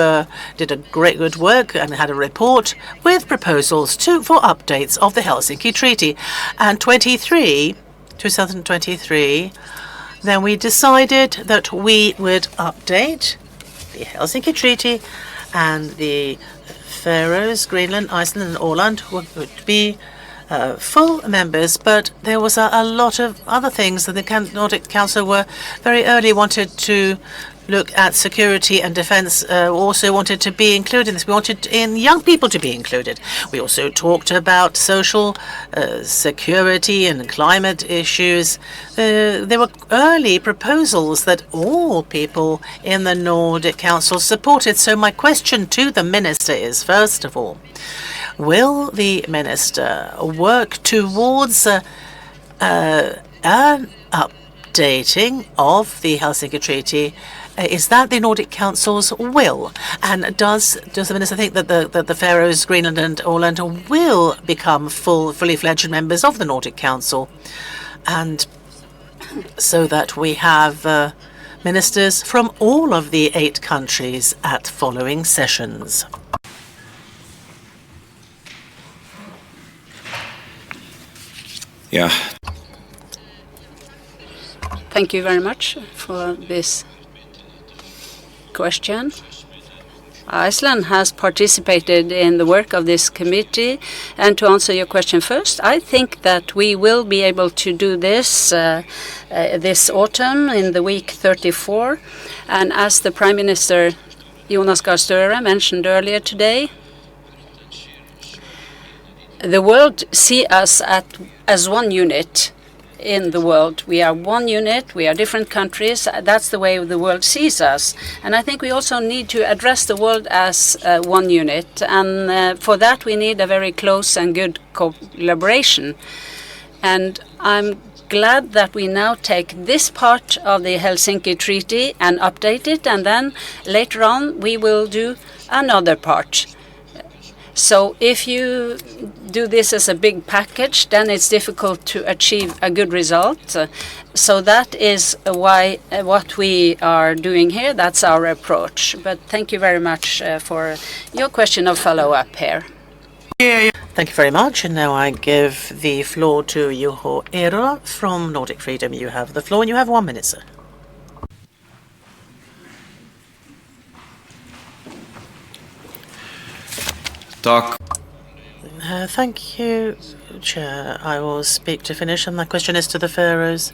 did a great good work and had a report with proposals for updates of the Helsinki Treaty. And 2023, then we decided that we would update the Helsinki Treaty, and the Faroes, Greenland, Iceland, and Åland would be full members, but there was a lot of other things that the Nordic Council were very early wanted to look at security and defense, also wanted to be included in this. We wanted young people to be included. We also talked about social security and climate issues. There were early proposals that all people in the Nordic Council supported. So my question to the minister is, first of all, will the minister work towards an updating of the Helsinki Treaty? Is that the Nordic Council's will? And does the minister think that the Faroes, Greenland, and Åland will become fully fledged members of the Nordic Council, and so that we have ministers from all of the 8 countries at following sessions? Yeah. Thank you very much for this question. Iceland has participated in the work of this committee, and to answer your question first, I think that we will be able to do this this autumn in the week 34, and as the Prime Minister Jonas Gahr Støre mentioned earlier today, the world see us as one unit. In the world, we are one unit, we are different countries. That's the way the world sees us, and I think we also need to address the world as one unit, and for that we need a very close and good collaboration. And I'm glad that we now take this part of the Helsinki Treaty and update it, and then later on we will do another part. So if you do this as a big package, then it's difficult to achieve a good result. So that is why what we are doing here, that's our approach. But thank you very much for your question of follow-up here. Thank you very much. And now I give the floor to Juho Eerola from Nordic Freedom. You have the floor, and you have 1 minute, sir. Thank you, Chair. I will speak to Finnish, and my question is to the Faroes.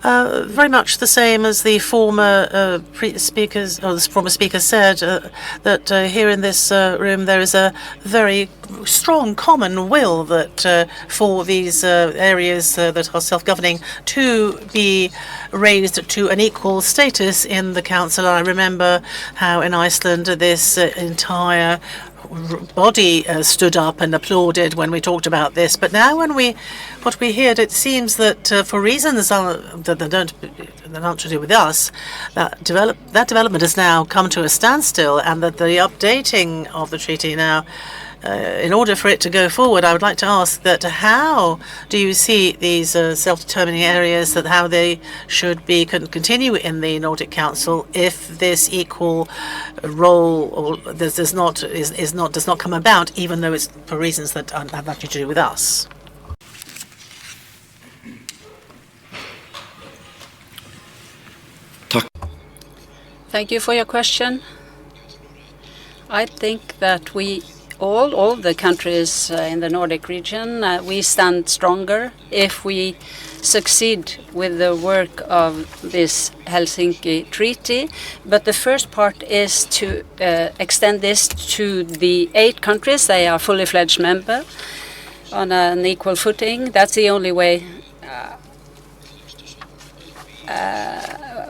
Very much the same as the former speaker said, that here in this room there is a very strong common will that for these areas that are self-governing to be raised to an equal status in the council. I remember how in Iceland this entire body stood up and applauded when we talked about this. But now what we hear, it seems that for reasons that they're not to do with us, that development has now come to a standstill, and that the updating of the treaty now, in order for it to go forward, I would like to ask that how do you see these self-determining areas, that how they should be continue in the Nordic Council if this equal role or this does not come about, even though it's for reasons that have nothing to do with us? Thank you for your question. I think that all the countries in the Nordic region, we stand stronger if we succeed with the work of this Helsinki Treaty. But the first part is to extend this to the 8 countries. They are fully fledged members on an equal footing. That's the only way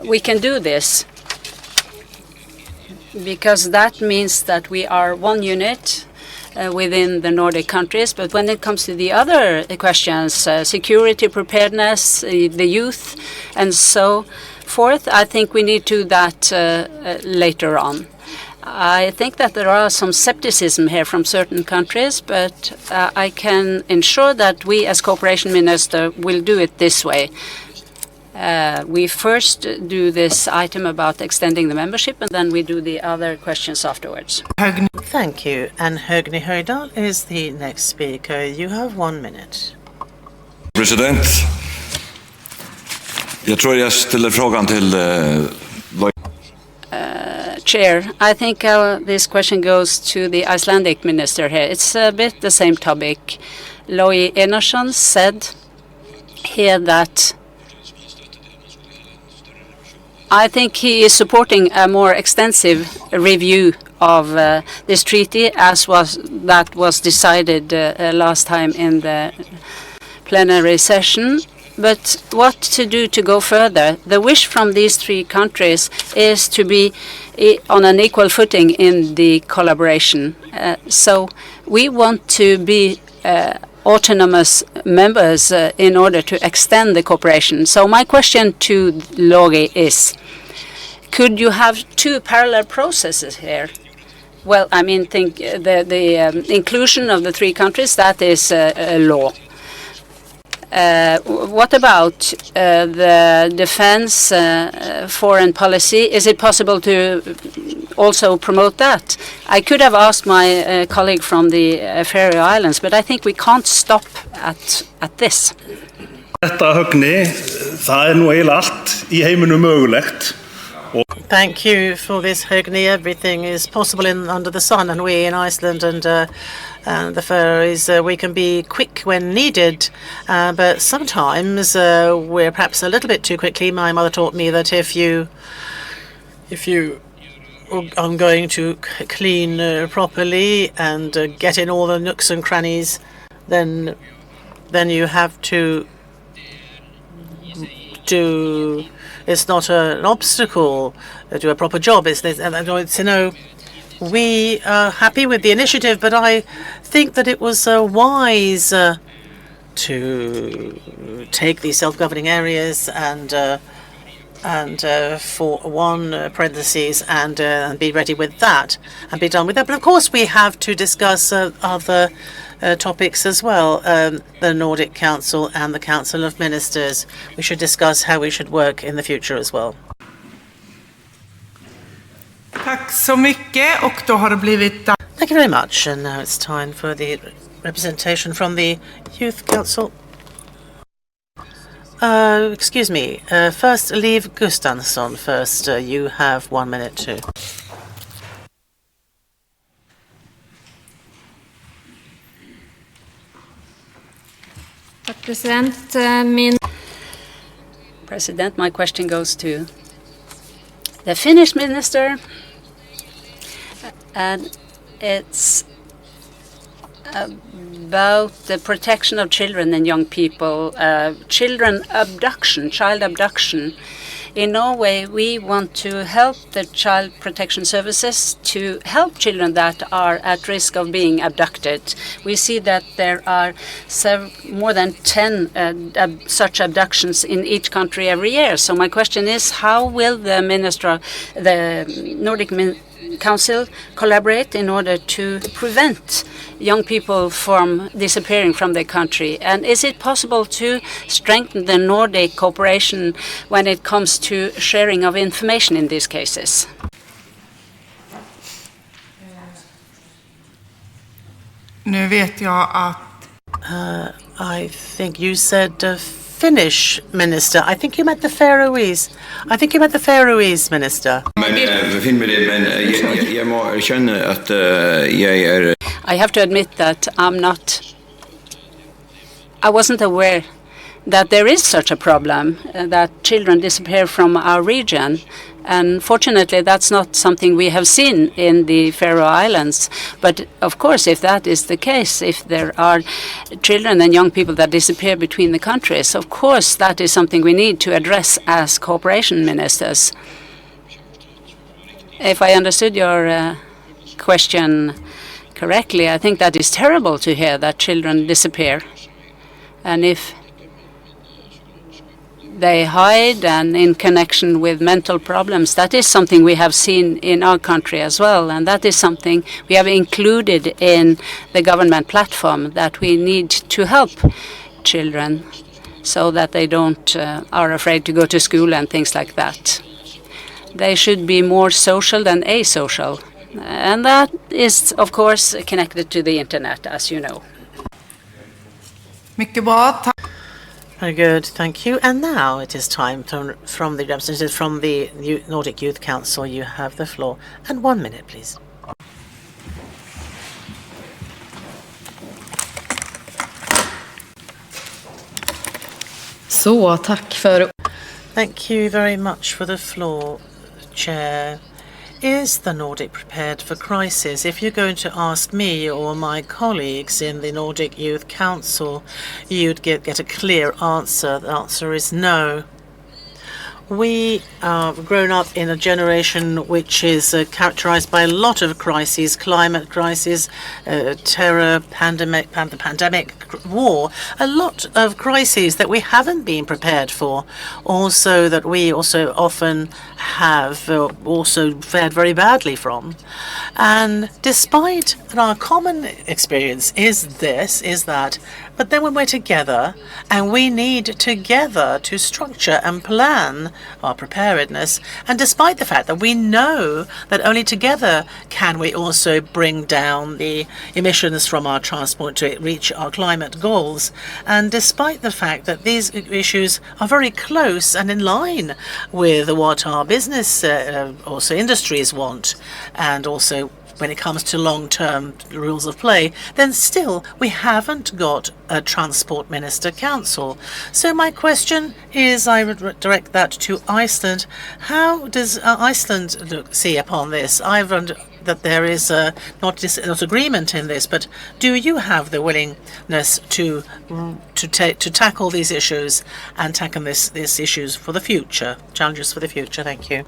we can do this. because that means that we are one unit within the Nordic countries. But when it comes to the other questions, security, preparedness, the youth, and so forth, I think we need to do that later on. I think that there are some skepticism here from certain countries, but I can ensure that we as Cooperation Minister will do it this way. We first do this item about extending the membership, and then we do the other questions afterwards. Thank you. And Høgni Høydal is the next speaker. You have 1 minute. President, jag tror jag ställer frågan till Chair, I think this question goes to the Icelandic minister here. It's a bit the same topic. Logi Einarsson said here that I think he is supporting a more extensive review of this treaty, as that was decided last time in the plenary session. But what to do to go further? The wish from these three countries is to be on an equal footing in the collaboration. So we want to be autonomous members in order to extend the cooperation. So my question to Logi is, could you have two parallel processes here? Well, I mean, think the inclusion of the three countries, that is a law. What about the defense, foreign policy? Is it possible to also promote that? I could have asked my colleague from the Faroe Islands, but I think we can't stop at this. Þetta Høgni, það nú eiginlega allt í heiminum mögulegt. Thank you for this, Høgni. Everything is possible under the sun, and we in Iceland and the Faroes, we can be quick when needed, but sometimes we're perhaps a little bit too quickly. My mother taught me that if you are going to clean properly and get in all the nooks and crannies, then you have to do. It's not an obstacle to do a proper job. It's we are happy with the initiative, but I think that it was wise to take these self-governing areas and for one parentheses and be ready with that and be done with that. But of course, we have to discuss other topics as well, the Nordic Council and the Council of Ministers. We should discuss how we should work in the future as well. Tack så mycket, och då har det blivit... Thank you very much, and now it's time for the representation from the Youth Council. Excuse me, first Liv Gustafsson first. You have 1 minute too. President, my question goes to the Finnish minister, and it's about the protection of children and young people, child abduction. In Norway, we want to help the child protection services to help children that are at risk of being abducted. We see that there are more than 10 such abductions in each country every year. So my question is, how will the Nordic Council collaborate in order to prevent young people from disappearing from their country? And is it possible to strengthen the Nordic cooperation when it comes to sharing of information in these cases? Nu vet jag att... I think you said Finnish minister. I think you meant the Faroese. I think you meant the Faroese minister. I have to admit that I wasn't aware that there is such a problem, that children disappear from our region. And fortunately, that's not something we have seen in the Faroe Islands. But of course, if that is the case, if there are children and young people that disappear between the countries, of course, that is something we need to address as cooperation ministers. If I understood your question correctly, I think that is terrible to hear that children disappear. And if they hide and in connection with mental problems, that is something we have seen in our country as well. And that is something we have included in the government platform, that we need to help children so that they don't are afraid to go to school and things like that. They should be more social than asocial. And that is, of course, connected to the internet, as you know. Very good, thank you. And now it is time from the representative from the Nordic Youth Council. You have the floor. And 1 minute, please. Thank you very much for the floor, Chair. Is the Nordic prepared for crisis? If you're going to ask me or my colleagues in the Nordic Youth Council, you'd get a clear answer. The answer is no. We have grown up in a generation which is characterized by a lot of crises: climate crisis, terror, pandemic, war, a lot of crises that we haven't been prepared for. Also that we also often have also fared very badly from. And despite our common experience is that, but then when we're together and we need together to structure and plan our preparedness, and despite the fact that we know that only together can we also bring down the emissions from our transport to reach our climate goals, and despite the fact that these issues are very close and in line with what our business, also industries want, and also when it comes to long-term rules of play, then still we haven't got a Transport Minister Council. So my question is, I would direct that to Iceland. How does Iceland see upon this? I've learned that there is not agreement in this, but do you have the willingness to tackle these issues and tackle these issues for the future, challenges for the future? Thank you.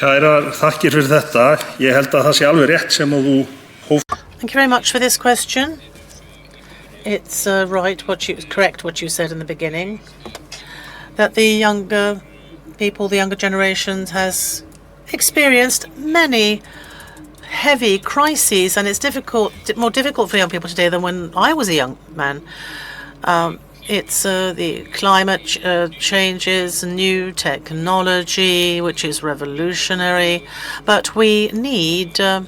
Kærar þakkir fyrir þetta. Ég held að það sé alveg rétt sem þú hófst. Thank you very much for this question. It's correct what you said in the beginning, that the younger people, the younger generations has experienced many heavy crises, and it's more difficult for young people today than when I was a young man. It's the climate changes, new technology, which is revolutionary, but we need, in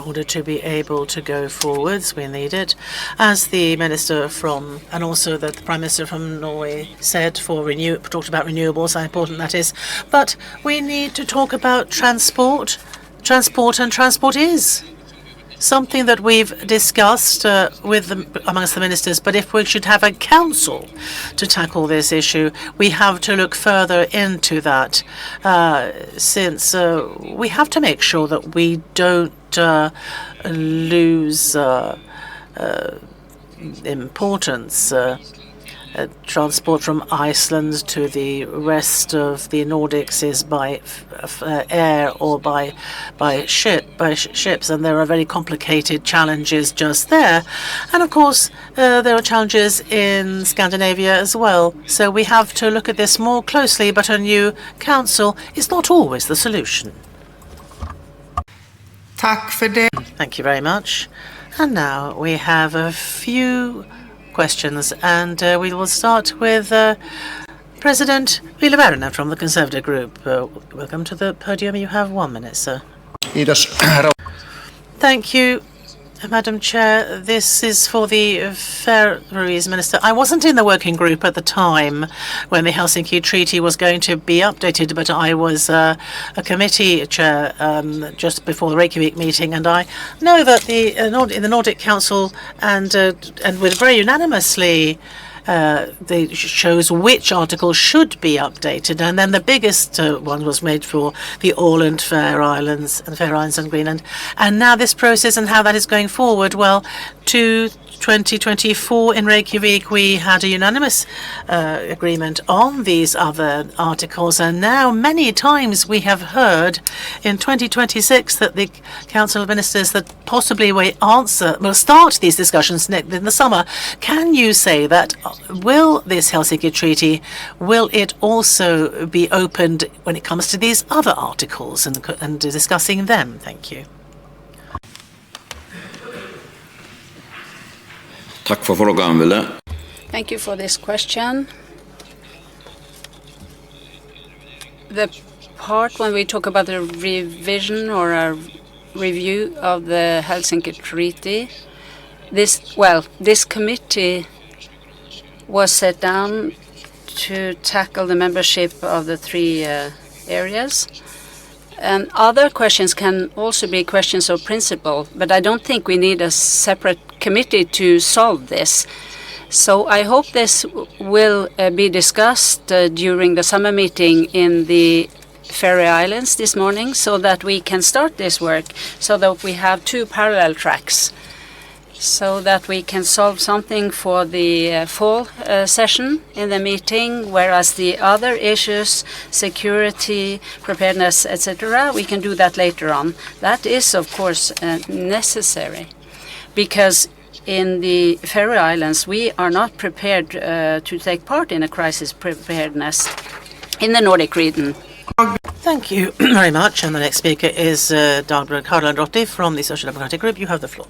order to be able to go forwards, we need it, as the minister and also the Prime Minister from Norway said, talked about renewables, how important that is. But we need to talk about transport, and transport is something that we've discussed amongst the ministers, but if we should have a council to tackle this issue, we have to look further into that, since we have to make sure that we don't lose importance. Transport from Iceland to the rest of the Nordics is by air or by ships, and there are very complicated challenges just there. And of course, there are challenges in Scandinavia as well. So we have to look at this more closely, but a new council is not always the solution. Thank you very much. And now we have a few questions, and we will start with President Ville Väyrynen from the Conservative Group. Welcome to the podium. You have 1 minute, sir. Thank you, Madam Chair. This is for the Faroese Minister. I wasn't in the working group at the time when the Helsinki Treaty was going to be updated, but I was a committee chair just before the Reykjavik meeting, and I know that in the Nordic Council and very unanimously They shows which article should be updated, and then the biggest one was made for the Åland, Faroe Islands and Greenland. And now this process and how that is going forward, well, to 2024 in Reykjavik, we had a unanimous agreement on these other articles, and now many times we have heard in 2026 that the Council of Ministers that possibly will start these discussions in the summer. Can you say that will this Helsinki Treaty, will it also be opened when it comes to these other articles and discussing them? Thank you. Tack för frågan, Ville. Thank you for this question. The part when we talk about the revision or a review of the Helsinki Treaty, this committee was set down to tackle the membership of the three areas. And other questions can also be questions of principle, but I don't think we need a separate committee to solve this. So I hope this will be discussed during the summer meeting in the Faroe Islands this morning, so that we can start this work, so that we have two parallel tracks, so that we can solve something for the fall session in the meeting, whereas the other issues, security, preparedness, etc., we can do that later on. That is, of course, necessary, because in the Faroe Islands, we are not prepared to take part in a crisis preparedness in the Nordic region. Thank you very much. And the next speaker is Dagbjørg Harlandóttir from the Social Democratic Group. You have the floor.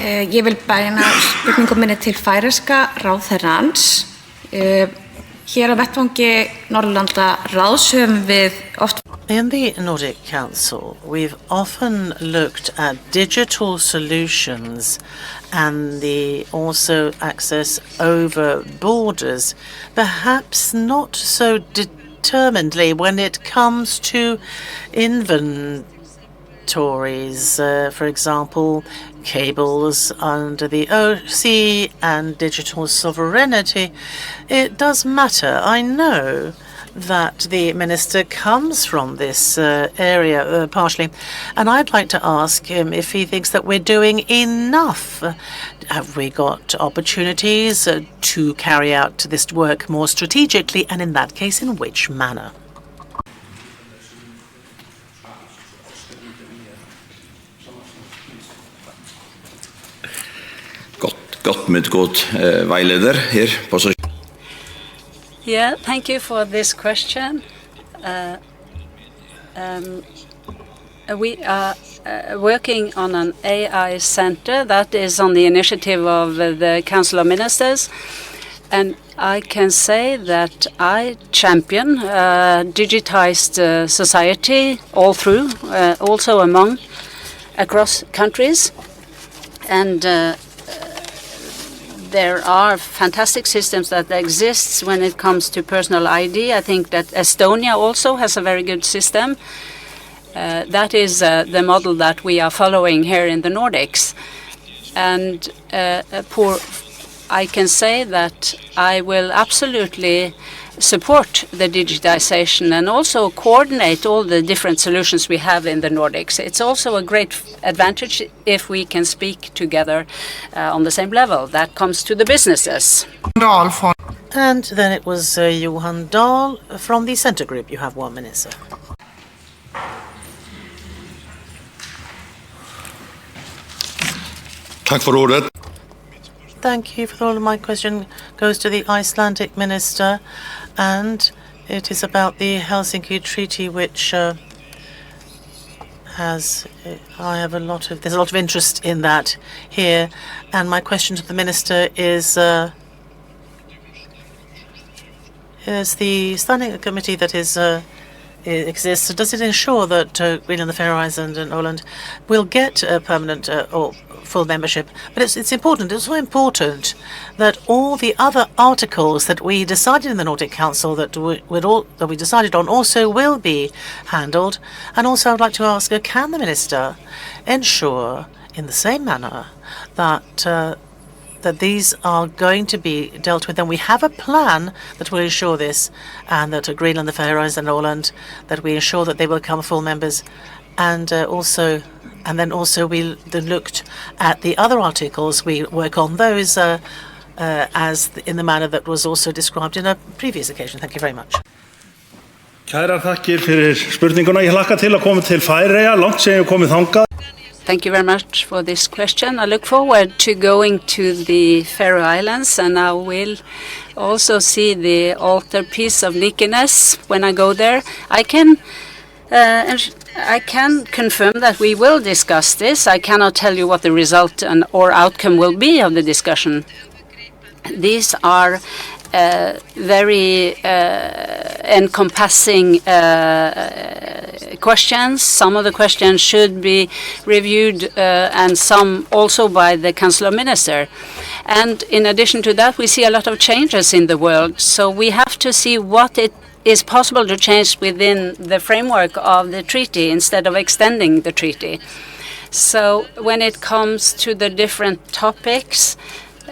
Ég vil beina spurningum minni til færeyska ráðherrans. Hér á vettvangi Norðurlandaráðs höfum við oft. In the Nordic Council, we've often looked at digital solutions and the also access over borders, perhaps not so determinedly when it comes to inventories, for example, cables under the sea and digital sovereignty. It does matter. I know that the minister comes from this area partially, and I'd like to ask him if he thinks that we're doing enough. Have we got opportunities to carry out this work more strategically, and in that case, in which manner? Godt møtegått veileder her på Yeah, thank you for this question. We are working on an AI center that is on the initiative of the Council of Ministers, and I can say that I champion digitized society all through, also across countries, and there are fantastic systems that exist when it comes to personal ID. I think that Estonia also has a very good system. That is the model that we are following here in the Nordics. And I can say that I will absolutely support the digitization and also coordinate all the different solutions we have in the Nordics. It's also a great advantage if we can speak together on the same level. That comes to the businesses. And then it was Johan Dahl from the Centre Group. You have 1 minute, sir. Tack för ordet. Thank you for all of my question goes to the Icelandic minister, and it is about the Helsinki Treaty, which there's a lot of interest in that here, and my question to the minister is the standing committee that exists, does it ensure that Greenland, the Faroe Islands and Åland will get a permanent or full membership? But it's important. It's also important that all the other articles that we decided in the Nordic Council that we decided on also will be handled. And also, I'd like to ask, can the minister ensure, in the same manner, that that these are going to be dealt with, and we have a plan that will ensure this, and that Greenland, the Faroe Islands, and Åland, that we ensure that they will become full members, and then also we looked at the other articles. We work on those as in the manner that was also described in a previous occasion. Thank you very much. Kærar þakkir fyrir spurninguna. Ég hlakka til að koma til Færeyja, langt sem ég komið þangað. Thank you very much for this question. I look forward to going to the Faroe Islands, and I will also see the altarpiece of Nikenes when I go there. I can confirm that we will discuss this. I cannot tell you what the result or outcome will be of the discussion. These are very encompassing questions. Some of the questions should be reviewed and some also by the Council of Ministers. And in addition to that, we see a lot of changes in the world. So we have to see what it is possible to change within the framework of the treaty instead of extending the treaty. So when it comes to the different topics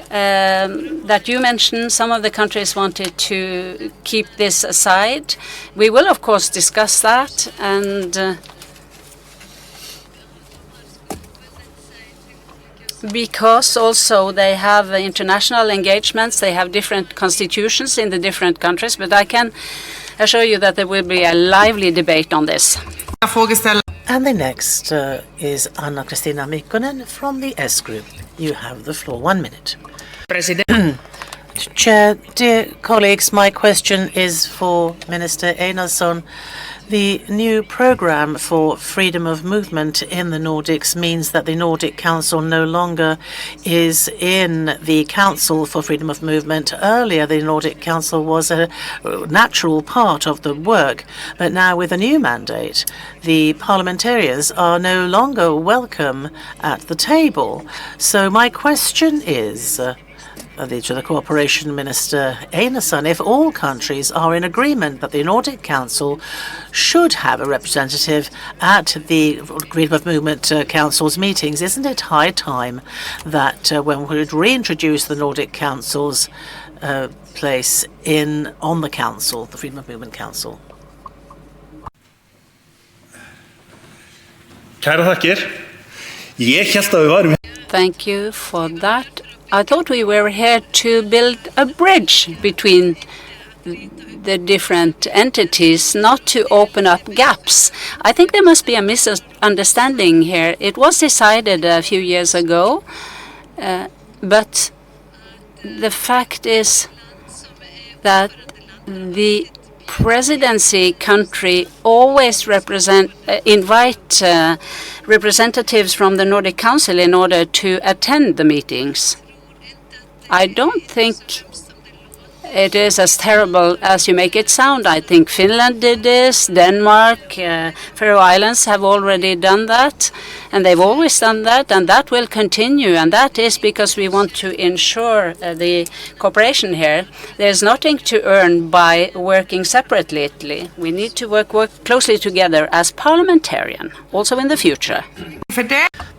that you mentioned, some of the countries wanted to keep this aside. We will, of course, discuss that, and because also they have international engagements, they have different constitutions in the different countries, but I can assure you that there will be a lively debate on this. And the next is Anna-Kristiina Mikkonen from the S Group. You have the floor. 1 minute. President. Chair, dear colleagues, my question is for Minister Einarsson. The new program for freedom of movement in the Nordics means that the Nordic Council no longer is in the Council for Freedom of Movement. Earlier, the Nordic Council was a natural part of the work, but now with a new mandate, the parliamentarians are no longer welcome at the table. So my question is to the Cooperation Minister Einarsson, if all countries are in agreement that the Nordic Council should have a representative at the Freedom of Movement Council's meetings, isn't it high time that when we would reintroduce the Nordic Council's place on the Council, the Freedom of Movement Council? Kærar þakkir. Ég hélt að við varum. Thank you for that. I thought we were here to build a bridge between the different entities, not to open up gaps. I think there must be a misunderstanding here. It was decided a few years ago, but the fact is that the presidency country always invite representatives from the Nordic Council in order to attend the meetings. I don't think it is as terrible as you make it sound. I think Finland did this, Denmark, Faroe Islands have already done that, and they've always done that, and that will continue, and that is because we want to ensure the cooperation here. There's nothing to earn by working separately. We need to work closely together as parliamentarian, also in the future.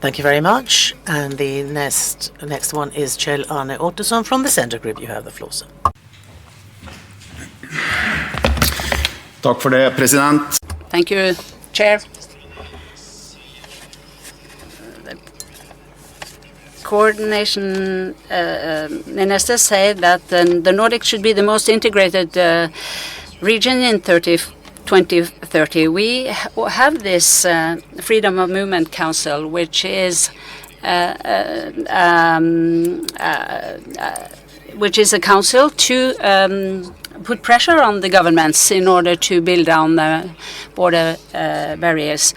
Thank you very much. And the next one is Kjell Arne Ottosson from the Center Group. You have the floor, sir. Takk for det, president. Thank you, Chair. The coordination ministers say that the Nordic should be the most integrated region in 2030. We have this Freedom of Movement Council, which is a council to put pressure on the governments in order to build down the border barriers.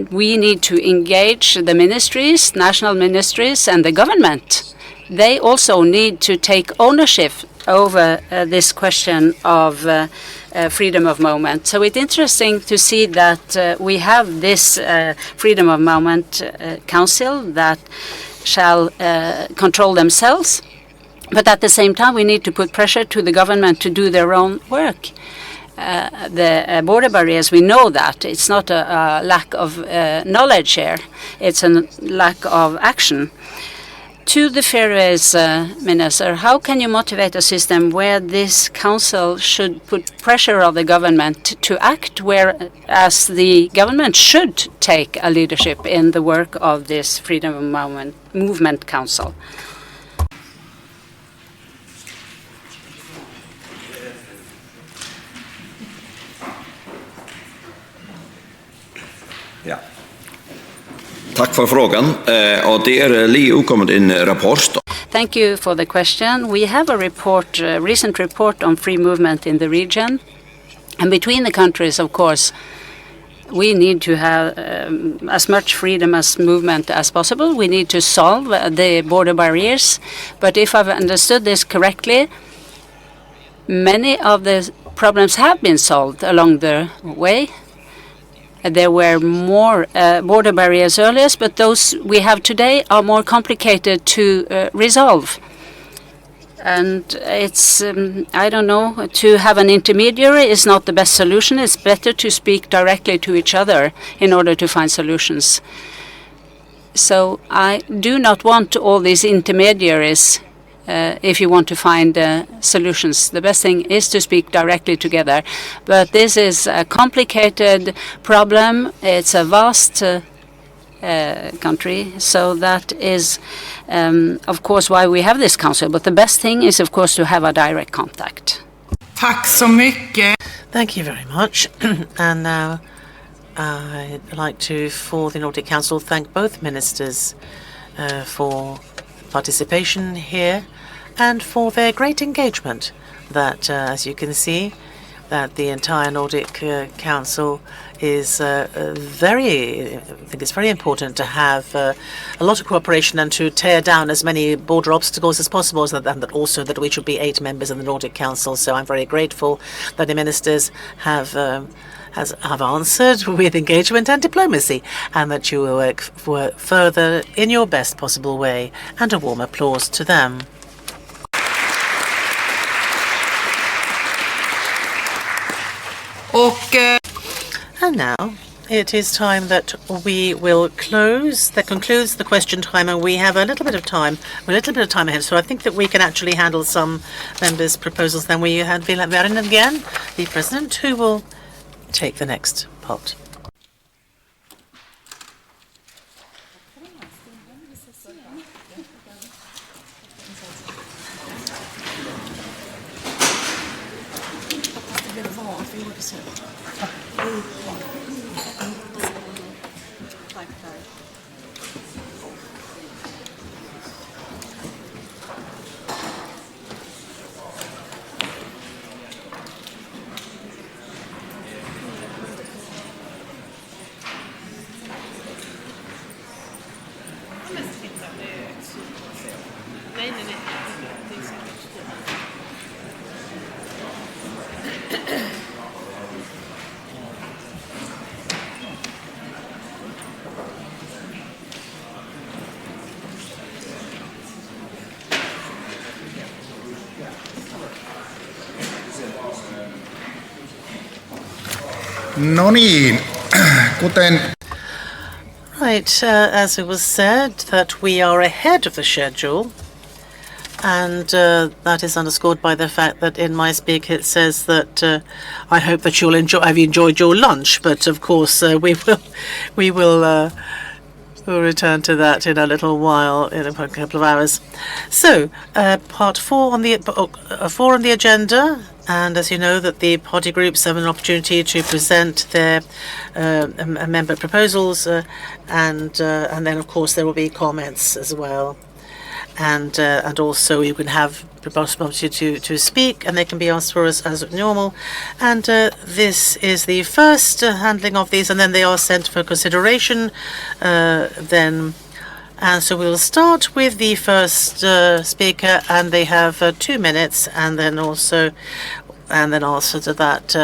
We need to engage the ministries, national ministries, and the government. They also need to take ownership over this question of freedom of movement. So it's interesting to see that we have this Freedom of Movement Council that shall control themselves. But at the same time, we need to put pressure to the government to do their own work. The border barriers, we know that. It's not a lack of knowledge here. It's a lack of action. To the Faroes, Minister, how can you motivate a system where this council should put pressure on the government to act, whereas the government should take a leadership in the work of this Freedom Movement Council? Ja. Tack för frågan. Och det är utkommit en rapport. Thank you for the question. We have a report, a recent report on free movement in the region. And between the countries, of course, we need to have as much freedom as movement as possible. We need to solve the border barriers. But if I've understood this correctly, many of the problems have been solved along the way. There were more border barriers earlier, but those we have today are more complicated to resolve. And it's, I don't know, to have an intermediary is not the best solution. It's better to speak directly to each other in order to find solutions. So I do not want all these intermediaries if you want to find solutions. The best thing is to speak directly together. But this is a complicated problem. It's a vast country. So that is, of course, why we have this council. But the best thing is, of course, to have a direct contact. Tack så mycket. Thank you very much. And now I'd like to, for the Nordic Council, thank both ministers for participation here and for their great engagement that, as you can see, that the entire Nordic Council is I think it's very important to have a lot of cooperation and to tear down as many border obstacles as possible, and that also that we should be 8 members in the Nordic Council. So I'm very grateful that the ministers have answered with engagement and diplomacy, and that you will work further in your best possible way, and a warm applause to them. And now it is time that we will close. That concludes the question time, and we have a little bit of time ahead. So I think that we can actually handle some members' proposals. Then we had Velen again, the president, who will take the next part. No niin, kuten... Right, as it was said, that we are ahead of the schedule, and that is underscored by the fact that in my speak it says that I hope that have enjoyed your lunch, but of course we will we'll return to that in a little while, in a couple of hours. So, part 4 on the agenda. And as you know, that the party groups have an opportunity to present their member proposals, and then of course there will be comments as well, and also you can have the possibility to speak, and they can be asked for us as normal. And this is the first handling of these, and then they are sent for consideration. And so we'll start with the first speaker, and they have 2 minutes, and then also to that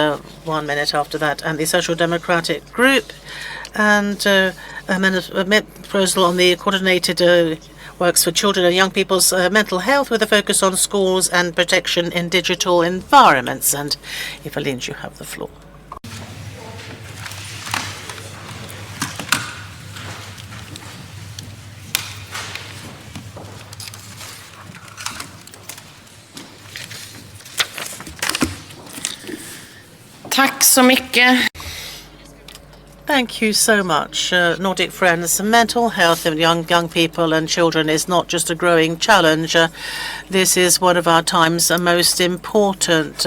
1 minute after that. And the Social Democratic Group, and a proposal on the coordinated works for children and young people's mental health, with a focus on schools and protection in digital environments. And Evelyn, you have the floor. Tack så mycket. Thank you so much, Nordic Friends. Mental health of young people and children is not just a growing challenge. This is one of our time's most important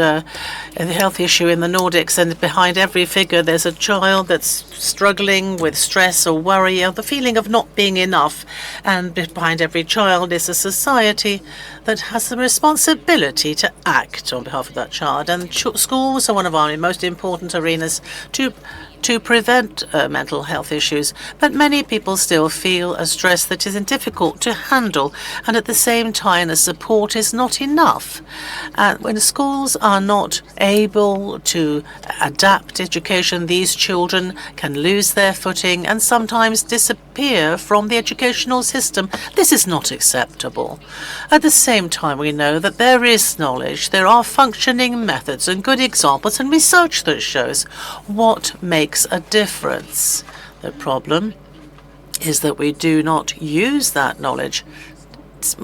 health issue in the Nordics, and behind every figure there's a child that's struggling with stress or worry or the feeling of not being enough. And behind every child is a society that has the responsibility to act on behalf of that child. And schools are one of our most important arenas to prevent mental health issues, but many people still feel a stress that is difficult to handle, and at the same time the support is not enough. When schools are not able to adapt education, these children can lose their footing and sometimes disappear from the educational system. This is not acceptable. At the same time, we know that there is knowledge, there are functioning methods and good examples and research that shows what makes a difference. The problem is that we do not use that knowledge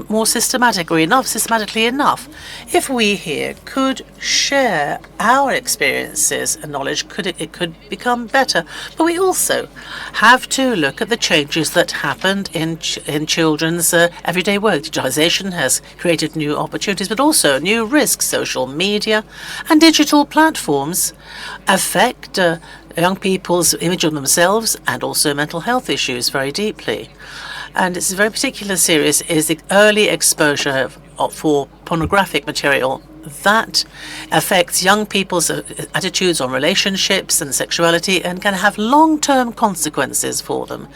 more systematically enough. If we here could share our experiences and knowledge, it could become better. But we also have to look at the changes that happened in children's everyday work. Digitalization has created new opportunities, but also new risks. Social media and digital platforms affect young people's image of themselves and also mental health issues very deeply. And it's very particular serious is the early exposure for pornographic material that affects young people's attitudes on relationships and sexuality and can have long-term consequences for them.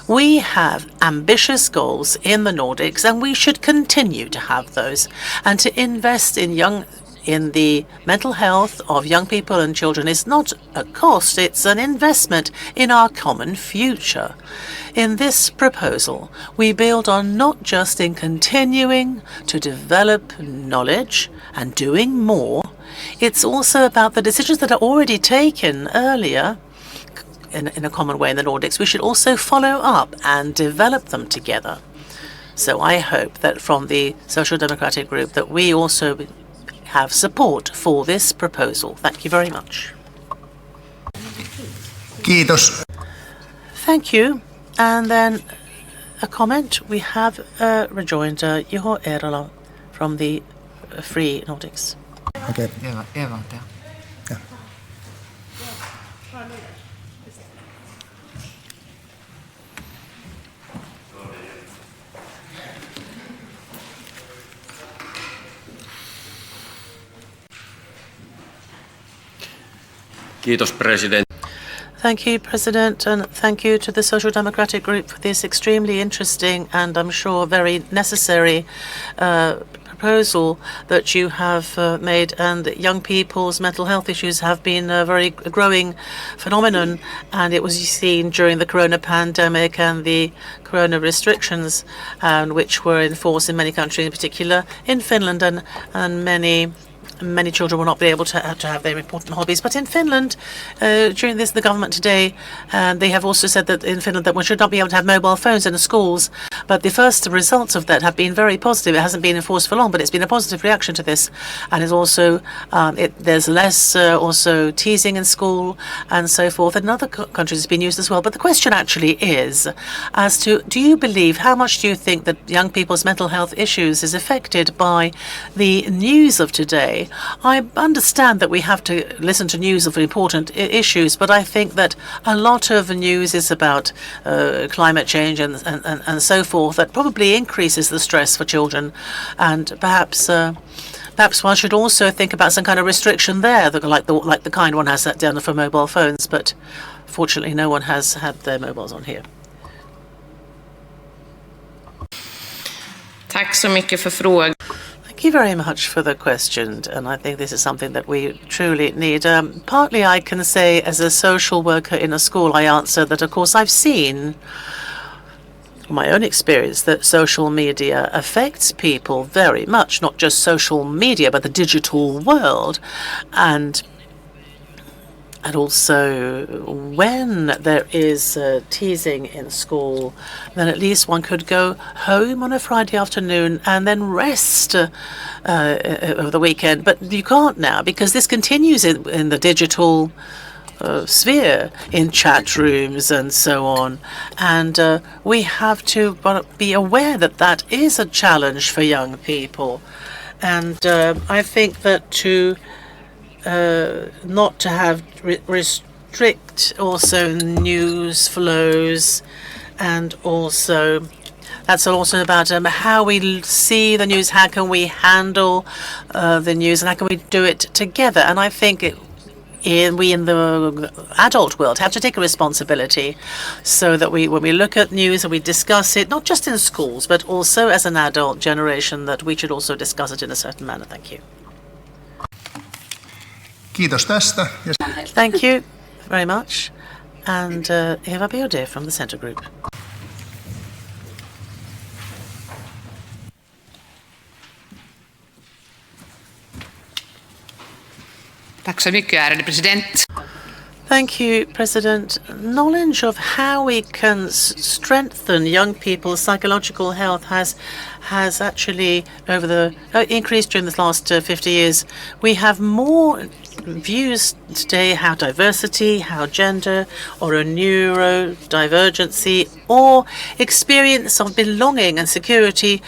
We have ambitious goals in the Nordics, and we should continue to have those and to invest in the mental health of young people and children is not a cost, it's an investment in our common future. In this proposal, we build on not just in continuing to develop knowledge and doing more, it's also about the decisions that are already taken earlier in a common way in the Nordics. We should also follow up and develop them together. So I hope that from the Social Democratic Group that we also have support for this proposal. Thank you very much. Kiitos. Thank you. And then a comment. We have rejoined Juho Eerola from the Free Nordics. Okay. Eva on there. Yeah. Kiitos, President. Thank you, President, and thank you to the Social Democratic Group for this extremely interesting and I'm sure very necessary proposal that you have made. And young people's mental health issues have been a very growing phenomenon, and it was seen during the corona pandemic and the corona restrictions, which were in force in many countries, in particular in Finland, and many children will not be able to have their important hobbies. But in Finland, during this, the government today, they have also said that in Finland that one should not be able to have mobile phones in the schools. But the first results of that have been very positive. It hasn't been enforced for long, but it's been a positive reaction to this. And it's also, there's less also teasing in school and so forth. And in other countries it's been used as well. But the question actually is, as to, how much do you think that young people's mental health issues is affected by the news of today? I understand that we have to listen to news of important issues, but I think that a lot of news is about climate change and so forth that probably increases the stress for children. And perhaps one should also think about some kind of restriction there, like the kind one has set down for mobile phones. But fortunately, no one has had their mobiles on here. Tack så mycket för frågan. Thank you very much for the question, and I think this is something that we truly need. Partly I can say as a social worker in a school, I answer that of course I've seen from my own experience that social media affects people very much, not just social media, but the digital world. And And also, when there is teasing in school, then at least one could go home on a Friday afternoon and then rest over the weekend. But you can't now, because this continues in the digital sphere, in chat rooms and so on. And we have to be aware that that is a challenge for young people. And I think that not to have restrict also news flows, and also that's also about how we see the news, how can we handle the news, and how can we do it together. And I think we in the adult world have to take a responsibility so that when we look at news and we discuss it, not just in schools, but also as an adult generation, that we should also discuss it in a certain manner. Thank you. Kiitos tästä. Thank you very much. And Eva Biode from the Centre Group. Tack så mycket, ärade president. Thank you, President. Knowledge of how we can strengthen young people's psychological health has actually increased during the last 50 years. We have more views today how diversity, how gender, or a neurodivergency, or experience of belonging and security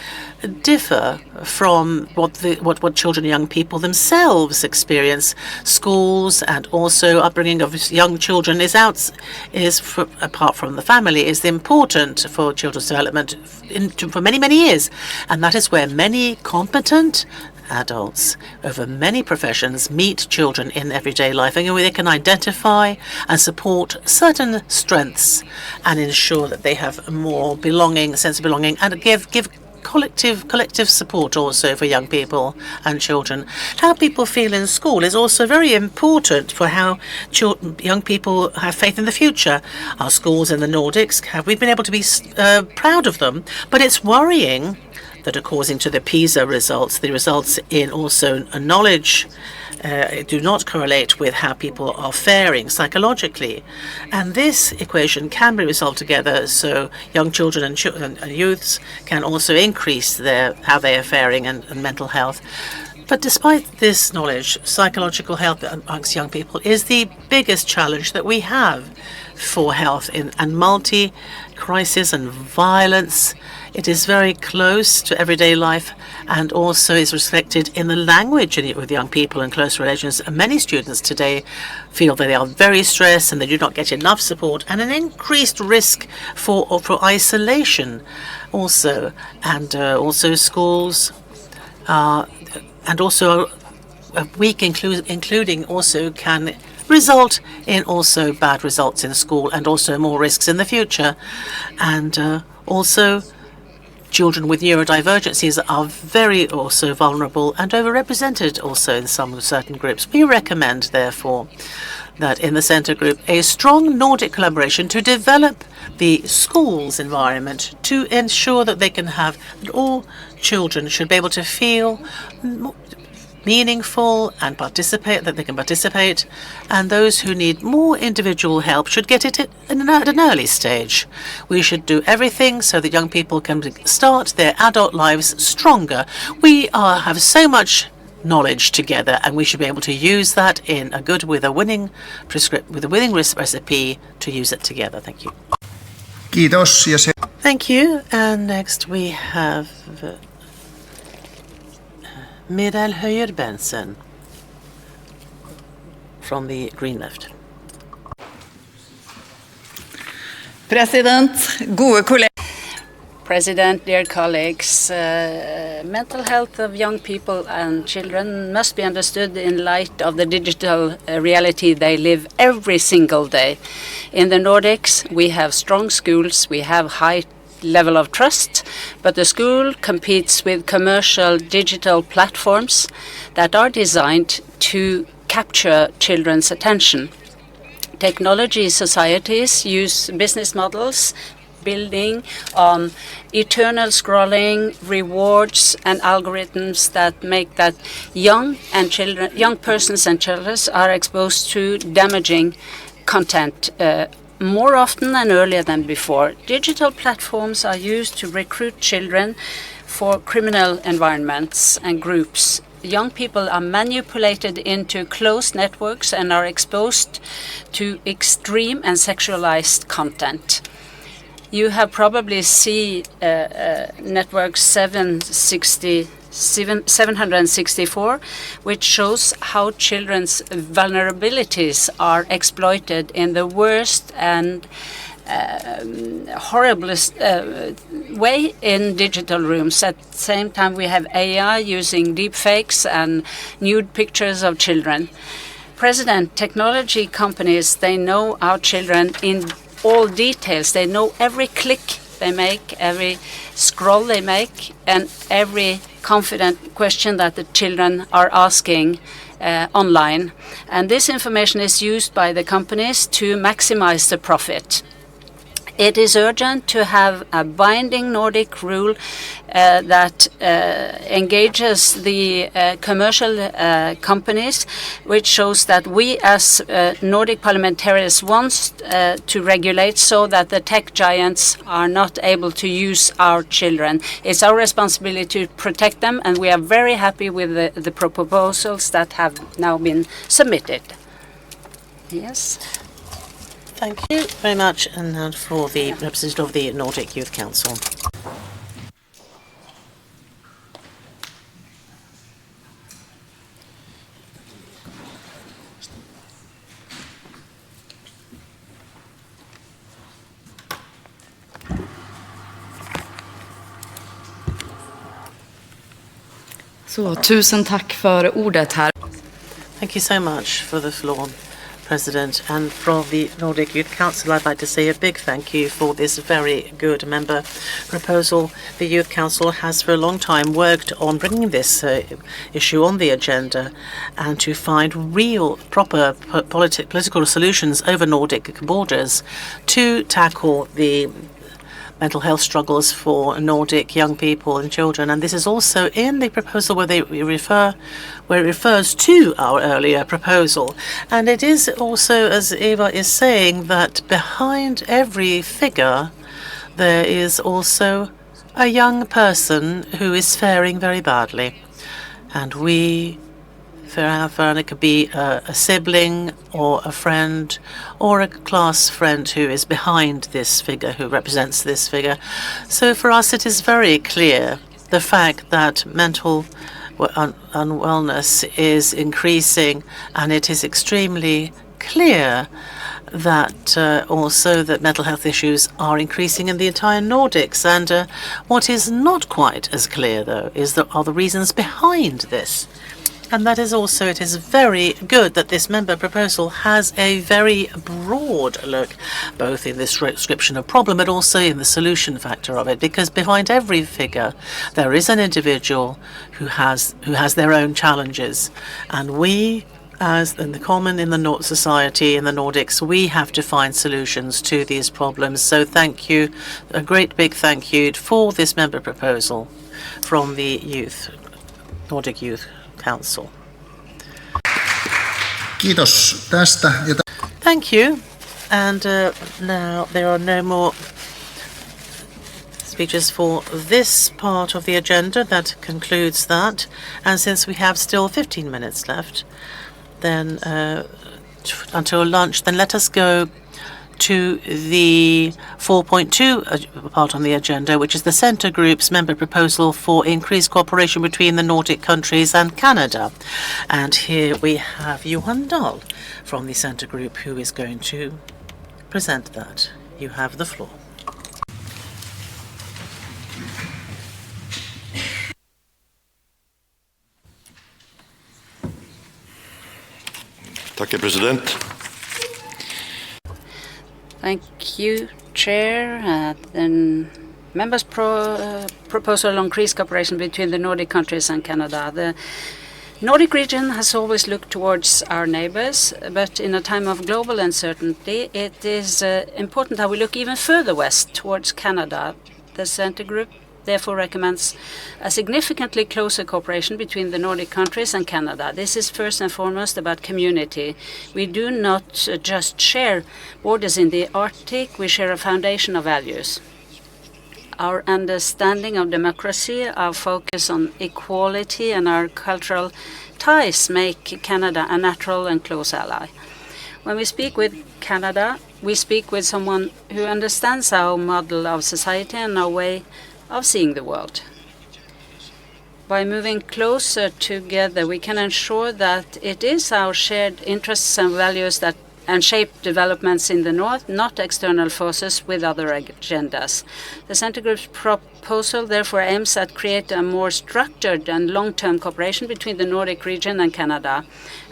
differ from what children and young people themselves experience. Schools and also upbringing of young children apart from the family, is important for children's development for many, many years. And that is where many competent adults over many professions meet children in everyday life, and where they can identify and support certain strengths and ensure that they have more sense of belonging, and give collective support also for young people and children. How people feel in school is also very important for how young people have faith in the future. Our schools in the Nordics, we've been able to be proud of them, but it's worrying that according to the PISA results, the results in also knowledge do not correlate with how people are faring psychologically. And this equation can be resolved together, so young children and youths can also increase how they are faring and mental health. But despite this knowledge, psychological health amongst young people is the biggest challenge that we have for health and multi-crisis and violence. It is very close to everyday life, and also is reflected in the language with young people in close relations. And many students today feel that they are very stressed and they do not get enough support, and an increased risk for isolation also. And also schools and also a weak including also can result in also bad results in school, and also more risks in the future. And also children with neurodivergencies are very also vulnerable and overrepresented also in some certain groups. We recommend, therefore, that in the Centre Group, a strong Nordic collaboration to develop the schools environment to ensure that that all children should be able to feel meaningful and that they can participate, and those who need more individual help should get it at an early stage. We should do everything so that young people can start their adult lives stronger. We have so much knowledge together, and we should be able to use that with a winning recipe to use it together. Thank you. Kiitos. Thank you. And next we have Midal Høyer-Bensen from the Green Left. President, dear colleagues, mental health of young people and children must be understood in light of the digital reality they live every single day. In the Nordics, we have strong schools, we have high level of trust, but the school competes with commercial digital platforms that are designed to capture children's attention. Technology societies use business models building on eternal scrolling, rewards, and algorithms that make that young persons and children are exposed to damaging content more often and earlier than before. Digital platforms are used to recruit children for criminal environments and groups. Young people are manipulated into closed networks and are exposed to extreme and sexualized content. You have probably seen network 764, which shows how children's vulnerabilities are exploited in the worst and horriblest way in digital rooms. At the same time, we have AI using deepfakes and nude pictures of children. President, technology companies, they know our children in all details. They know every click they make, every scroll they make, and every confident question that the children are asking online. And this information is used by the companies to maximize the profit. It is urgent to have a binding Nordic rule that engages the commercial companies, which shows that we as Nordic parliamentarians want to regulate so that the tech giants are not able to use our children. It's our responsibility to protect them, and we are very happy with the proposals that have now been submitted. Yes. Thank you very much. And now for the representative of the Nordic Youth Council. Så, tusen tack för ordet här. Thank you so much for the floor, President. And from the Nordic Youth Council, I'd like to say a big thank you for this very good member proposal. The Youth Council has for a long time worked on bringing this issue on the agenda and to find real, proper political solutions over Nordic borders to tackle the mental health struggles for Nordic young people and children. And this is also in the proposal where it refers to our earlier proposal. And it is also, as Eva is saying, that behind every figure there is also a young person who is faring very badly. And it could be a sibling or a friend or a class friend who is behind this figure, who represents this figure. So for us it is very clear the fact that mental unwellness is increasing, and it is extremely clear that also that mental health issues are increasing in the entire Nordics. And what is not quite as clear, though, are the reasons behind this. And that is also, it is very good that this member proposal has a very broad look, both in this description of problem, but also in the solution factor of it, because behind every figure, there is an individual who has their own challenges. And we, as in the common in the society in the Nordics, we have to find solutions to these problems. So thank you, a great big thank you for this member proposal from the Nordic Youth Council. Kiitos tästä. Thank you. And now there are no more speeches for this part of the agenda. That concludes that. And since we have still 15 minutes left, then until lunch, then let us go to the 4.2 part on the agenda, which is the Centre Group's member proposal for increased cooperation between the Nordic countries and Canada. And here we have Johan Dahl from the Centre Group who is going to present that. You have the floor. Tack, President. Thank you, Chair. The members' proposal on increased cooperation between the Nordic countries and Canada. The Nordic region has always looked towards our neighbors, but in a time of global uncertainty, it is important that we look even further west towards Canada. The Center Group therefore recommends a significantly closer cooperation between the Nordic countries and Canada. This is first and foremost about community. We do not just share borders in the Arctic, we share a foundation of values. Our understanding of democracy, our focus on equality, and our cultural ties make Canada a natural and close ally. When we speak with Canada, we speak with someone who understands our model of society and our way of seeing the world. By moving closer together, we can ensure that it is our shared interests and values that shape developments in the north, not external forces with other agendas. The Center Group's proposal therefore aims at creating a more structured and long-term cooperation between the Nordic region and Canada.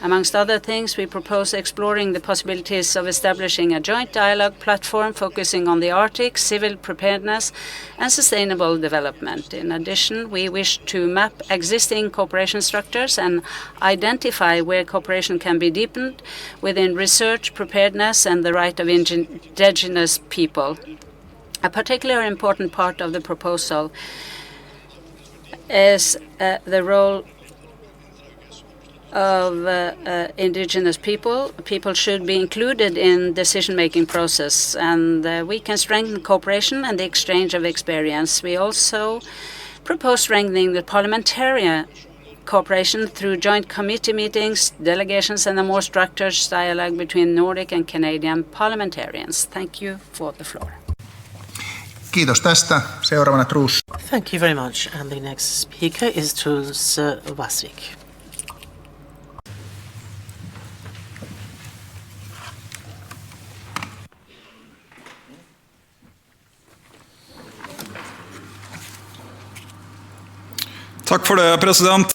Amongst other things, we propose exploring the possibilities of establishing a joint dialogue platform focusing on the Arctic, civil preparedness, and sustainable development. In addition, we wish to map existing cooperation structures and identify where cooperation can be deepened within research, preparedness, and the right of indigenous people. A particularly important part of the proposal is the role of indigenous people. People should be included in decision-making process, and we can strengthen cooperation and the exchange of experience. We also propose strengthening the parliamentary cooperation through joint committee meetings, delegations, and a more structured dialogue between Nordic and Canadian parliamentarians. Thank you for the floor. Kiitos tästä. Seuraavana Truls. Thank you very much. And the next speaker is Truls Vasvik. Tack för det, president.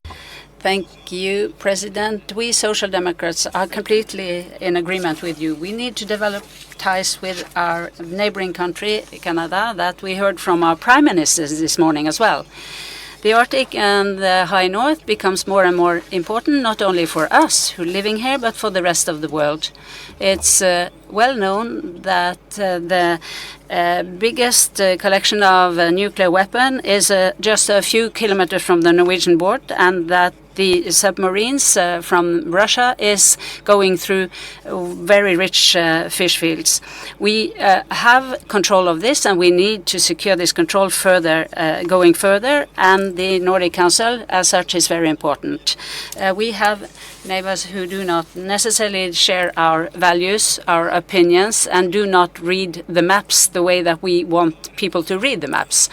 Thank you, President. We Social Democrats are completely in agreement with you. We need to develop ties with our neighboring country, Canada, that we heard from our Prime Minister this morning as well. The Arctic and the High North becomes more and more important, not only for us who are living here, but for the rest of the world. It's well known that the biggest collection of nuclear weapon is just a few kilometers from the Norwegian border, and that the submarines from Russia is going through very rich fish fields. We have control of this, and we need to secure this control further, going further, and the Nordic Council as such is very important. We have neighbors who do not necessarily share our values, our opinions, and do not read the maps the way that we want people to read the maps.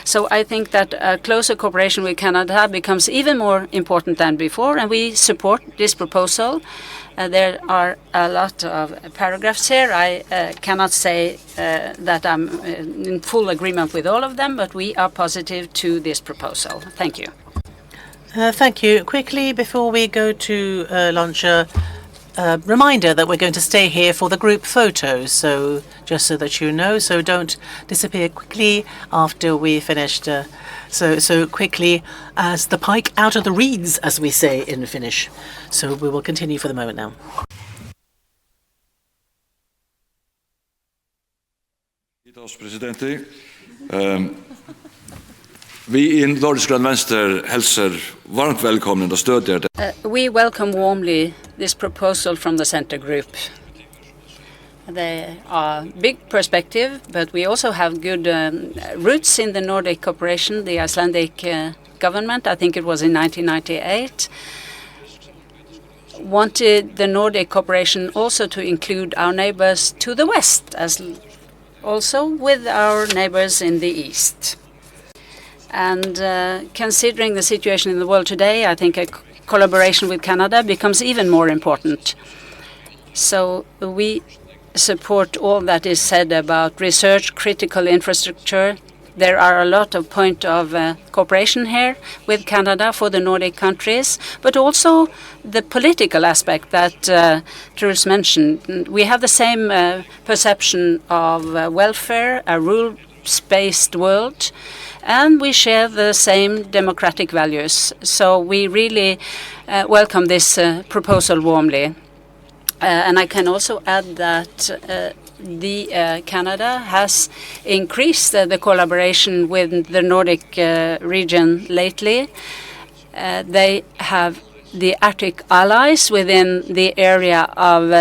So I think that a closer cooperation with Canada becomes even more important than before, and we support this proposal. There are a lot of paragraphs here. I cannot say that I'm in full agreement with all of them, but we are positive to this proposal. Thank you. Thank you. Quickly, before we go to lunch, reminder that we're going to stay here for the group photos, so just so that you know, so don't disappear quickly after we finished, so quickly as the pike out of the reeds, as we say in Finnish. So we will continue for the moment now. Kiitos, presidentti. Vi i Nordisk Grön Vänster hälsar varmt välkommen och stödjer det. We welcome warmly this proposal from the Center Group. They are big perspective, but we also have good roots in the Nordic cooperation. The Icelandic government, I think it was in 1998, wanted the Nordic cooperation also to include our neighbors to the west, as also with our neighbors in the east. And considering the situation in the world today, I think a collaboration with Canada becomes even more important. So we support all that is said about research, critical infrastructure. There are a lot of points of cooperation here with Canada for the Nordic countries, but also the political aspect that Truls mentioned. We have the same perception of welfare, a knowledge-based world, and we share the same democratic values. So we really welcome this proposal warmly. And I can also add that Canada has increased the collaboration with the Nordic region lately. They have the Arctic allies within the area of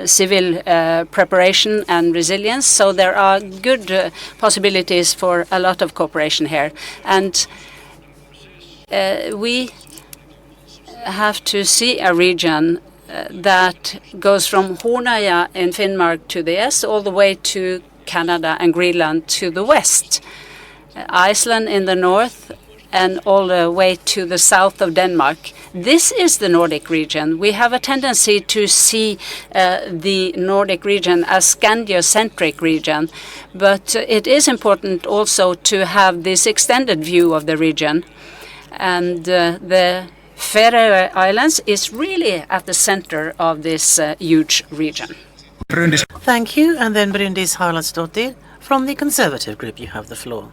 civil preparation and resilience. So there are good possibilities for a lot of cooperation here. And we have to see a region that goes from Hornøya in Finnmark to the east, all the way to Canada and Greenland to the west, Iceland in the north, and all the way to the south of Denmark. This is the Nordic region. We have a tendency to see the Nordic region as Scandiocentric region, but it is important also to have this extended view of the region. And the Faroe Islands is really at the center of this huge region. Thank you. And then Bryndis Haraldsdottir from the Conservative Group, you have the floor.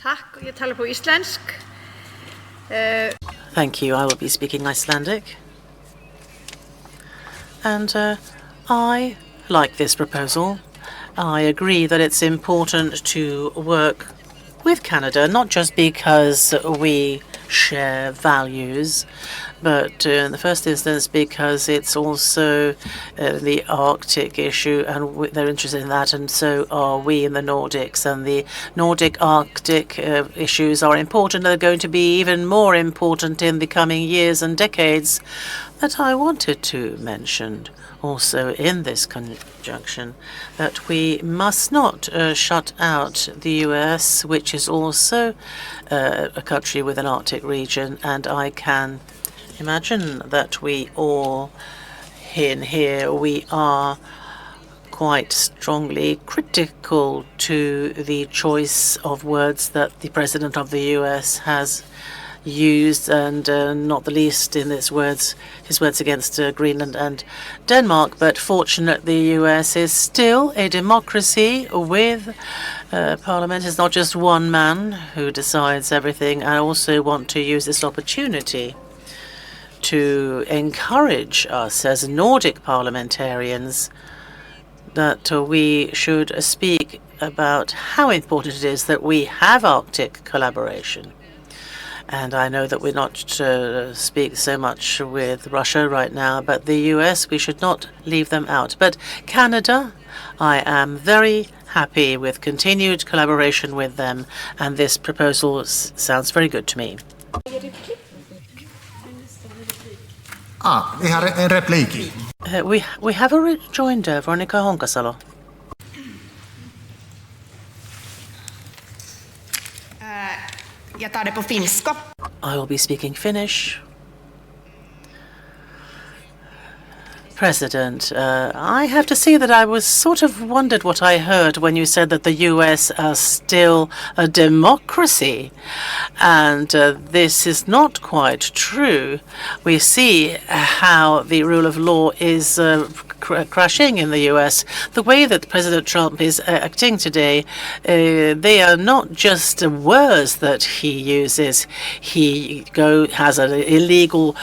Tack, och jag talar på isländsk. Thank you. I will be speaking Icelandic. And I like this proposal. I agree that it's important to work with Canada, not just because we share values, but in the first instance because it's also the Arctic issue, and they're interested in that, and so are we in the Nordics. And the Nordic-Arctic issues are important. They're going to be even more important in the coming years and decades. That I wanted to mention also in this conjunction, that we must not shut out the US, which is also a country with an Arctic region, and I can imagine that we all in here, we are quite strongly critical to the choice of words that the President of the US has used, and not the least in his words against Greenland and Denmark. But fortunately, the US is still a democracy with parliament. It's not just one man who decides everything. I also want to use this opportunity to encourage us as Nordic parliamentarians that we should speak about how important it is that we have Arctic collaboration. And I know that we're not speak so much with Russia right now, but the US, we should not leave them out. But Canada, I am very happy with continued collaboration with them, and this proposal sounds very good to me. Vi har en replik. We have a rejoinder, Veronica Honkasalo. Jag tar det på finska. I will be speaking Finnish. President, I have to say that I was sort of wondered what I heard when you said that the US are still a democracy. And this is not quite true. We see how the rule of law is crashing in the US. The way that President Trump is acting today, they are not just words that he uses. He has an illegal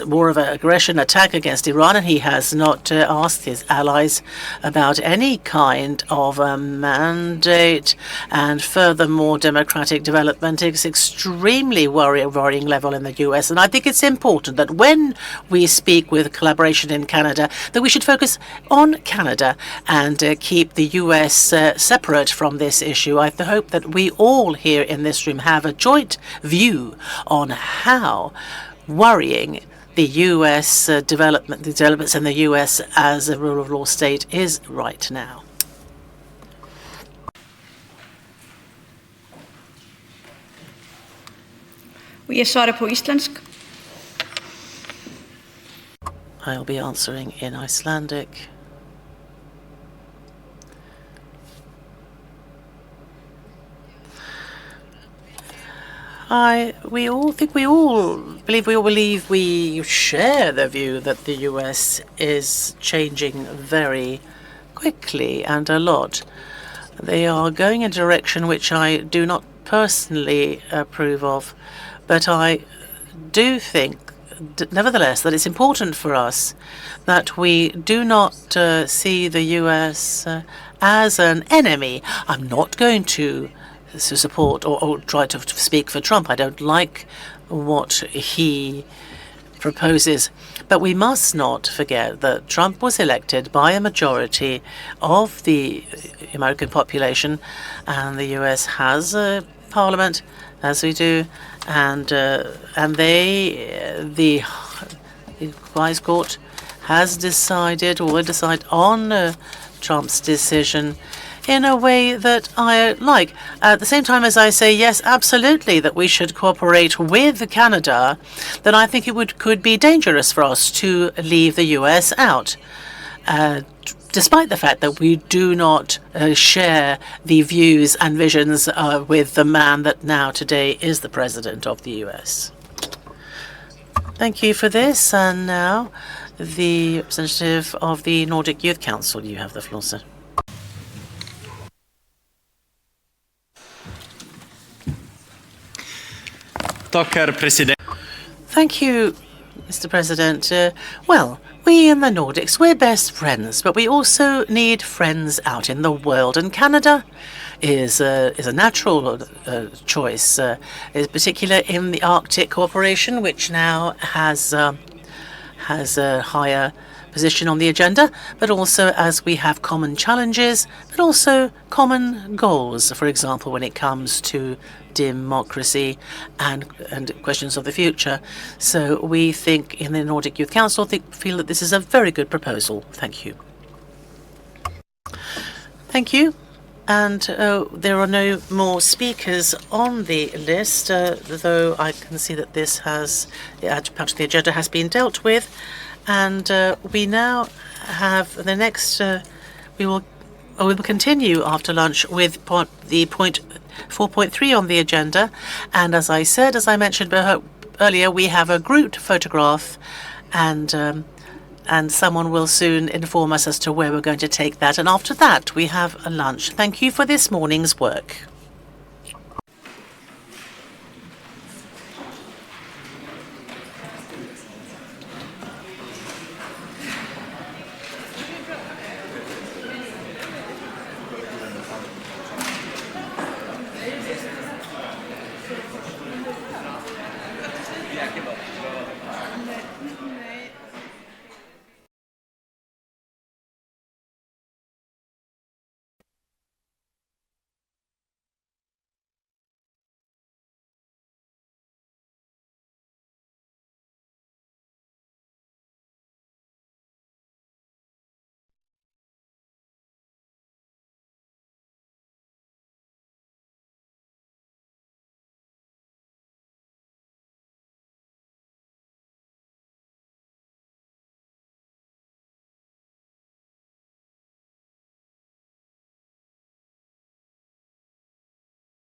war of aggression attack against Iran, and he has not asked his allies about any kind of a mandate. And furthermore, democratic development is extremely worrying level in the US. And I think it's important that when we speak with collaboration in Canada, that we should focus on Canada and keep the US separate from this issue. I hope that we all here in this room have a joint view on how worrying the U.S. developments in the U.S. as a rule of law state is right now. Och jag svarar på isländsk. I'll be answering in Icelandic. We all believe we share the view that the US is changing very quickly and a lot. They are going in a direction which I do not personally approve of, but I do think, nevertheless, that it's important for us that we do not see the US as an enemy. I'm not going to support or try to speak for Trump. I don't like what he proposes. But we must not forget that Trump was elected by a majority of the American population, and the US has a parliament, as we do, and the Vice Court has decided or will decide on Trump's decision in a way that I like. At the same time as I say, yes, absolutely, that we should cooperate with Canada, then I think it could be dangerous for us to leave the US out, despite the fact that we do not share the views and visions with the man that now today is the president of the US. Thank you for this. And now, the representative of the Nordic Youth Council, you have the floor, sir. Thank you, Mr. President. Well, we in the Nordics, we're best friends, but we also need friends out in the world. And Canada is a natural choice, in particular in the Arctic cooperation, which now has a higher position on the agenda, but also as we have common challenges, but also common goals, for example, when it comes to democracy and questions of the future. So we think in the Nordic Youth Council feel that this is a very good proposal. Thank you. Thank you. And there are no more speakers on the list, though I can see that this part of the agenda has been dealt with. And we now have the next, we will continue after lunch with the point 4.3 on the agenda. And as I mentioned earlier, we have a group photograph, and someone will soon inform us as to where we're going to take that. And after that, we have a lunch. Thank you for this morning's work.